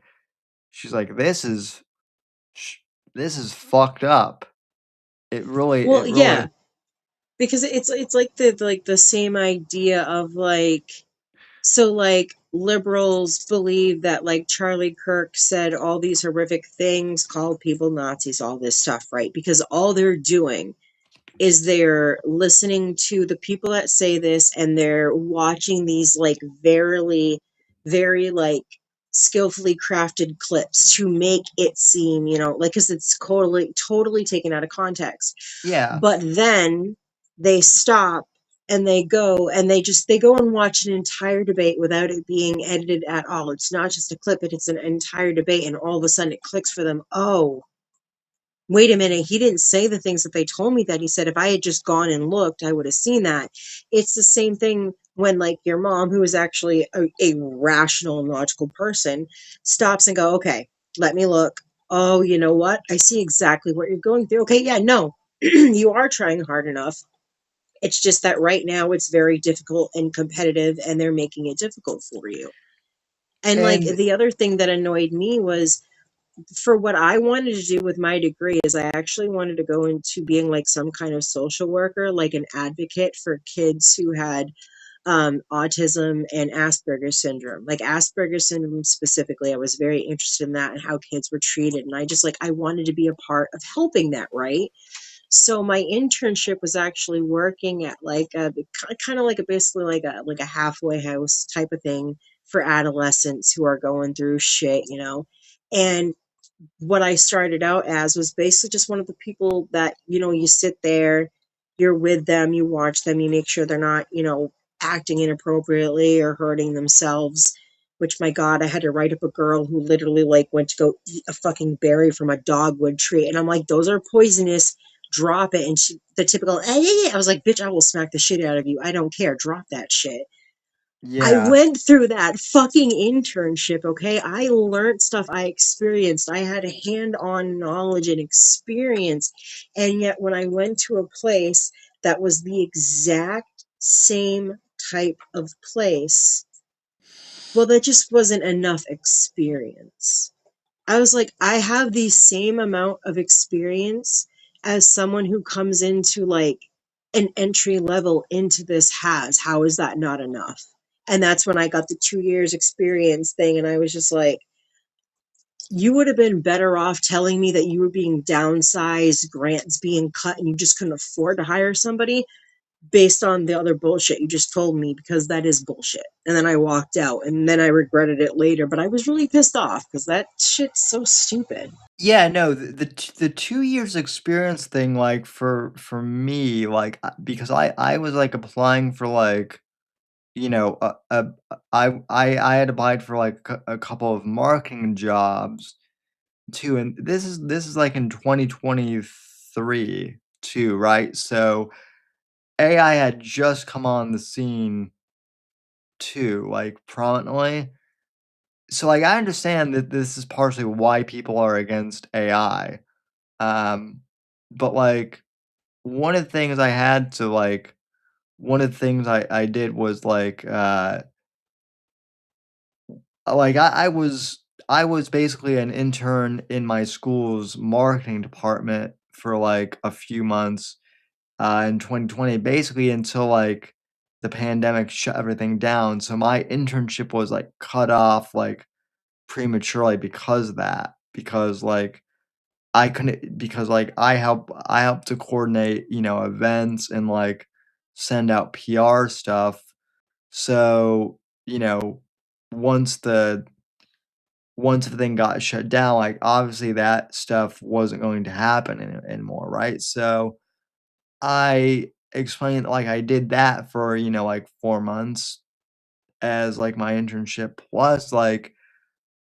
sh- this is fucked up. Well, It really yeah, because it's like the same idea of like. So, like, liberals believe that, like, Charlie Kirk said all these horrific things, called people Nazis, all this stuff, right? Because all they're doing is they're listening to the people that say this and they're watching these, like, very, like, skillfully crafted clips to make it seem, like, because it's totally taken out of context. yeah. But then they stop and they go and watch an entire debate without it being edited at all. It's not just a clip, it's an entire debate, and all of a sudden it clicks for them. Oh, wait a minute, he didn't say the things that they told me that he said. If I had just gone and looked, I would have seen that. It's the same thing when like your mom, who is actually a rational and logical person, stops and go, okay, let me look. Oh, you know what? I see exactly what you're going through. Okay, yeah, no, you are trying hard enough. It's just that right now it's very difficult and competitive, and they're making it difficult for you. And like And the other thing that annoyed me was, for what I wanted to do with my degree, is I actually wanted to go into being like some kind of social worker, like an advocate for kids who had autism and Asperger's syndrome. Like Asperger's syndrome specifically, I was very interested in that and how kids were treated. And I wanted to be a part of helping that, right? So my internship was actually working at like a kind of like a basically like a halfway house type of thing for adolescents who are going through shit. And what I started out as was basically just one of the people that, you sit there, you're with them, you watch them, you make sure they're not, acting inappropriately or hurting themselves. Which, my God, I had to write up a girl who literally like went to go eat a fucking berry from a dogwood tree. And I'm like, those are poisonous. Drop it. And the typical, yeah. I was like, bitch, I will smack the shit out of you. I don't care. Drop that shit. I yeah. went through that fucking internship, okay? I learned stuff, I experienced. I had hand-on knowledge and experience. And yet when I went to a place that was the exact same type of place, well, that just wasn't enough experience. I was like, I have the same amount of experience as someone who comes into like an entry level into this has. How is that not enough? And that's when I got the 2 years experience thing. And I was just like, you would have been better off telling me that you were being downsized, grants being cut, and you just couldn't afford to hire somebody based on the other bullshit you just told me, because that is bullshit. And then I walked out and then I regretted it later, but I was really pissed off because that shit's so stupid. Yeah, no, the 2 years experience thing, like for me, like because I was like applying for like I had applied for like a couple of marketing jobs too, and this is like in 2023 too, right? So AI had just come on the scene too, like prominently. So like I understand that this is partially why people are against AI. Um, but like one of the things I had to like one of the things I did was like I was basically an intern in my school's marketing department for like a few months in 2020, basically until like the pandemic shut everything down. So my internship was like cut off like prematurely because of that. Because like I couldn't because like I help to coordinate, events and like send out PR stuff. So, once the once everything got shut down, like obviously that stuff wasn't going to happen anymore, right? So I explained like I did that for, like 4 months as like my internship. Plus, like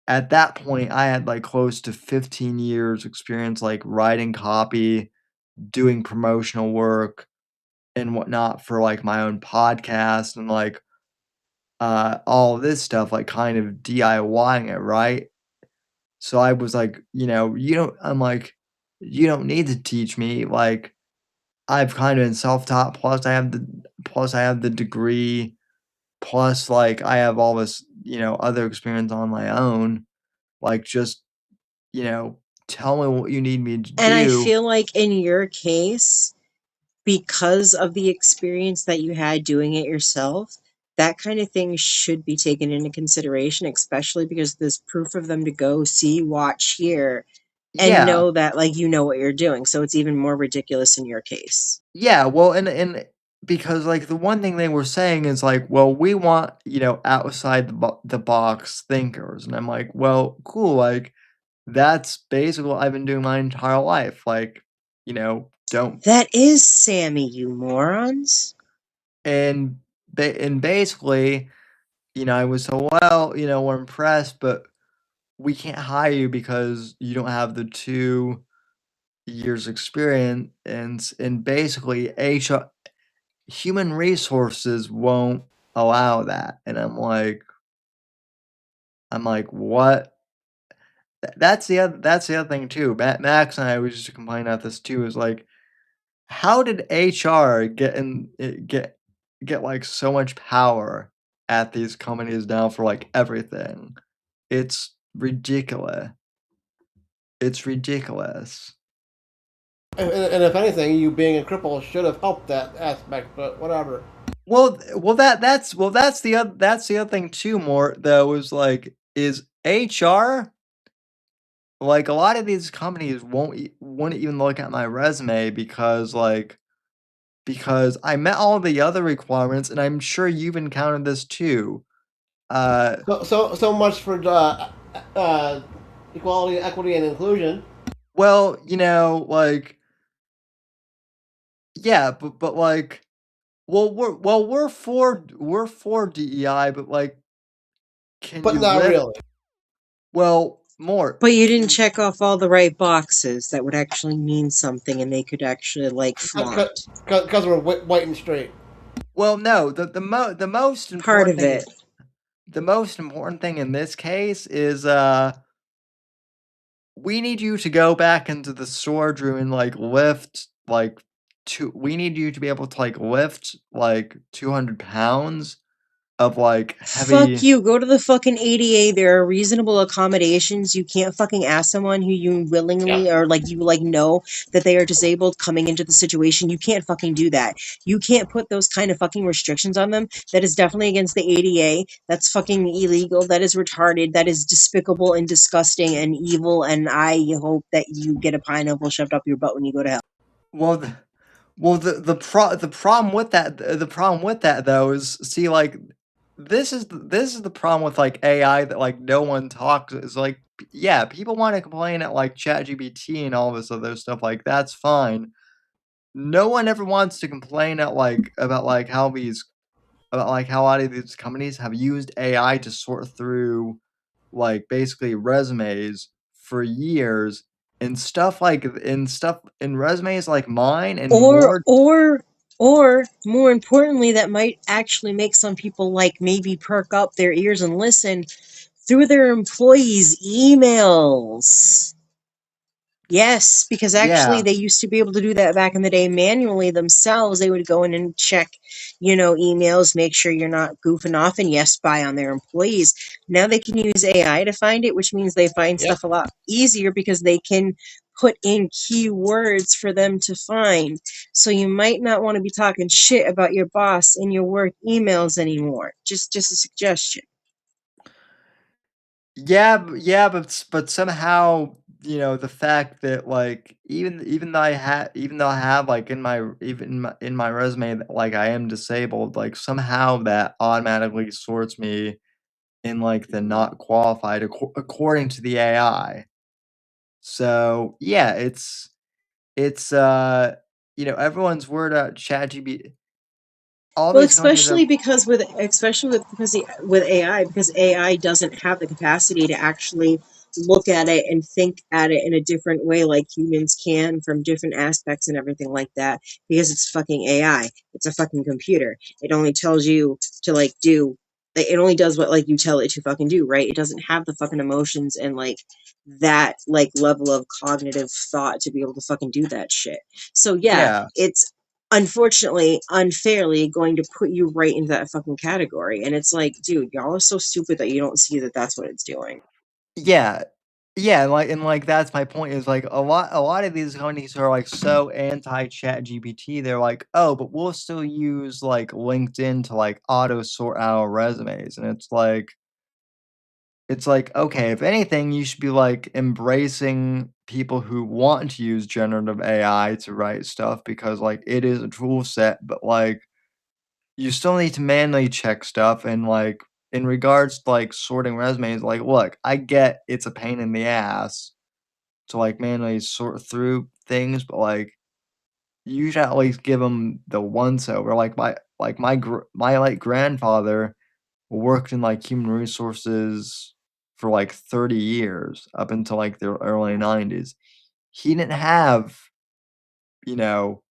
at that point, I had like close to 15 years experience like writing copy, doing promotional work and whatnot for like my own podcast and like all of this stuff, like kind of DIYing it, right? So I was like, I'm like, you don't need to teach me. Like I've kind of been self-taught, plus I have the degree, plus like I have all this, other experience on my own. Like just, you know, tell me what you need me to And I do. feel like in your case, because of the experience that you had doing it yourself, that kind of thing should be taken into consideration, especially because there's proof of them to go see, watch, hear, and Yeah. know that like you know what you're doing. So it's even more ridiculous in your case. Yeah, well, and because like the one thing they were saying is like, well, we want, outside the box thinkers. And I'm like, well, cool, like that's basically what I've been doing my entire life. Like, don't That is Sammy, you morons. and and basically, I was so well, we're impressed, but we can't hire you because you don't have the 2 years experience and basically HR human resources won't allow that. And I'm like, what? That's the other thing too. Max and I was just complaining about this too. Is like, how did HR get like so much power at these companies now for like everything? It's ridiculous. It's ridiculous. And if anything, you being a cripple should have helped that aspect, but whatever. That's the other thing too. More though is like is HR. Like, a lot of these companies won't even look at my resume because I met all the other requirements, and I'm sure you've encountered this too. So much for equality, equity, and inclusion. Well, like yeah, but like, we're for DEI, but like, can But you not lift? really. Well, more. But you didn't check off all the right boxes that would actually mean something and they could actually like flaunt. Because we're white and straight. Well, no, the most Part important of thing it. the most important thing in this case is we need you to go back into the storage room and like lift like we need you to be able to like lift like 200 pounds of like Fuck heavy. you. Go to the fucking ADA. There are reasonable accommodations. You can't fucking ask someone who you willingly or like you like know that they are disabled coming into the situation. You can't fucking do that. You can't put those kind of fucking restrictions on them. That is definitely against the ADA. That's fucking illegal. That is retarded. That is despicable and disgusting and evil. And I hope that you get a pineapple shoved up your butt when you go to hell. Well, the problem with that though is see like this is the problem with like AI that like no one talks is like yeah, people want to complain at like ChatGPT and all this other stuff, like that's fine. No one ever wants to complain at like about like how a lot of these companies have used AI to sort through like basically resumes for years and stuff in resumes like mine and more. Or more importantly, that might actually make some people like maybe perk up their ears and listen through their employees' emails. Yes, because actually Yeah. they used to be able to do that back in the day manually themselves. They would go in and check, emails, make sure you're not goofing off, and yes, spy on their employees. Now they can use AI to find it, which means they find Yep. stuff a lot easier because they can put in keywords for them to find. So you might not want to be talking shit about your boss in your work emails anymore. Just a suggestion. Yeah, yeah, but somehow, you know, the fact that like even though I have like in my resume that like I am disabled, like somehow that automatically sorts me in like the not qualified according to the AI. So yeah, it's you know, everyone's worried about ChatGPT. All Well, these companies are especially with AI, because AI doesn't have the capacity to actually look at it and think at it in a different way like humans can, from different aspects and everything like that, because it's fucking AI. It's a fucking computer. It only tells you to like do it only does what like you tell it to fucking do, right? It doesn't have the fucking emotions and like that like level of cognitive thought to be able to fucking do that shit. So yeah, yeah. it's unfortunately, unfairly going to put you right into that fucking category. And it's like, dude, y'all are so stupid that you don't see that that's what it's doing. Yeah. Yeah, and like that's my point is like a lot of these companies are like so anti chat GPT, they're like, oh, but we'll still use like LinkedIn to like auto sort our resumes. And it's like, okay, if anything, you should be like embracing people who want to use generative AI to write stuff because like it is a tool set, but like you still need to manually check stuff and like in regards to like sorting resumes, like look, I get it's a pain in the ass to like manually sort through things, but like you should at least give them the once over. Like my like grandfather worked in like human resources for like 30 years up until like the early 90s. He didn't have, you know,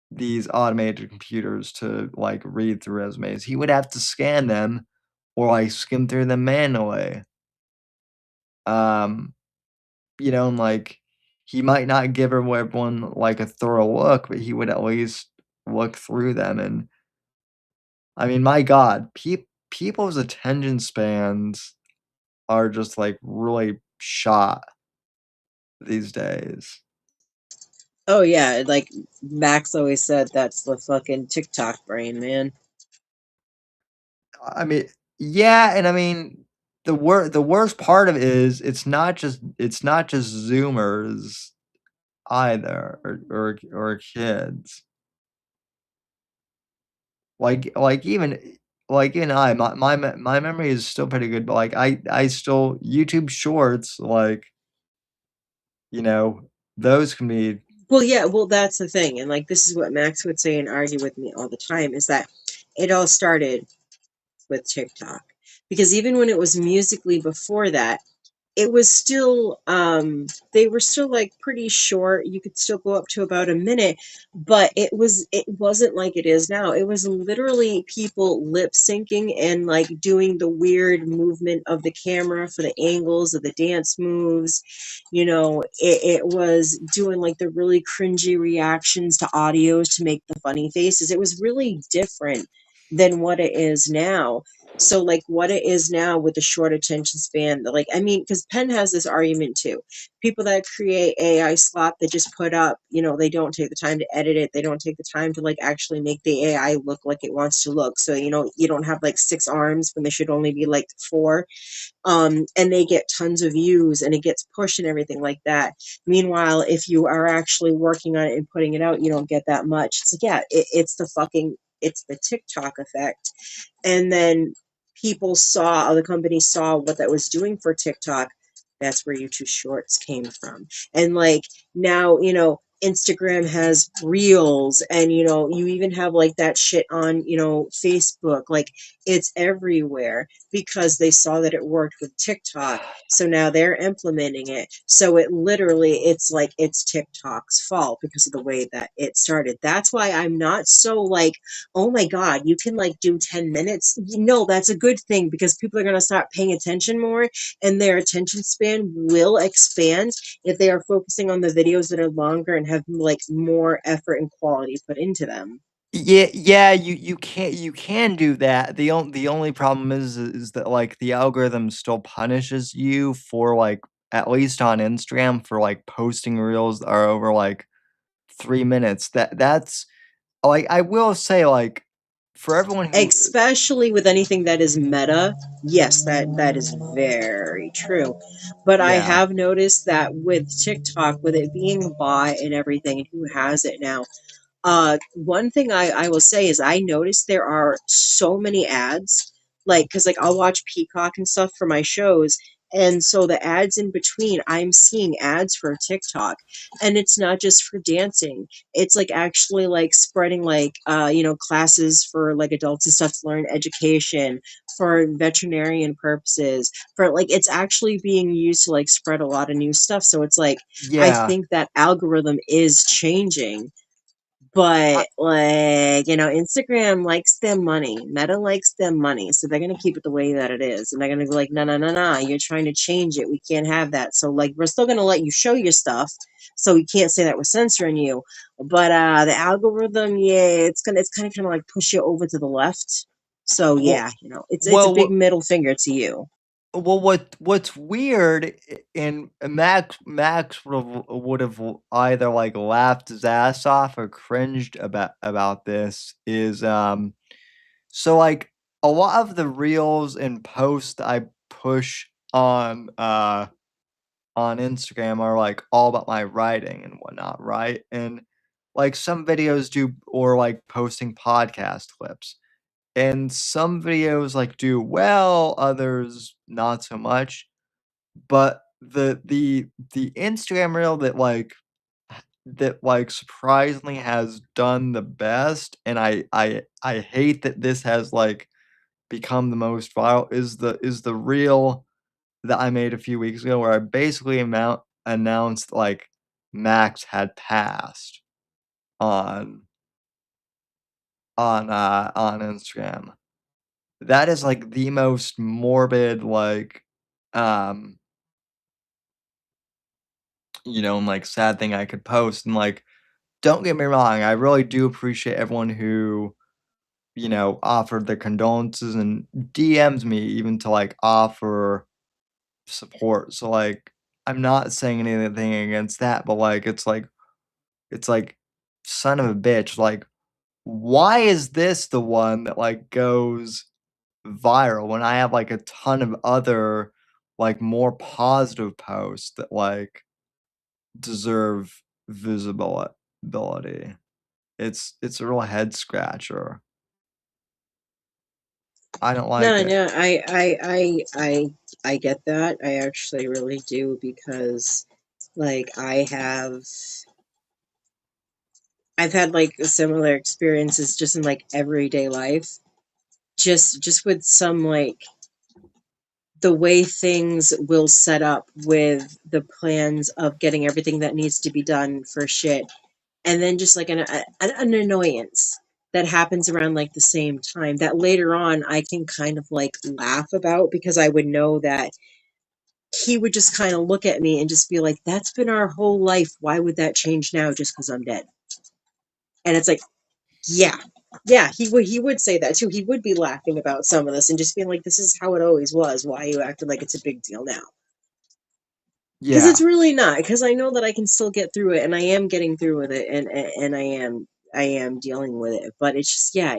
these automated computers to like read through resumes. He would have to scan them or like skim through them manually. Um, you know, and like he might not give everyone like a thorough look, but he would at least look through them. And I mean, my God, people's attention spans are just like really shot these days. Oh yeah, like Max always said, that's the fucking TikTok brain, man. I mean, yeah, and I mean the worst part of it is it's not just Zoomers either or kids. Like even my memory is still pretty good, but like I still YouTube Shorts like you know those can be Well, yeah, well, that's the thing. And like, this is what Max would say and argue with me all the time, is that it all started with TikTok. Because even when it was Musically before that, it was still they were still like pretty short. You could still go up to about a minute, but it wasn't like it is now. It was literally people lip syncing and like doing the weird movement of the camera for the angles of the dance moves. It was doing like the really cringy reactions to audios to make the funny faces. It was really different than what it is now. So like what it is now with the short attention span, like I mean, because Penn has this argument too. People that create AI slop, they just put up, they don't take the time to edit it. They don't take the time to like actually make the AI look like it wants to look. So you don't have like 6 arms when there should only be like 4. And they get tons of views and it gets pushed and everything like that. Meanwhile, if you are actually working on it and putting it out, you don't get that much. It's like, yeah, it's the TikTok effect. And then the company saw what that was doing for TikTok. That's where YouTube Shorts came from. And like now, Instagram has Reels, and you even have like that shit on, Facebook. Like it's everywhere because they saw that it worked with TikTok. So now they're implementing it. So it's like it's TikTok's fault because of the way that it started. That's why I'm not so like, oh my God, you can like do 10 minutes. That's a good thing because people are going to start paying attention more, and their attention span will expand if they are focusing on the videos that are longer and have like more effort and quality put into them. yeah, you can do that. The only problem is that like the algorithm still punishes you for like at least on Instagram, for like posting reels that are over like 3 minutes. That's like, I will say, like, for everyone who Especially with anything that is meta, yes, that is very true. But I yeah. have noticed that with TikTok, with it being bought and everything, and who has it now, one thing I will say is I noticed there are so many ads, like, because like I'll watch Peacock and stuff for my shows, and so the ads in between, I'm seeing ads for TikTok, and it's not just for dancing. It's like actually like spreading like classes for like adults and stuff to learn education for veterinarian purposes. For like it's actually being used to like spread a lot of new stuff. So it's like I Yeah. think that algorithm is changing, I but like Instagram likes their money, Meta likes their money, so they're gonna keep it the way that it is, and they're gonna be like, no, no, no, no, you're trying to change it, we can't have that. So like we're still gonna let you show your stuff, so we can't say that we're censoring you, but the algorithm, yeah, it's kind of like push you over to the left. So well yeah, it's a big well middle finger to you. Well, what's weird, and Max would have either like laughed his ass off or cringed about this, is so like a lot of the reels and posts I push on Instagram are like all about my writing and whatnot, right? And like some videos do, or like posting podcast clips. And some videos like do well, others not so much. But the Instagram reel that surprisingly has done the best, and I hate that this has like become the most viral, is the reel that I made a few weeks ago, where I basically announced like Max had passed on on Instagram. That is like the most morbid, like, um and like sad thing I could post. And like, don't get me wrong, I really do appreciate everyone who, offered their condolences and DMs me even to like offer support. So like, I'm not saying anything against that, but like, it's like, son of a bitch, like, why is this the one that like goes viral when I have like a ton of other like more positive posts that like deserve visibility? It's a real head scratcher. I don't like No, it. no, I get that. I actually really do, because like I've had like similar experiences just in like everyday life. Just with some like the way things will set up with the plans of getting everything that needs to be done for shit, and then just like an annoyance that happens around like the same time that later on I can kind of like laugh about, because I would know that he would just kind of look at me and just be like, that's been our whole life, why would that change now just because I'm dead? And it's like, yeah, yeah, he would say that too. He would be laughing about some of this and just being like, this is how it always was, why are you acting like it's a big deal now? Because it's Yeah. really not, because I know that I can still get through it, and I am getting through with it, and I am dealing with it. But it's just, yeah,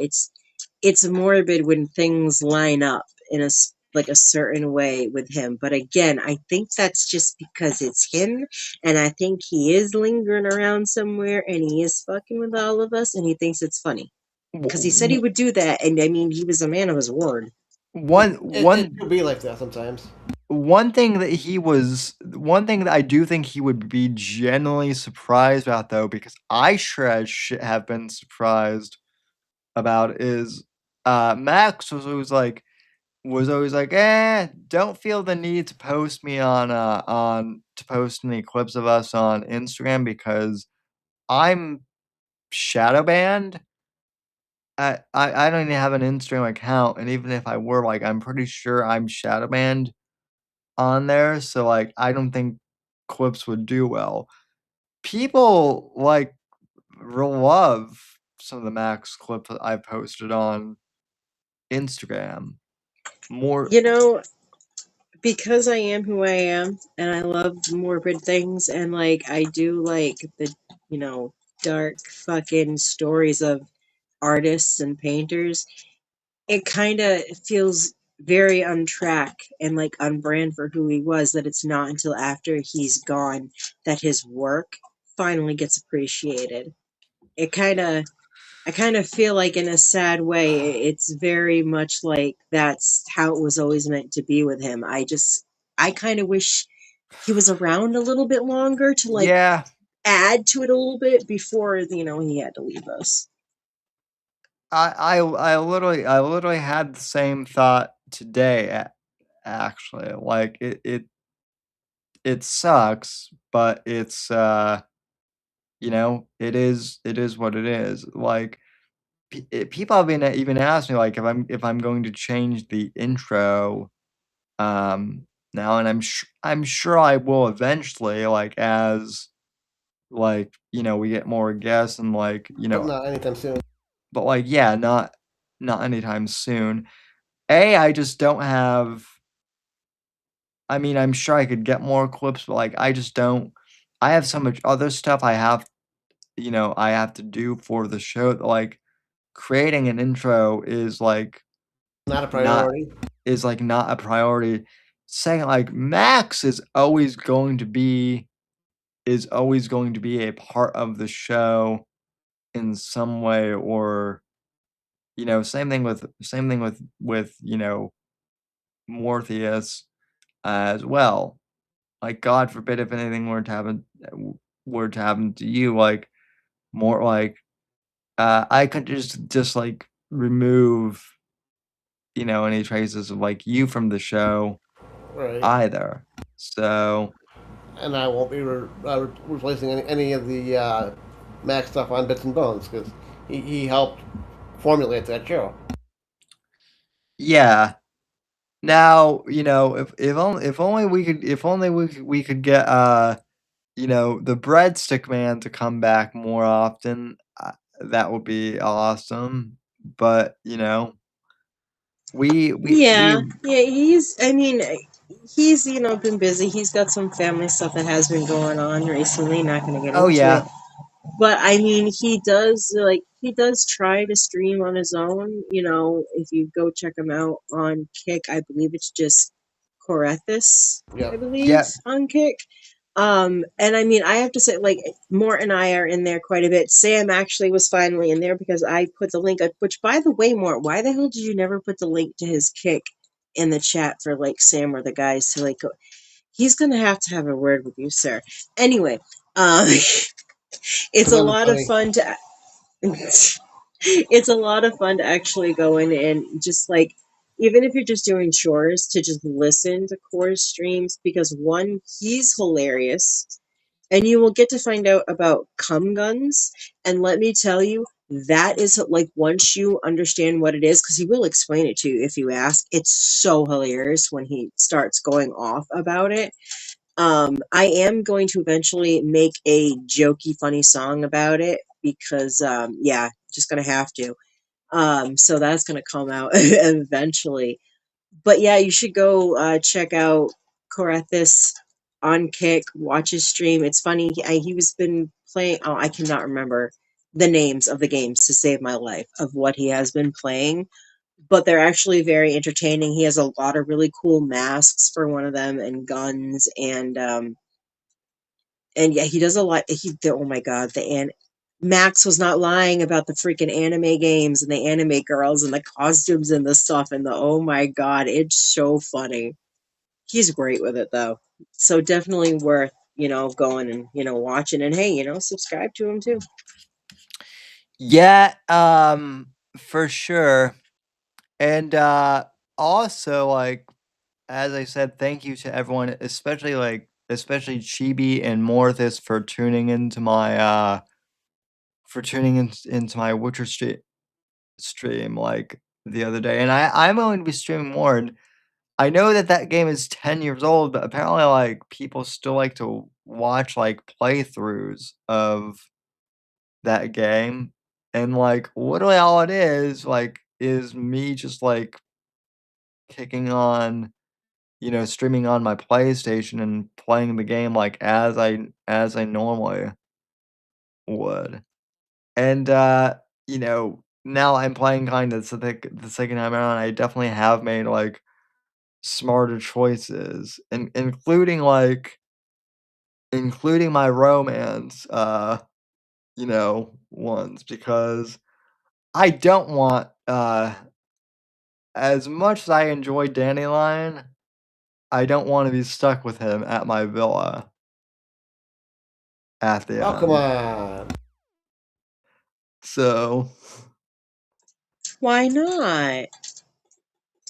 it's morbid when things line up in like a certain way with him. But again, I think that's just because it's him, and I think he is lingering around somewhere, and he is fucking with all of us, and he thinks it's funny, because he said he W- would do that, and I mean, he was a man of his word. One It one could be like that sometimes. one thing that I do think he would be genuinely surprised about, though, because I sure as shit have been surprised about, is Max was always like, don't feel the need to post me on to post any clips of us on Instagram because I'm shadow banned. I don't even have an Instagram account, and even if I were, like, I'm pretty sure I'm shadow banned on there, so, like, I don't think clips would do well. People, like, love some of the Max clips that I posted on Instagram. More You know, because I am who I am and I love morbid things and like I do like the dark fucking stories of artists and painters, it kind of feels very on track and like on brand for who he was, that it's not until after he's gone that his work finally gets appreciated. It kind of I kind of feel like, in a sad way, it's very much like that's how it was always meant to be with him. I kind of wish he was around a little bit longer to like Yeah, add to it a little bit before, he had to leave us. I literally had the same thought today. Actually, like it sucks, but it's it is what it is. Like people have been even asked me like if I'm going to change the intro now, and I'm sure I will eventually, like as we get more guests and But not anytime soon. but like yeah, not anytime soon. I just don't have. I mean, I'm sure I could get more clips, but like I just don't. I have so much other stuff I have to do for the show that like creating an intro is Not a not priority. not a priority. Second, like Max is always going to be a part of the show in some way, or same thing with Morpheus as well. Like God forbid if anything were to happen to you, like more like I could just like remove any traces of like you from the show Right. either. So And I won't be replacing any of the Mac stuff on Bits and Bones because he helped formulate that show. yeah. Now, if only we could get the breadstick man to come back more often, that would be awesome. But, we Yeah, yeah, he's been busy. He's got some family stuff that has been going on recently. Not going to get oh into it. yeah. But he does try to stream on his own. If you go check him out on Kick, I believe it's just Corethus, I Yep. believe, Yeah. on Kick. And I have to say, like, Mort and I are in there quite a bit. Sam actually was finally in there because I put the link, which, by the way, Mort, why the hell did you never put the link to his Kick in the chat for like Sam or the guys to like go? He's gonna have to have a word with you, sir. Anyway, it's Because a I'm lot of funny. fun to it's a lot of fun to actually go in and just like, even if you're just doing chores, to just listen to Core's streams, because one, he's hilarious, and you will get to find out about cum guns. And let me tell you, that is like, once you understand what it is, because he will explain it to you if you ask, it's so hilarious when he starts going off about it. I am going to eventually make a jokey, funny song about it because, yeah, just gonna have to. So that's gonna come out eventually. But yeah, you should go check out Corethus on Kick. Watch his stream. It's funny. He was been playing. Oh, I cannot remember the names of the games to save my life of what he has been playing, but they're actually very entertaining. He has a lot of really cool masks for one of them, and guns, and yeah, he does a lot. Oh my god, Max was not lying about the freaking anime games and the anime girls and the costumes and the stuff and the, oh my god, it's so funny. He's great with it though, so definitely worth going and watching, and hey, subscribe to him too. Yeah, for sure. And also like as I said, thank you to everyone, especially Chibi and Morthis for tuning into my into my Witcher stream like the other day. And I'm going to be streaming more, and I know that game is 10 years old, but apparently like people still like to watch like playthroughs of that game. And like literally all it is like is me just like kicking on streaming on my PlayStation and playing the game like as I normally would. And now I'm playing kind of the second time around. I definitely have made like smarter choices, including my romance ones, because I don't want as much as I enjoy Dandelion, I don't want to be stuck with him at my villa at the Oh, come end. on. So Why not?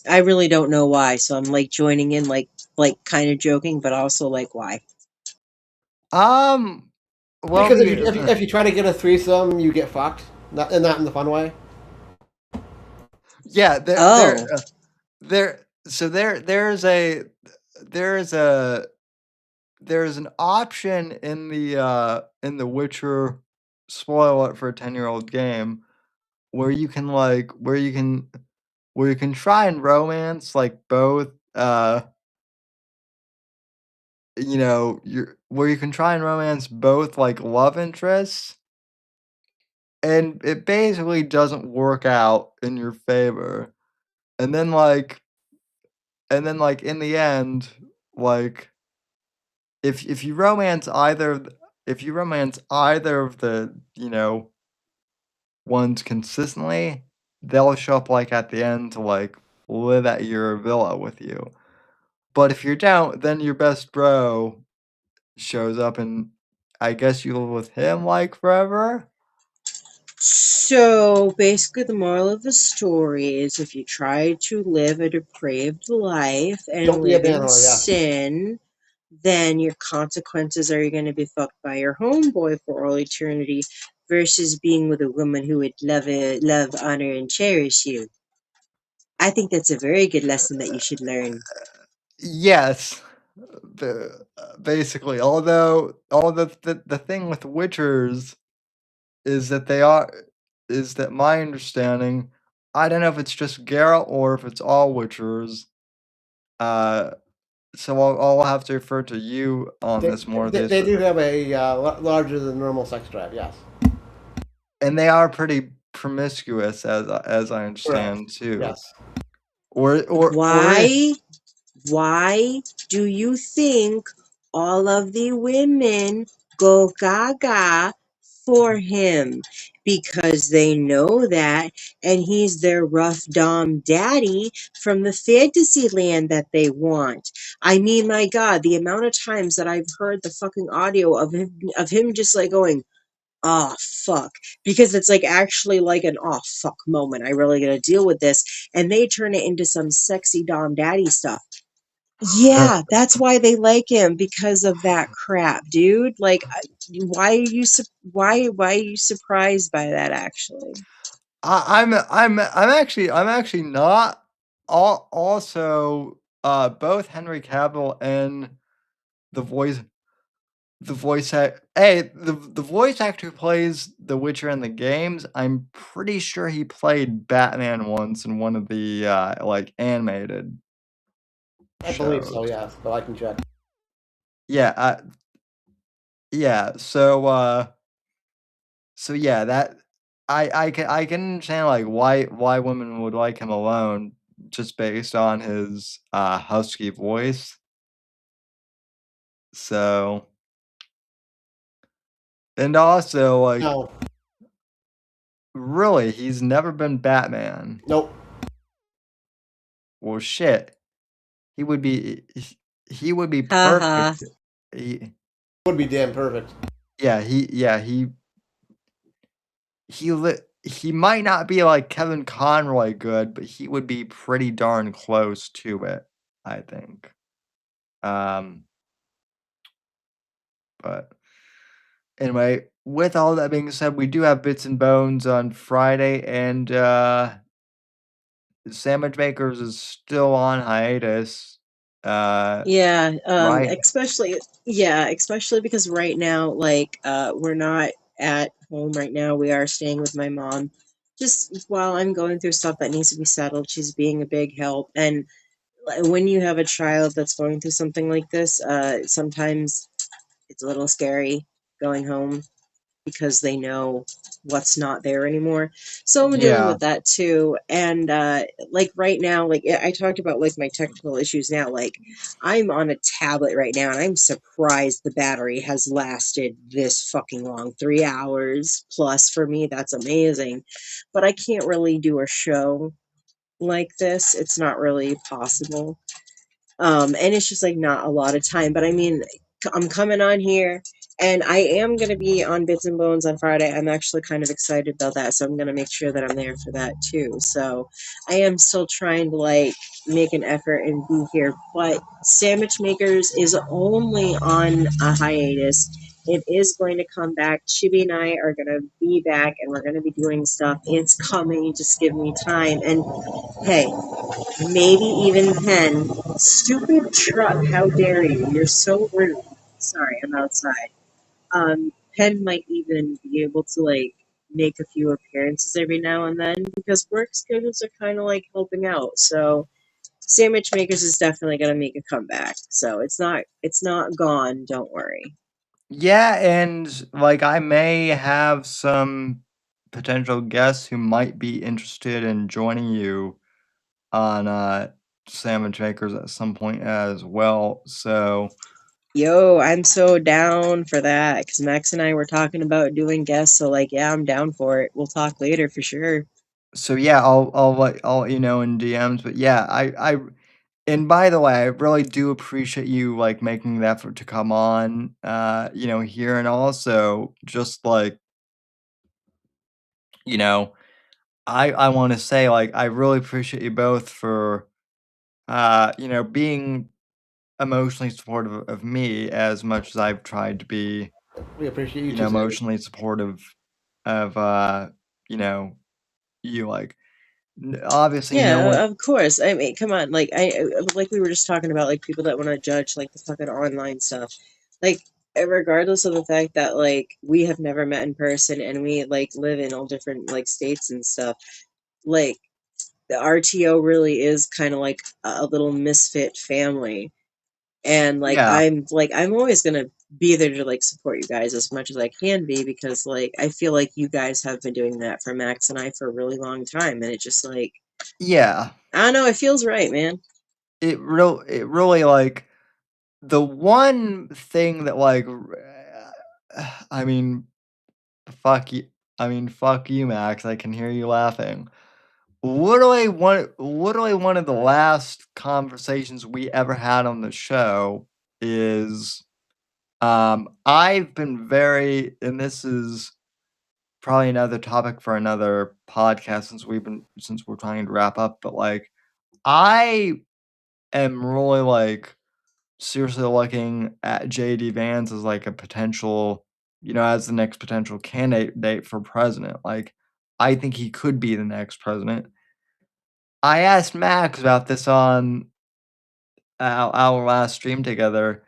I really don't know why, so I'm like joining in, like kind of joking, but also like why. well, Because if you try to get a threesome, you get fucked. Not in the fun way. yeah, Oh, there's an option in the Witcher, spoil it for a 10-year-old game, where you can try and romance like both where you can try and romance both like love interests, and it basically doesn't work out in your favor. And then in the end, like if you romance either of the ones consistently, they'll show up like at the end to like live at your villa with you. But if you don't, then your best bro shows up, and I guess you live with him like forever. so basically, the moral of the story is if you try to live a depraved life and Don't be a live in banner, yeah. sin, then your consequences are you're going to be fucked by your homeboy for all eternity versus being with a woman who would love, honor, and cherish you. I think that's a very good lesson that you should learn. Yes, basically. Although, the thing with Witchers is that my understanding. I don't know if it's just Geralt or if it's all Witchers. Uh, so I'll have to refer to you on this more. They do have a larger than normal sex drive, yes. And they are pretty promiscuous, as I understand too. Yes. Or Why do you think all of the women go gaga for him? Because they know that, and he's their rough dom daddy from the fantasy land that they want. I mean, my God, the amount of times that I've heard the fucking audio of him just like going, "Oh fuck," because it's like actually like an "oh fuck" moment. I really gotta deal with this, and they turn it into some sexy dom daddy stuff. Yeah, that's why they like him, because of that crap, dude. Like, why are you why are you surprised by that? Actually, I'm actually not. Also, both Henry Cavill and the voice the voice actor who plays The Witcher in the games. I'm pretty sure he played Batman once in one of the like animated I believe so, shows. yes, but I can check. Yeah, yeah. So yeah, that I can understand like why women would like him alone, just based on his husky voice. So, and also like No. really, he's never been Batman. Nope. Well, shit, he would be haha. perfect. He, Would be damn perfect. he might not be like Kevin Conroy good, but he would be pretty darn close to it, I think. But anyway, with all that being said, we do have Bits and Bones on Friday, and Sandwich Makers is still on hiatus. Yeah, Right? especially because right now, like, we're not at home right now. We are staying with my mom. Just while I'm going through stuff that needs to be settled, she's being a big help. And when you have a child that's going through something like this, sometimes it's a little scary going home because they know what's not there anymore. So I'm dealing Yeah. with that too. And like right now, like I talked about like my technical issues now, like I'm on a tablet right now and I'm surprised the battery has lasted this fucking long. 3 hours plus for me, that's amazing. But I can't really do a show like this. It's not really possible. And it's just like not a lot of time. But I mean, I'm coming on here, and I am going to be on Bits and Bones on Friday. I'm actually kind of excited about that, so I'm going to make sure that I'm there for that too. So I am still trying to like make an effort and be here. But Sandwich Makers is only on a hiatus. It is going to come back. Chibi and I are going to be back, and we're going to be doing stuff. It's coming. Just give me time. And hey, maybe even Penn. Stupid truck, how dare you? You're so rude. Sorry, I'm outside. Penn might even be able to like make a few appearances every now and then because work schedules are kind of like helping out. So Sandwich Makers is definitely gonna make a comeback. So it's not gone. Don't worry. Yeah, and like I may have some potential guests who might be interested in joining you on Sandwich Makers at some point as well. So Yo, I'm so down for that because Max and I were talking about doing guests. So like, yeah, I'm down for it. We'll talk later for sure. yeah, I'll let you know in DMs. But yeah, and by the way, I really do appreciate you like making the effort to come on here, and also just like, you know, I want to say like I really appreciate you both for being emotionally supportive of me as much as I've tried to be, We appreciate you too, Sammy. emotionally supportive of you like obviously no one. Yeah, of course. I mean, come on. Like we were just talking about, like people that want to judge like the fucking online stuff. Like, regardless of the fact that like we have never met in person and we like live in all different like states and stuff. Like the RTO really is kind of like a little misfit family. And Yeah, I'm always gonna be there to like support you guys as much as I can be because like I feel like you guys have been doing that for Max and I for a really long time, and it just like yeah, I don't know, it feels right, man. it really like the one thing that like I mean fuck you, fuck you, Max, I can hear you laughing. Literally one of the last conversations we ever had on the show is I've been very, and this is probably another topic for another podcast since we're trying to wrap up, but like I am really like seriously looking at JD Vance as like a potential, as the next potential candidate for president. Like I think he could be the next president. I asked Max about this on our last stream together,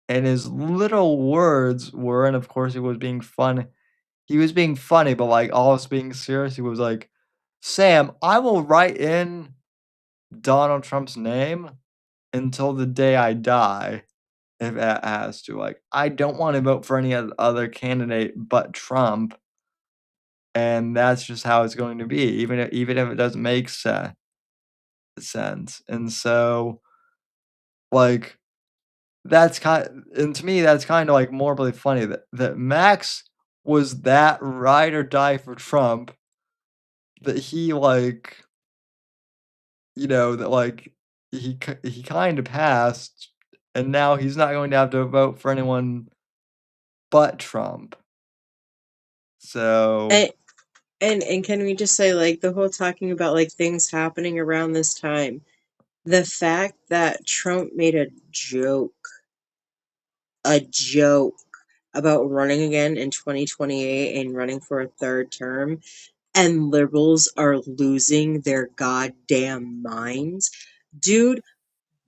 and his little words were, and of course he was being fun. He was being funny, but like almost being serious. He was like, "Sam, I will write in Donald Trump's name until the day I die, if it has to. Like, I don't want to vote for any other candidate but Trump, and that's just how it's going to be, even if it doesn't make sense." And so, like, and to me, that's kinda, like, morbidly funny that Max was that ride or die for Trump, that he, like, that, like, he kinda passed, and now he's not going to have to vote for anyone but Trump. So And, and can we just say like the whole talking about like things happening around this time, the fact that Trump made a joke about running again in 2028 and running for a third term, and liberals are losing their goddamn minds. Dude,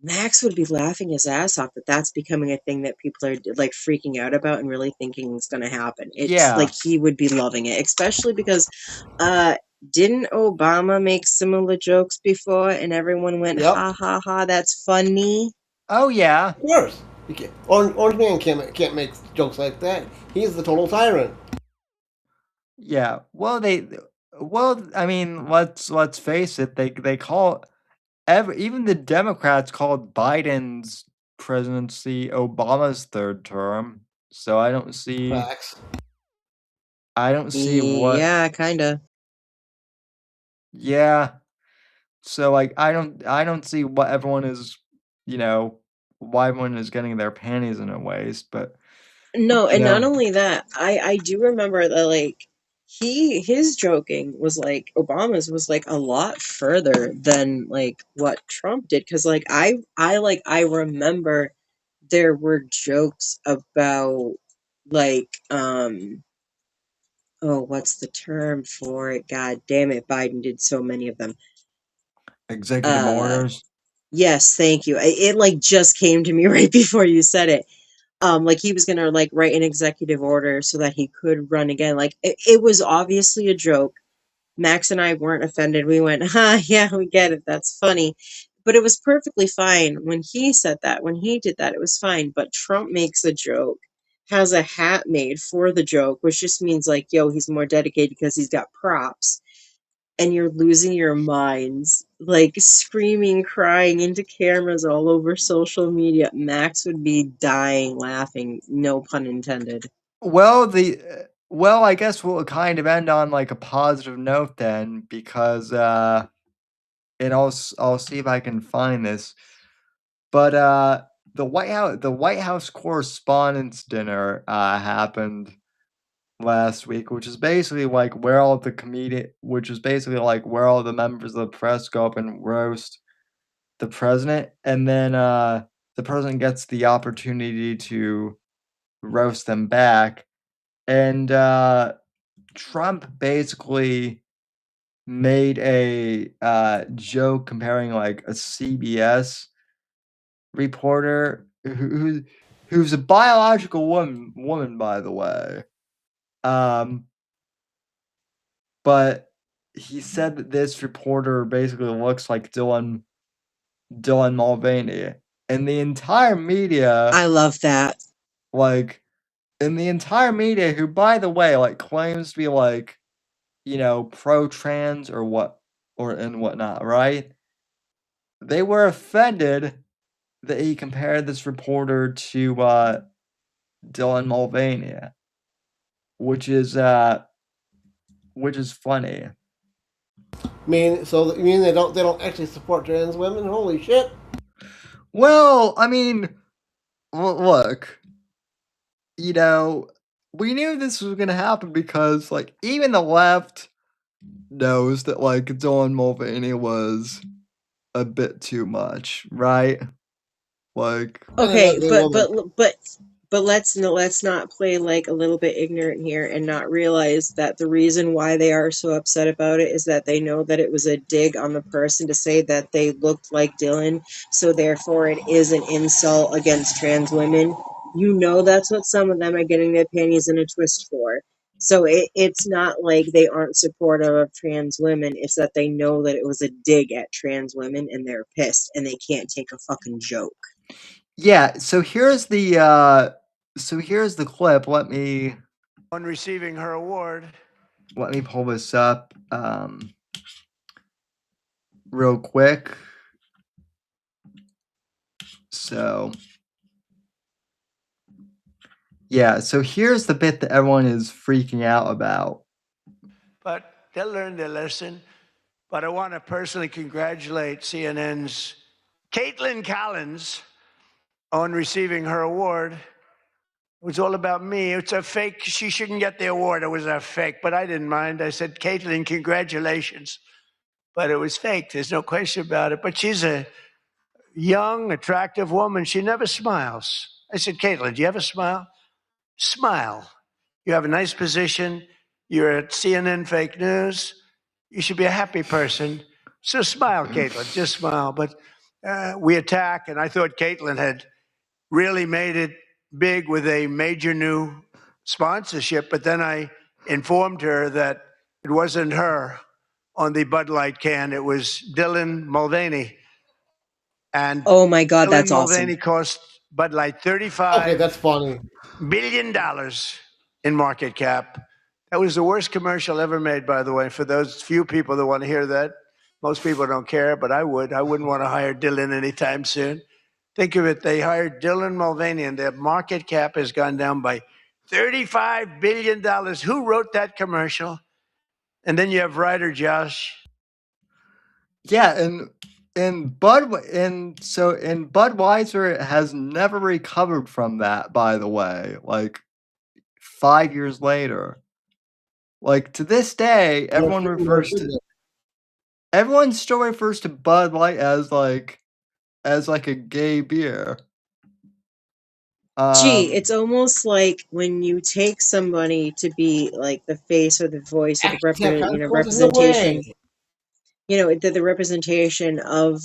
Max would be laughing his ass off that that's becoming a thing that people are like freaking out about and really thinking is going to happen. It's like yeah. he would be loving it, especially because Didn't Obama make similar jokes before and everyone went, Yep, ha ha ha, that's funny? Oh yeah, of course. You can't, Orange Man can't make jokes like that. He's the total tyrant. yeah. Well, I mean, let's face it. They call even the Democrats called Biden's presidency Obama's third term. So Facts. I don't see what. Yeah, kinda. Yeah. So like I don't see what everyone is, you know, why everyone is getting their panties in a waist, but No, you and not know, only that, I do remember that like his joking was like Obama's was like a lot further than like what Trump did because like I remember there were jokes about like oh what's the term for it? God damn it, Biden did so many of them. executive Uh orders. yes, thank you. It like just came to me right before you said it. Like he was gonna like write an executive order so that he could run again. Like it was obviously a joke. Max and I weren't offended. We went, yeah, we get it. That's funny. But it was perfectly fine when he said that. When he did that, it was fine. But Trump makes a joke, has a hat made for the joke, which just means like, yo, he's more dedicated because he's got props. And you're losing your minds, like screaming, crying into cameras all over social media. Max would be dying laughing, no pun intended. Well, I guess we'll kind of end on like a positive note then, because and I'll see if I can find this, but the White House Correspondents' Dinner happened last week, which is basically like where all the which is basically like where all the members of the press go up and roast the president, and then the president gets the opportunity to roast them back, and Trump basically made a joke comparing like a CBS reporter who's a biological woman by the way, um but he said that this reporter basically looks like Dylan Mulvaney, and the entire media, I love that. like, in the entire media, who, by the way, like, claims to be, like, you know, pro-trans or and whatnot, right? They were offended that he compared this reporter to, Dylan Mulvaney, which is, which is funny. You mean they don't actually support trans women? Holy shit! Well, I mean, look, you know, we knew this was gonna happen because, like, even the left knows that, like, Dylan Mulvaney was a bit too much, right? Like, And an Okay, ugly woman. but let's not play like a little bit ignorant here and not realize that the reason why they are so upset about it is that they know that it was a dig on the person to say that they looked like Dylan, so therefore it is an insult against trans women. You know that's what some of them are getting their panties in a twist for. So it's not like they aren't supportive of trans women, it's that they know that it was a dig at trans women and they're pissed and they can't take a fucking joke. yeah, so here's the clip. On receiving her award. Let me pull this up real quick. So, yeah, so here's the bit that everyone is freaking out about. But they'll learn their lesson. But I want to personally congratulate CNN's Caitlin Collins on receiving her award. It was all about me. It's a fake. She shouldn't get the award. It was a fake, but I didn't mind. I said, Caitlin, congratulations. But it was fake. There's no question about it. But she's a young, attractive woman. She never smiles. I said, Caitlin, do you have a smile? Smile. You have a nice position. You're at CNN Fake News. You should be a happy person. So smile, Caitlin. Just smile. But we attack, and I thought Caitlin had really made it big with a major new sponsorship. But then I informed her that it wasn't her. on the Bud Light can. It was Dylan Mulvaney. And Oh my God, Dylan that's awesome. Mulvaney cost Bud Light Okay, $35 that's funny. billion in market cap. That was the worst commercial ever made, by the way, for those few people that want to hear that. Most people don't care, but I would. I wouldn't want to hire Dylan anytime soon. Think of it, they hired Dylan Mulvaney, and their market cap has gone down by $35 billion. Who wrote that commercial? And then you have Ryder Josh. Yeah, and Budweiser has never recovered from that, by the way. Like 5 years later. Like to this day, everyone still refers to Bud Light as like a gay beer. Gee, it's almost like when you take somebody to be like the face or the voice or the representation, the representation of,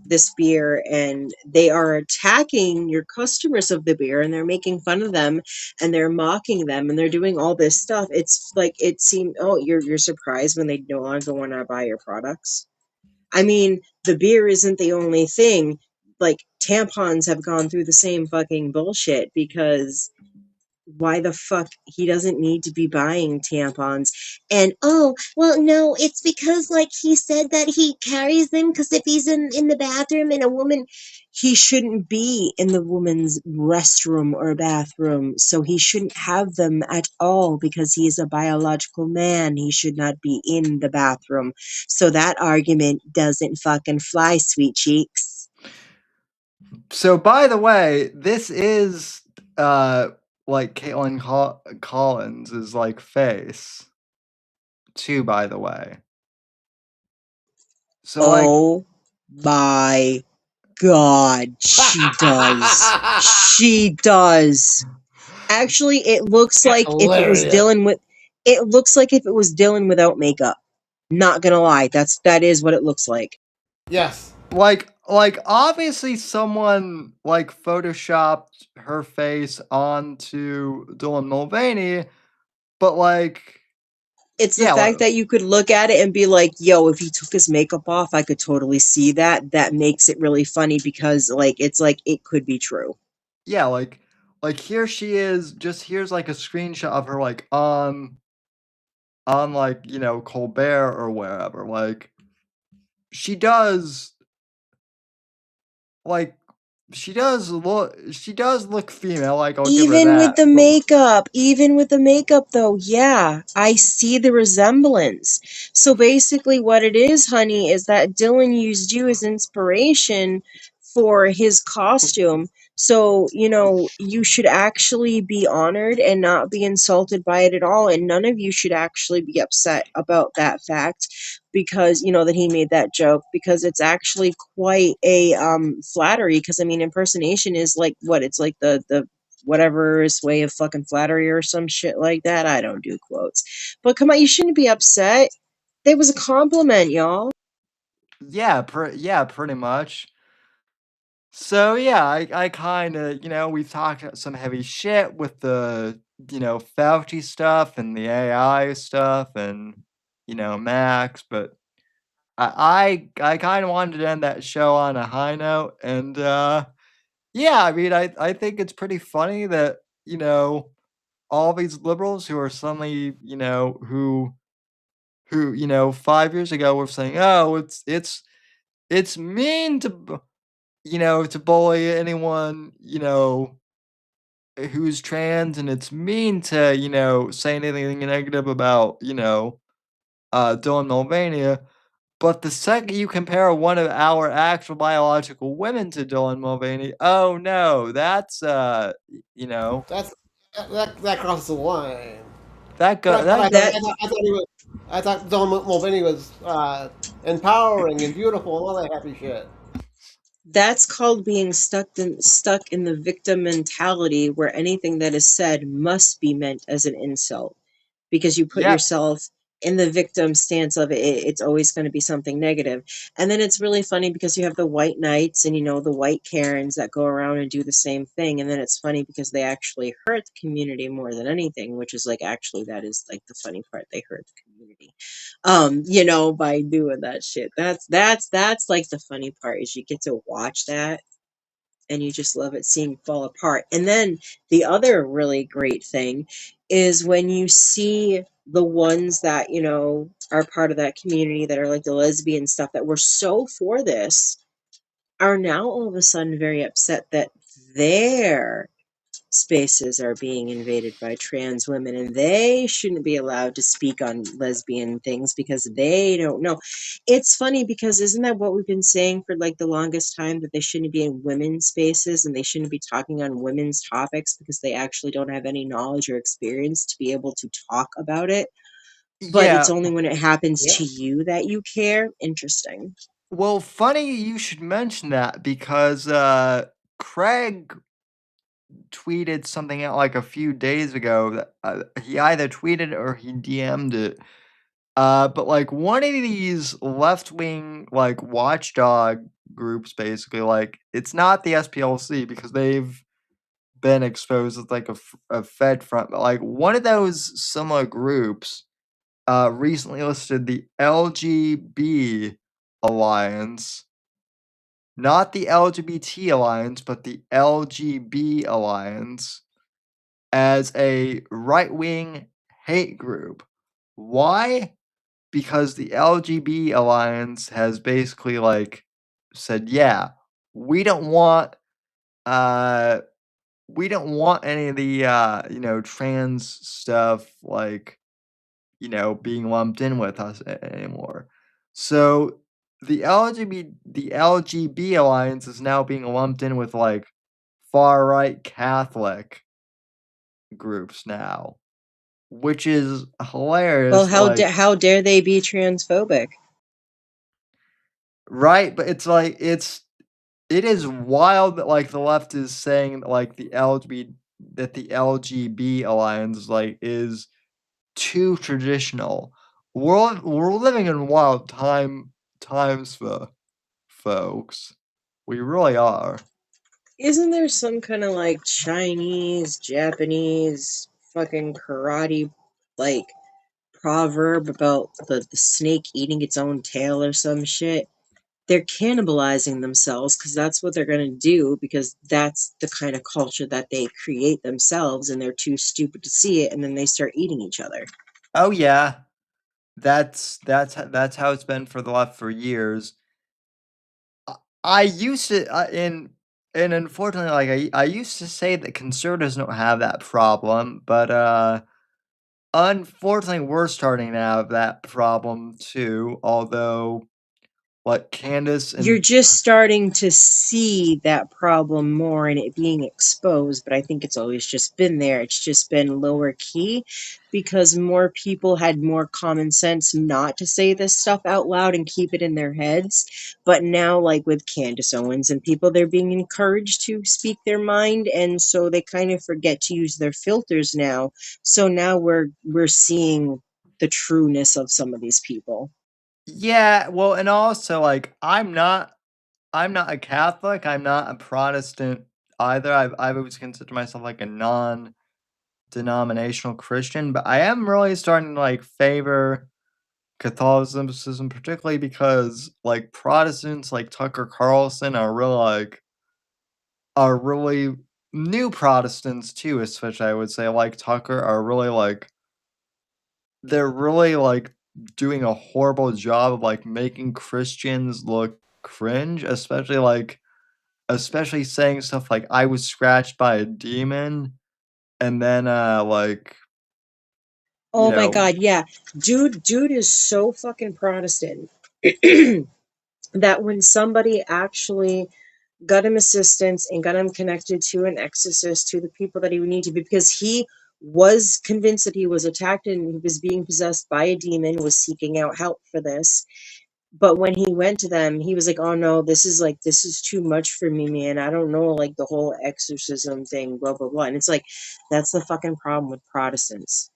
this beer, and they are attacking your customers of the beer, and they're making fun of them, and they're mocking them, and they're doing all this stuff. It's like it seemed, oh, you're surprised when they no longer want to buy your products. I mean, the beer isn't the only thing. Like, tampons have gone through the same fucking bullshit, because why the fuck he doesn't need to be buying tampons. And oh, well, no, it's because like he said that he carries them, because if he's in the bathroom and a woman, he shouldn't be in the woman's restroom or bathroom, so he shouldn't have them at all, because he is a biological man. He should not be in the bathroom. So that argument doesn't fucking fly, sweet cheeks. So by the way, this is like Caitlin Collins is like face too, by the way. So oh my God, she does. She does. Actually, it looks like if it was Dylan without makeup. Not gonna lie, that is what it looks like. Yes. like obviously someone like photoshopped her face onto Dylan Mulvaney, but like It's the yeah, fact that you could look at it and be like, yo, if he took his makeup off, I could totally see that. That makes it really funny, because it's like it could be true. yeah, like here she is, just here's like a screenshot of her like on like, Colbert or wherever. Like she does like she does look female, like I'll give her Even with that. the makeup, though, yeah, I see the resemblance. So basically, what it is, honey, is that Dylan used you as inspiration for his costume. So, you should actually be honored and not be insulted by it at all. And none of you should actually be upset about that fact, because, that he made that joke, because it's actually quite a flattery. Because, I mean, impersonation is like what? It's like the whatever's way of fucking flattery or some shit like that. I don't do quotes. But come on, you shouldn't be upset. That was a compliment, y'all. Yeah, pretty much. So yeah, I kind of, we've talked some heavy shit with the, Fauci stuff and the AI stuff and, Max, but I kind of wanted to end that show on a high note. And yeah, I mean, I think it's pretty funny that, all these liberals who are suddenly, who 5 years ago were saying, oh, it's mean to to bully anyone, who's trans, and it's mean to, say anything negative about, Dylan Mulvaney. But the second you compare one of our actual biological women to Dylan Mulvaney, oh no, that's That crosses the line. that go But that go I thought Don Mulvaney was empowering and beautiful and all that happy shit. That's called being stuck in the victim mentality, where anything that is said must be meant as an insult, because you put yeah, yourself in the victim stance of it. It's always going to be something negative. And then it's really funny, because you have the white knights and the white Karens that go around and do the same thing. And then it's funny because they actually hurt the community more than anything, which is like, actually, that is like the funny part. They hurt the community community. By doing that shit. That's like the funny part is you get to watch that and you just love it seeing fall apart. And then the other really great thing is when you see the ones that, are part of that community that are like the lesbian stuff that were so for this are now all of a sudden very upset that their spaces are being invaded by trans women and they shouldn't be allowed to speak on lesbian things because they don't know. It's funny because isn't that what we've been saying for like the longest time, that they shouldn't be in women's spaces and they shouldn't be talking on women's topics because they actually don't have any knowledge or experience to be able to talk about it, but it's Yeah. only when it happens to you that you care. Interesting. Well, funny you should mention that because Craig tweeted something out like a few days ago that he either tweeted or he DM'd it. But like one of these left-wing like watchdog groups, basically, like it's not the SPLC because they've been exposed as like a Fed front, but like one of those similar groups recently listed the LGB Alliance, not the LGBT Alliance, but the LGB Alliance, as a right-wing hate group. Why? Because the LGB Alliance has basically like said, yeah, we don't want any of the trans stuff like being lumped in with us anymore. So the LGB Alliance is now being lumped in with like far right Catholic groups now, which is Well, hilarious. Like, how dare they be transphobic? right, but it's like it is wild that like the left is saying that like the LGB Alliance like is too traditional. We're living in wild times for folks. We really are. Isn't there some kind of like Chinese, Japanese, fucking karate, like proverb about the snake eating its own tail or some shit? They're cannibalizing themselves because that's what they're going to do because that's the kind of culture that they create themselves and they're too stupid to see it and then they start eating each other. Oh yeah, that's how it's been for the left for years. I used to and unfortunately, like I used to say that conservatives don't have that problem, but unfortunately, we're starting to have that problem too. Although, like Candace You're and just starting to see that problem more and it being exposed, but I think it's always just been there. It's just been lower key because more people had more common sense not to say this stuff out loud and keep it in their heads. But now, like with Candace Owens and people, they're being encouraged to speak their mind, and so they kind of forget to use their filters now. So now we're seeing the trueness of some of these people. yeah, well, and also like I'm not a Catholic. I'm not a Protestant either. I've always considered myself like a non-denominational Christian, but I am really starting to like favor Catholicism, particularly because like Protestants like Tucker Carlson are really new Protestants too, especially I would say like Tucker are really like they're really like doing a horrible job of like making Christians look cringe, especially saying stuff like I was scratched by a demon and then like you Oh my know God, yeah. Dude is so fucking Protestant that when somebody actually got him assistance and got him connected to an exorcist, to the people that he would need to be, because he was convinced that he was attacked and he was being possessed by a demon, was seeking out help for this. But when he went to them, he was like, oh no, this is too much for me, man. I don't know, like the whole exorcism thing, blah, blah, blah. And it's like, that's the fucking problem with Protestants.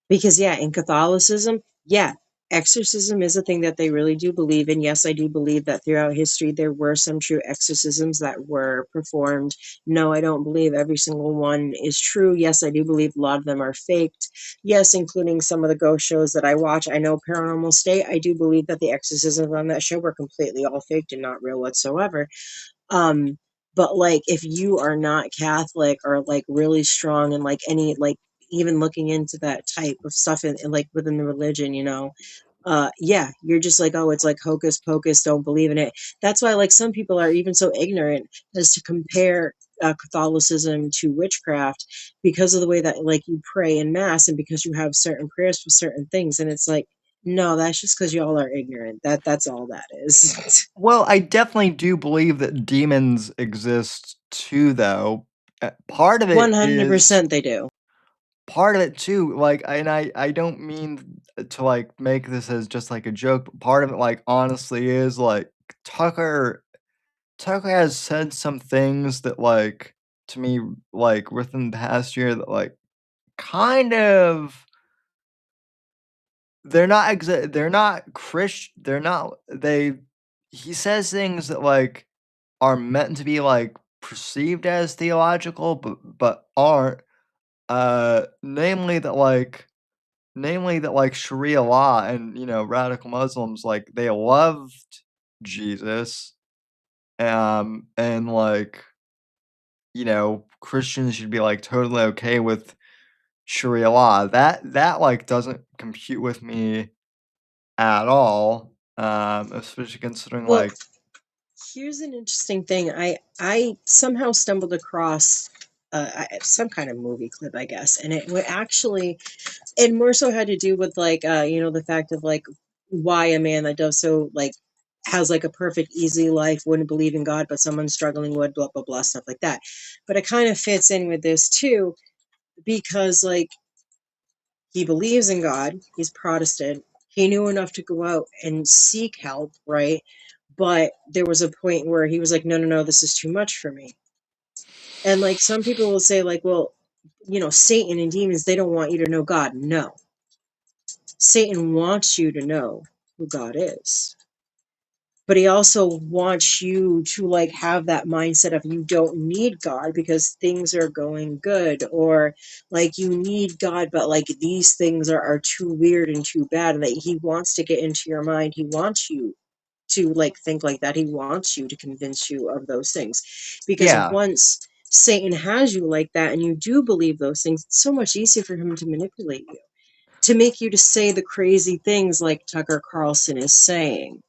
Because yeah, in Catholicism, yeah, exorcism is a thing that they really do believe in. Yes, I do believe that throughout history there were some true exorcisms that were performed. No, I don't believe every single one is true. Yes, I do believe a lot of them are faked. Yes, including some of the ghost shows that I watch. I know Paranormal State. I do believe that the exorcisms on that show were completely all faked and not real whatsoever. Um, but like if you are not Catholic or like really strong and like any like even looking into that type of stuff in like within the religion, yeah, you're just like, oh, it's like hocus pocus, don't believe in it. That's why like some people are even so ignorant as to compare Catholicism to witchcraft because of the way that like you pray in mass and because you have certain prayers for certain things, and it's like, no, that's just because y'all are ignorant. That's all that is. Well, I definitely do believe that demons exist too, though. Part of it is 100% they do. part of it too, like, and I don't mean to like make this as just like a joke, but part of it, like, honestly, is like Tucker. Tucker has said some things that, like, to me, like within the past year, that like kind of they're not Christ. They're not they. He says things that like are meant to be like perceived as theological, but aren't. Namely that Sharia law and, radical Muslims, like, they loved Jesus, and, like, Christians should be, like, totally okay with Sharia law. That, like, doesn't compute with me at all, especially considering, Well, like here's an interesting thing. I somehow stumbled across some kind of movie clip, I guess, and it would actually it more so had to do with like the fact of like why a man that does so like has like a perfect easy life wouldn't believe in God, but someone struggling would, blah blah blah, stuff like that. But it kind of fits in with this too because like he believes in God, he's Protestant. He knew enough to go out and seek help, right? But there was a point where he was like, no, no, no, this is too much for me. And like some people will say, like, well, Satan and demons, they don't want you to know God. No, Satan wants you to know who God is. But he also wants you to like have that mindset of you don't need God because things are going good, or like you need God, but like these things are too weird and too bad. And that he wants to get into your mind. He wants you to like think like that. He wants you to convince you of those things. Because yeah. once Satan has you like that and you do believe those things, it's so much easier for him to manipulate you, to make you to say the crazy things like Tucker Carlson is saying.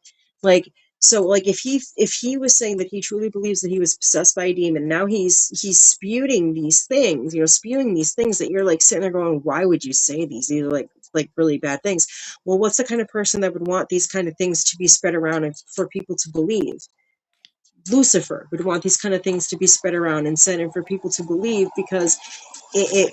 Like, so like if he was saying that he truly believes that he was possessed by a demon, now he's spewing these things, spewing these things that you're like sitting there going, why would you say these? These are like really bad things. Well, what's the kind of person that would want these kind of things to be spread around and for people to believe? Lucifer would want these kind of things to be spread around and sent in for people to believe because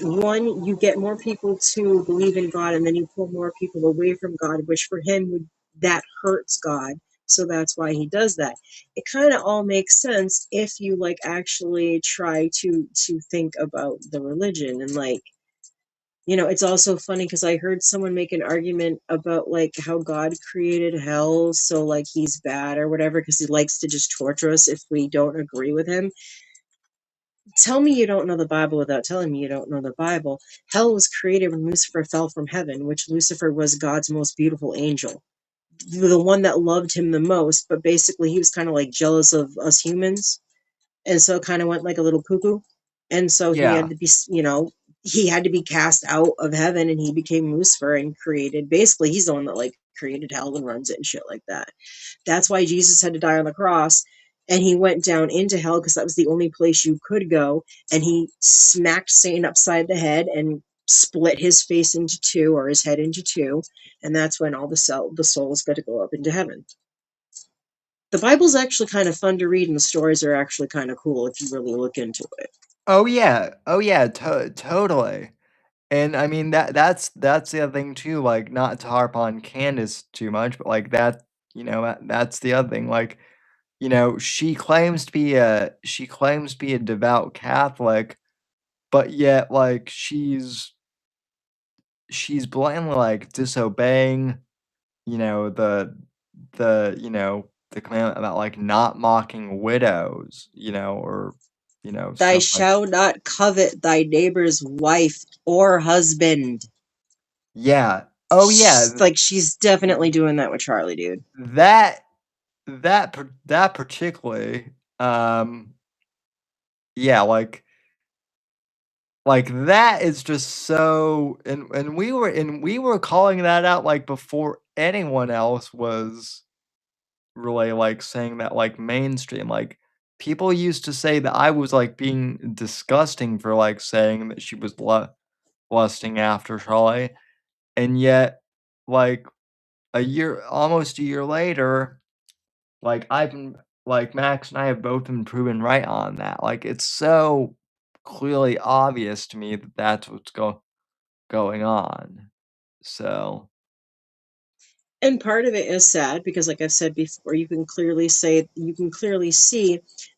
one, you get more people to believe in God, and then you pull more people away from God, which for him that hurts God. So that's why he does that. It kind of all makes sense if you like actually try to think about the religion. And like, it's also funny because I heard someone make an argument about like how God created hell, so like he's bad or whatever because he likes to just torture us if we don't agree with him. Tell me you don't know the Bible without telling me you don't know the Bible. Hell was created when Lucifer fell from heaven, which Lucifer was God's most beautiful angel, the one that loved him the most, but basically he was kind of like jealous of us humans, and so kind of went like a little cuckoo, and so he had Yeah. to be, he had to be cast out of heaven, and he became Lucifer and created, basically he's the one that like created hell and runs it and shit like that. That's why Jesus had to die on the cross, and he went down into hell because that was the only place you could go, and he smacked Satan upside the head and split his face into two, or his head into two, and that's when all the souls got to go up into heaven. The Bible's actually kind of fun to read, and the stories are actually kind of cool if you really look into it. Oh yeah. Oh yeah. Totally. And I mean that's the other thing too, like, not to harp on Candace too much, but like that's the other thing. Like, she claims to be a devout Catholic, but yet like she's blatantly like disobeying you know, the commandment about, like, not mocking widows, or, Thou stuff like. shalt not covet thy neighbor's wife or husband. Yeah. Oh, yeah, Like, she's definitely doing that with Charlie, dude. that that particularly, yeah, that is just so, and we were calling that out, like, before anyone else was really, like, saying that, like, mainstream, like, people used to say that I was, like, being disgusting for, like, saying that she was lusting after Charlie, and yet, like, almost a year later, like, Max and I have both been proven right on that, like, it's so clearly obvious to me that that's what's going on, so. And part of it is sad because, like I've said before, you can clearly see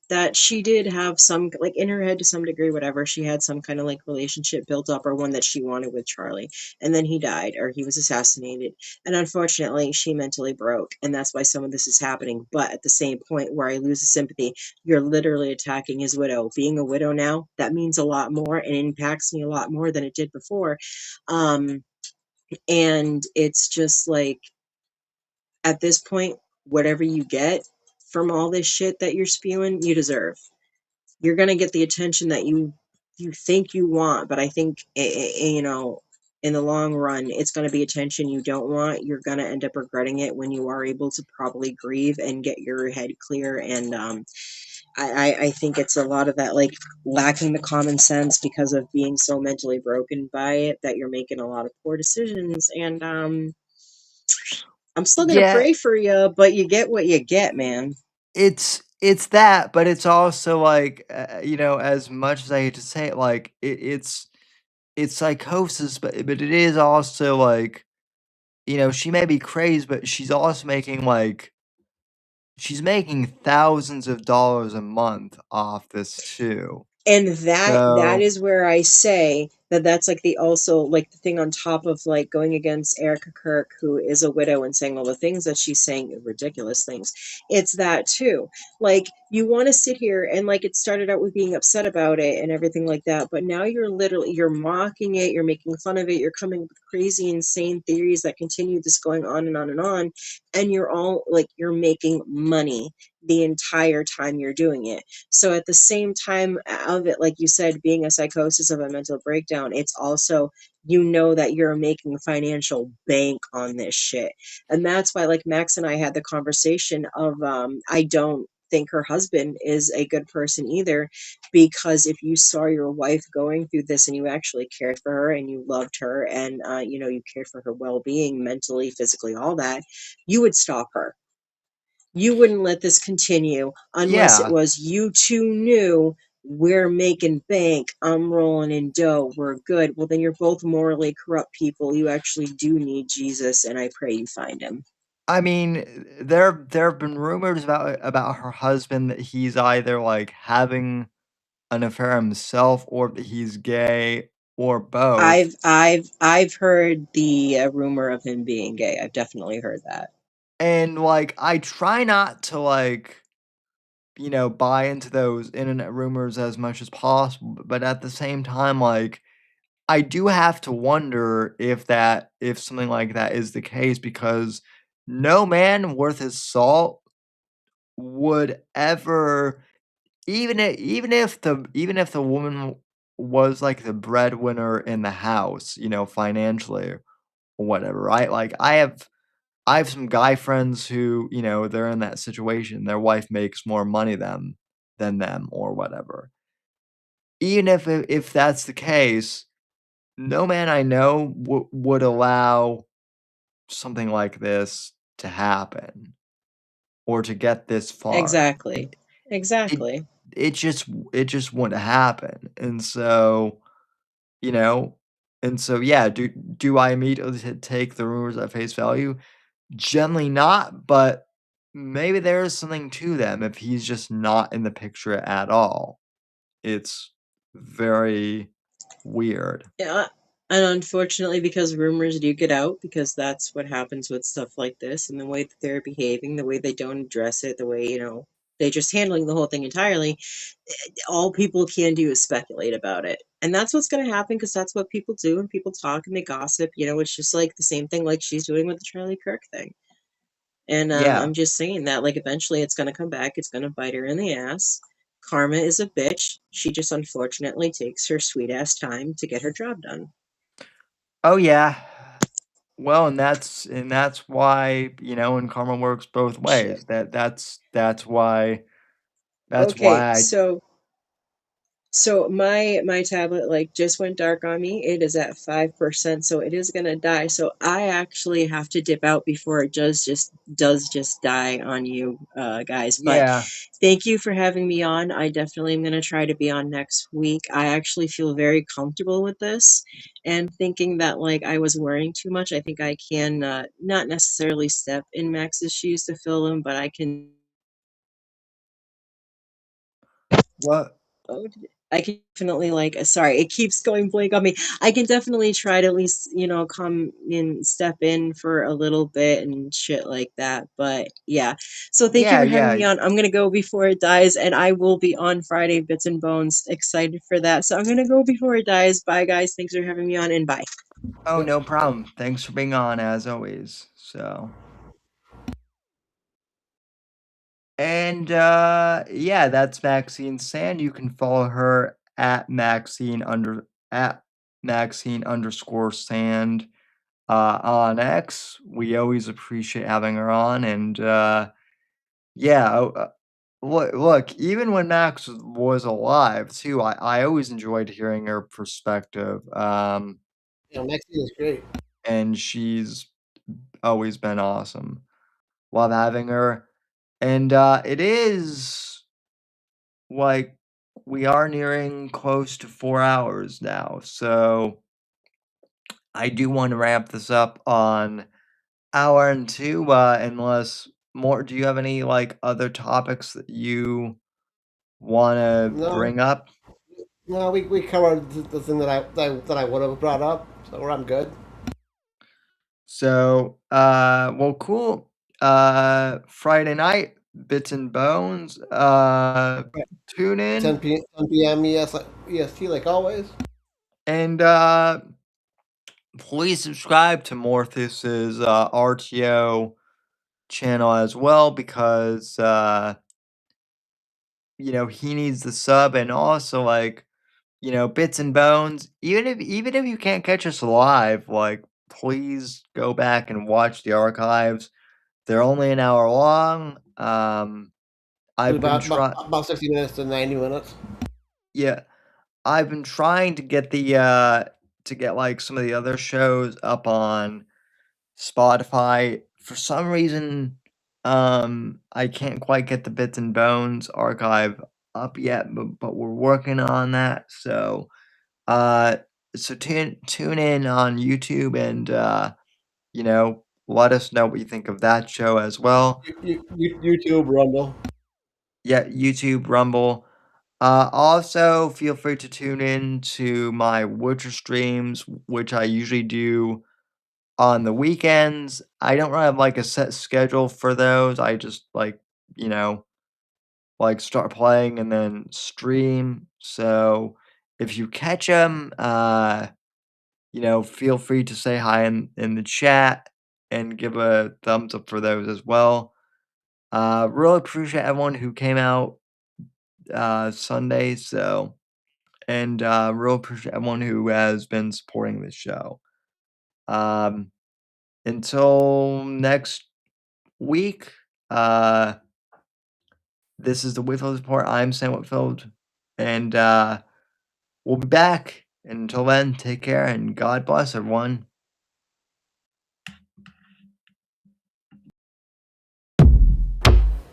that she did have some, like, in her head to some degree, whatever, she had some kind of like relationship built up, or one that she wanted with Charlie. And then he died, or he was assassinated. And unfortunately, she mentally broke. And that's why some of this is happening. But at the same point where I lose the sympathy, you're literally attacking his widow. Being a widow now, that means a lot more and impacts me a lot more than it did before. And it's just like, at this point, whatever you get from all this shit that you're spewing, you deserve. You're gonna get the attention that you think you want, but I think in the long run, it's gonna be attention you don't want. You're gonna end up regretting it when you are able to probably grieve and get your head clear. And I think it's a lot of that, like, lacking the common sense because of being so mentally broken by it, that you're making a lot of poor decisions. And I'm still gonna Yeah, pray for you, but you get what you get, man. it's that, but it's also, like, as much as I hate to say it, like, it's psychosis, but it is also, like, she may be crazy, but she's making thousands of dollars a month off this too. And that So, is where I say that that's like the also like the thing on top of like going against Erica Kirk, who is a widow, and saying all the things that she's saying, ridiculous things. It's that too. Like, you want to sit here and, like, it started out with being upset about it and everything like that, but now you're mocking it, you're making fun of it, you're coming with crazy, insane theories that continue this going on and on and on, and you're all like, you're making money the entire time you're doing it. So at the same time of it, like you said, being a psychosis of a mental breakdown, it's also, that you're making financial bank on this shit. And that's why, like, Max and I had the conversation of, I don't think her husband is a good person either, because if you saw your wife going through this and you actually cared for her and you loved her, and you cared for her well-being, mentally, physically, all that, you would stop her. You wouldn't let this continue unless it yeah. was you two knew, we're making bank, I'm rolling in dough, we're good. Well, then you're both morally corrupt people. You actually do need Jesus, and I pray you find him. I mean, there have been rumors about her husband that he's either, like, having an affair himself, or that he's gay, or both. I've heard the rumor of him being gay. I've definitely heard that. And, like, I try not to, like, buy into those internet rumors as much as possible, but at the same time, like, I do have to wonder if something like that is the case, because no man worth his salt would ever, even if the woman was, like, the breadwinner in the house, financially or whatever, right? Like, I have some guy friends who, they're in that situation. Their wife makes more money than them or whatever. Even if that's the case, no man I know would allow something like this to happen, or to get this far. Exactly. It Exactly. it just wouldn't happen, and so, you know yeah, do I immediately take the rumors at face value? Generally not, but maybe there is something to them if he's just not in the picture at all. It's very weird. Yeah, And unfortunately, because rumors do get out, because that's what happens with stuff like this, and the way that they're behaving, the way they don't address it, the way, they just handling the whole thing entirely, all people can do is speculate about it. And that's what's going to happen because that's what people do and people talk and they gossip. It's just like the same thing like she's doing with the Charlie Kirk thing. And Yeah. I'm just saying that, like, eventually it's going to come back. It's going to bite her in the ass. Karma is a bitch. She just unfortunately takes her sweet ass time to get her job done. Oh yeah. Well, and that's why, and karma works both Shit. ways. That's why Okay, I so my tablet like just went dark on me. It is at 5%, so it is gonna die. So I actually have to dip out before it does just die on you guys. But yeah. thank you for having me on. I definitely am gonna try to be on next week. I actually feel very comfortable with this, and thinking that like I was worrying too much. I think I can not necessarily step in Max's shoes to fill them, but I can. What? Oh, I can definitely like sorry, it keeps going blank on me. I can definitely try to at least, come in, step in for a little bit and shit like that. But yeah. So thank you Yeah, for having yeah. me on. I'm gonna go before it dies, and I will be on Friday, Bits and Bones. Excited for that. So I'm gonna go before it dies. Bye guys. Thanks for having me on, and bye. Oh, no problem. Thanks for being on as always. So, and yeah, that's Maxine Sand. You can follow her at Maxine_Sand on X. We always appreciate having her on, and yeah. Look, even when Max was alive too, I always enjoyed hearing her perspective. Maxine is great. And she's always been awesome. Love having her. And it is like we are nearing close to 4 hours now. So I do want to wrap this up on hour and two, unless more, do you have any like other topics that you want to No, bring up? no, we covered the thing that I would have brought up, so I'm good. So, well, cool. Friday night, Bits and Bones. Tune 10 in p 10 p.m. EST like always. and please subscribe to Morthus's RTO channel as well because he needs the sub and also like Bits and Bones. Even if you can't catch us live, like please go back and watch the archives. They're only an hour long. I've been trying. About 60 minutes to 90 minutes. Yeah, I've been trying to get like some of the other shows up on Spotify. For some reason, I can't quite get the Bits and Bones archive up yet, but we're working on that. So, uh, so tune in on YouTube and let us know what you think of that show as well. YouTube Rumble. Yeah, YouTube, Rumble. Also, feel free to tune in to my Witcher streams, which I usually do on the weekends. I don't really have like a set schedule for those. I just you know, start playing and then stream. So if you catch them, feel free to say hi in the chat and give a thumbs up for those as well. Really appreciate everyone who came out Sunday. So, and real appreciate everyone who has been supporting this show. Until next week, this is the Whitfield Report. I'm Sam Whitfield, and we'll be back. And until then, take care and God bless everyone.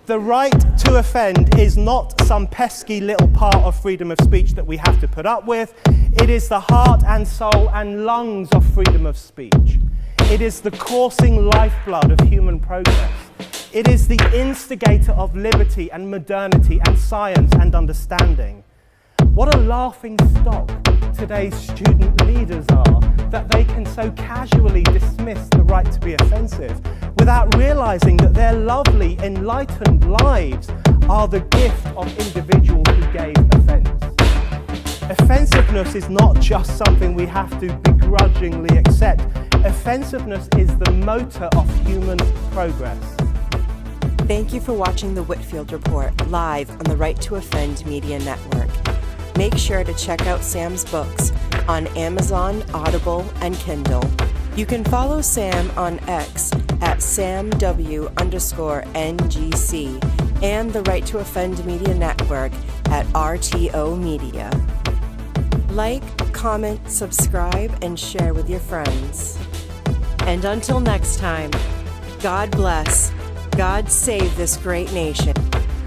The right to offend is not some pesky little part of freedom of speech that we have to put up with. It is the heart and soul and lungs of freedom of speech. It is the coursing lifeblood of human progress. It is the instigator of liberty and modernity and science and understanding. What a laughing stock to today's student leaders are, that they can so casually dismiss the right to be offensive without realizing that their lovely, enlightened lives are the gift of individuals who gave offense. Offensiveness is not just something we have to begrudgingly accept. Offensiveness is the motor of human progress. Thank you for watching the Whitfield Report live on the Right to Offend Media Network. Make sure to check out Sam's books on Amazon, Audible, and Kindle. You can follow Sam on X at SamW_NGC and the Right to Offend Media Network at RTO Media. Like, comment, subscribe, and share with your friends. And until next time, God bless, God save this great nation.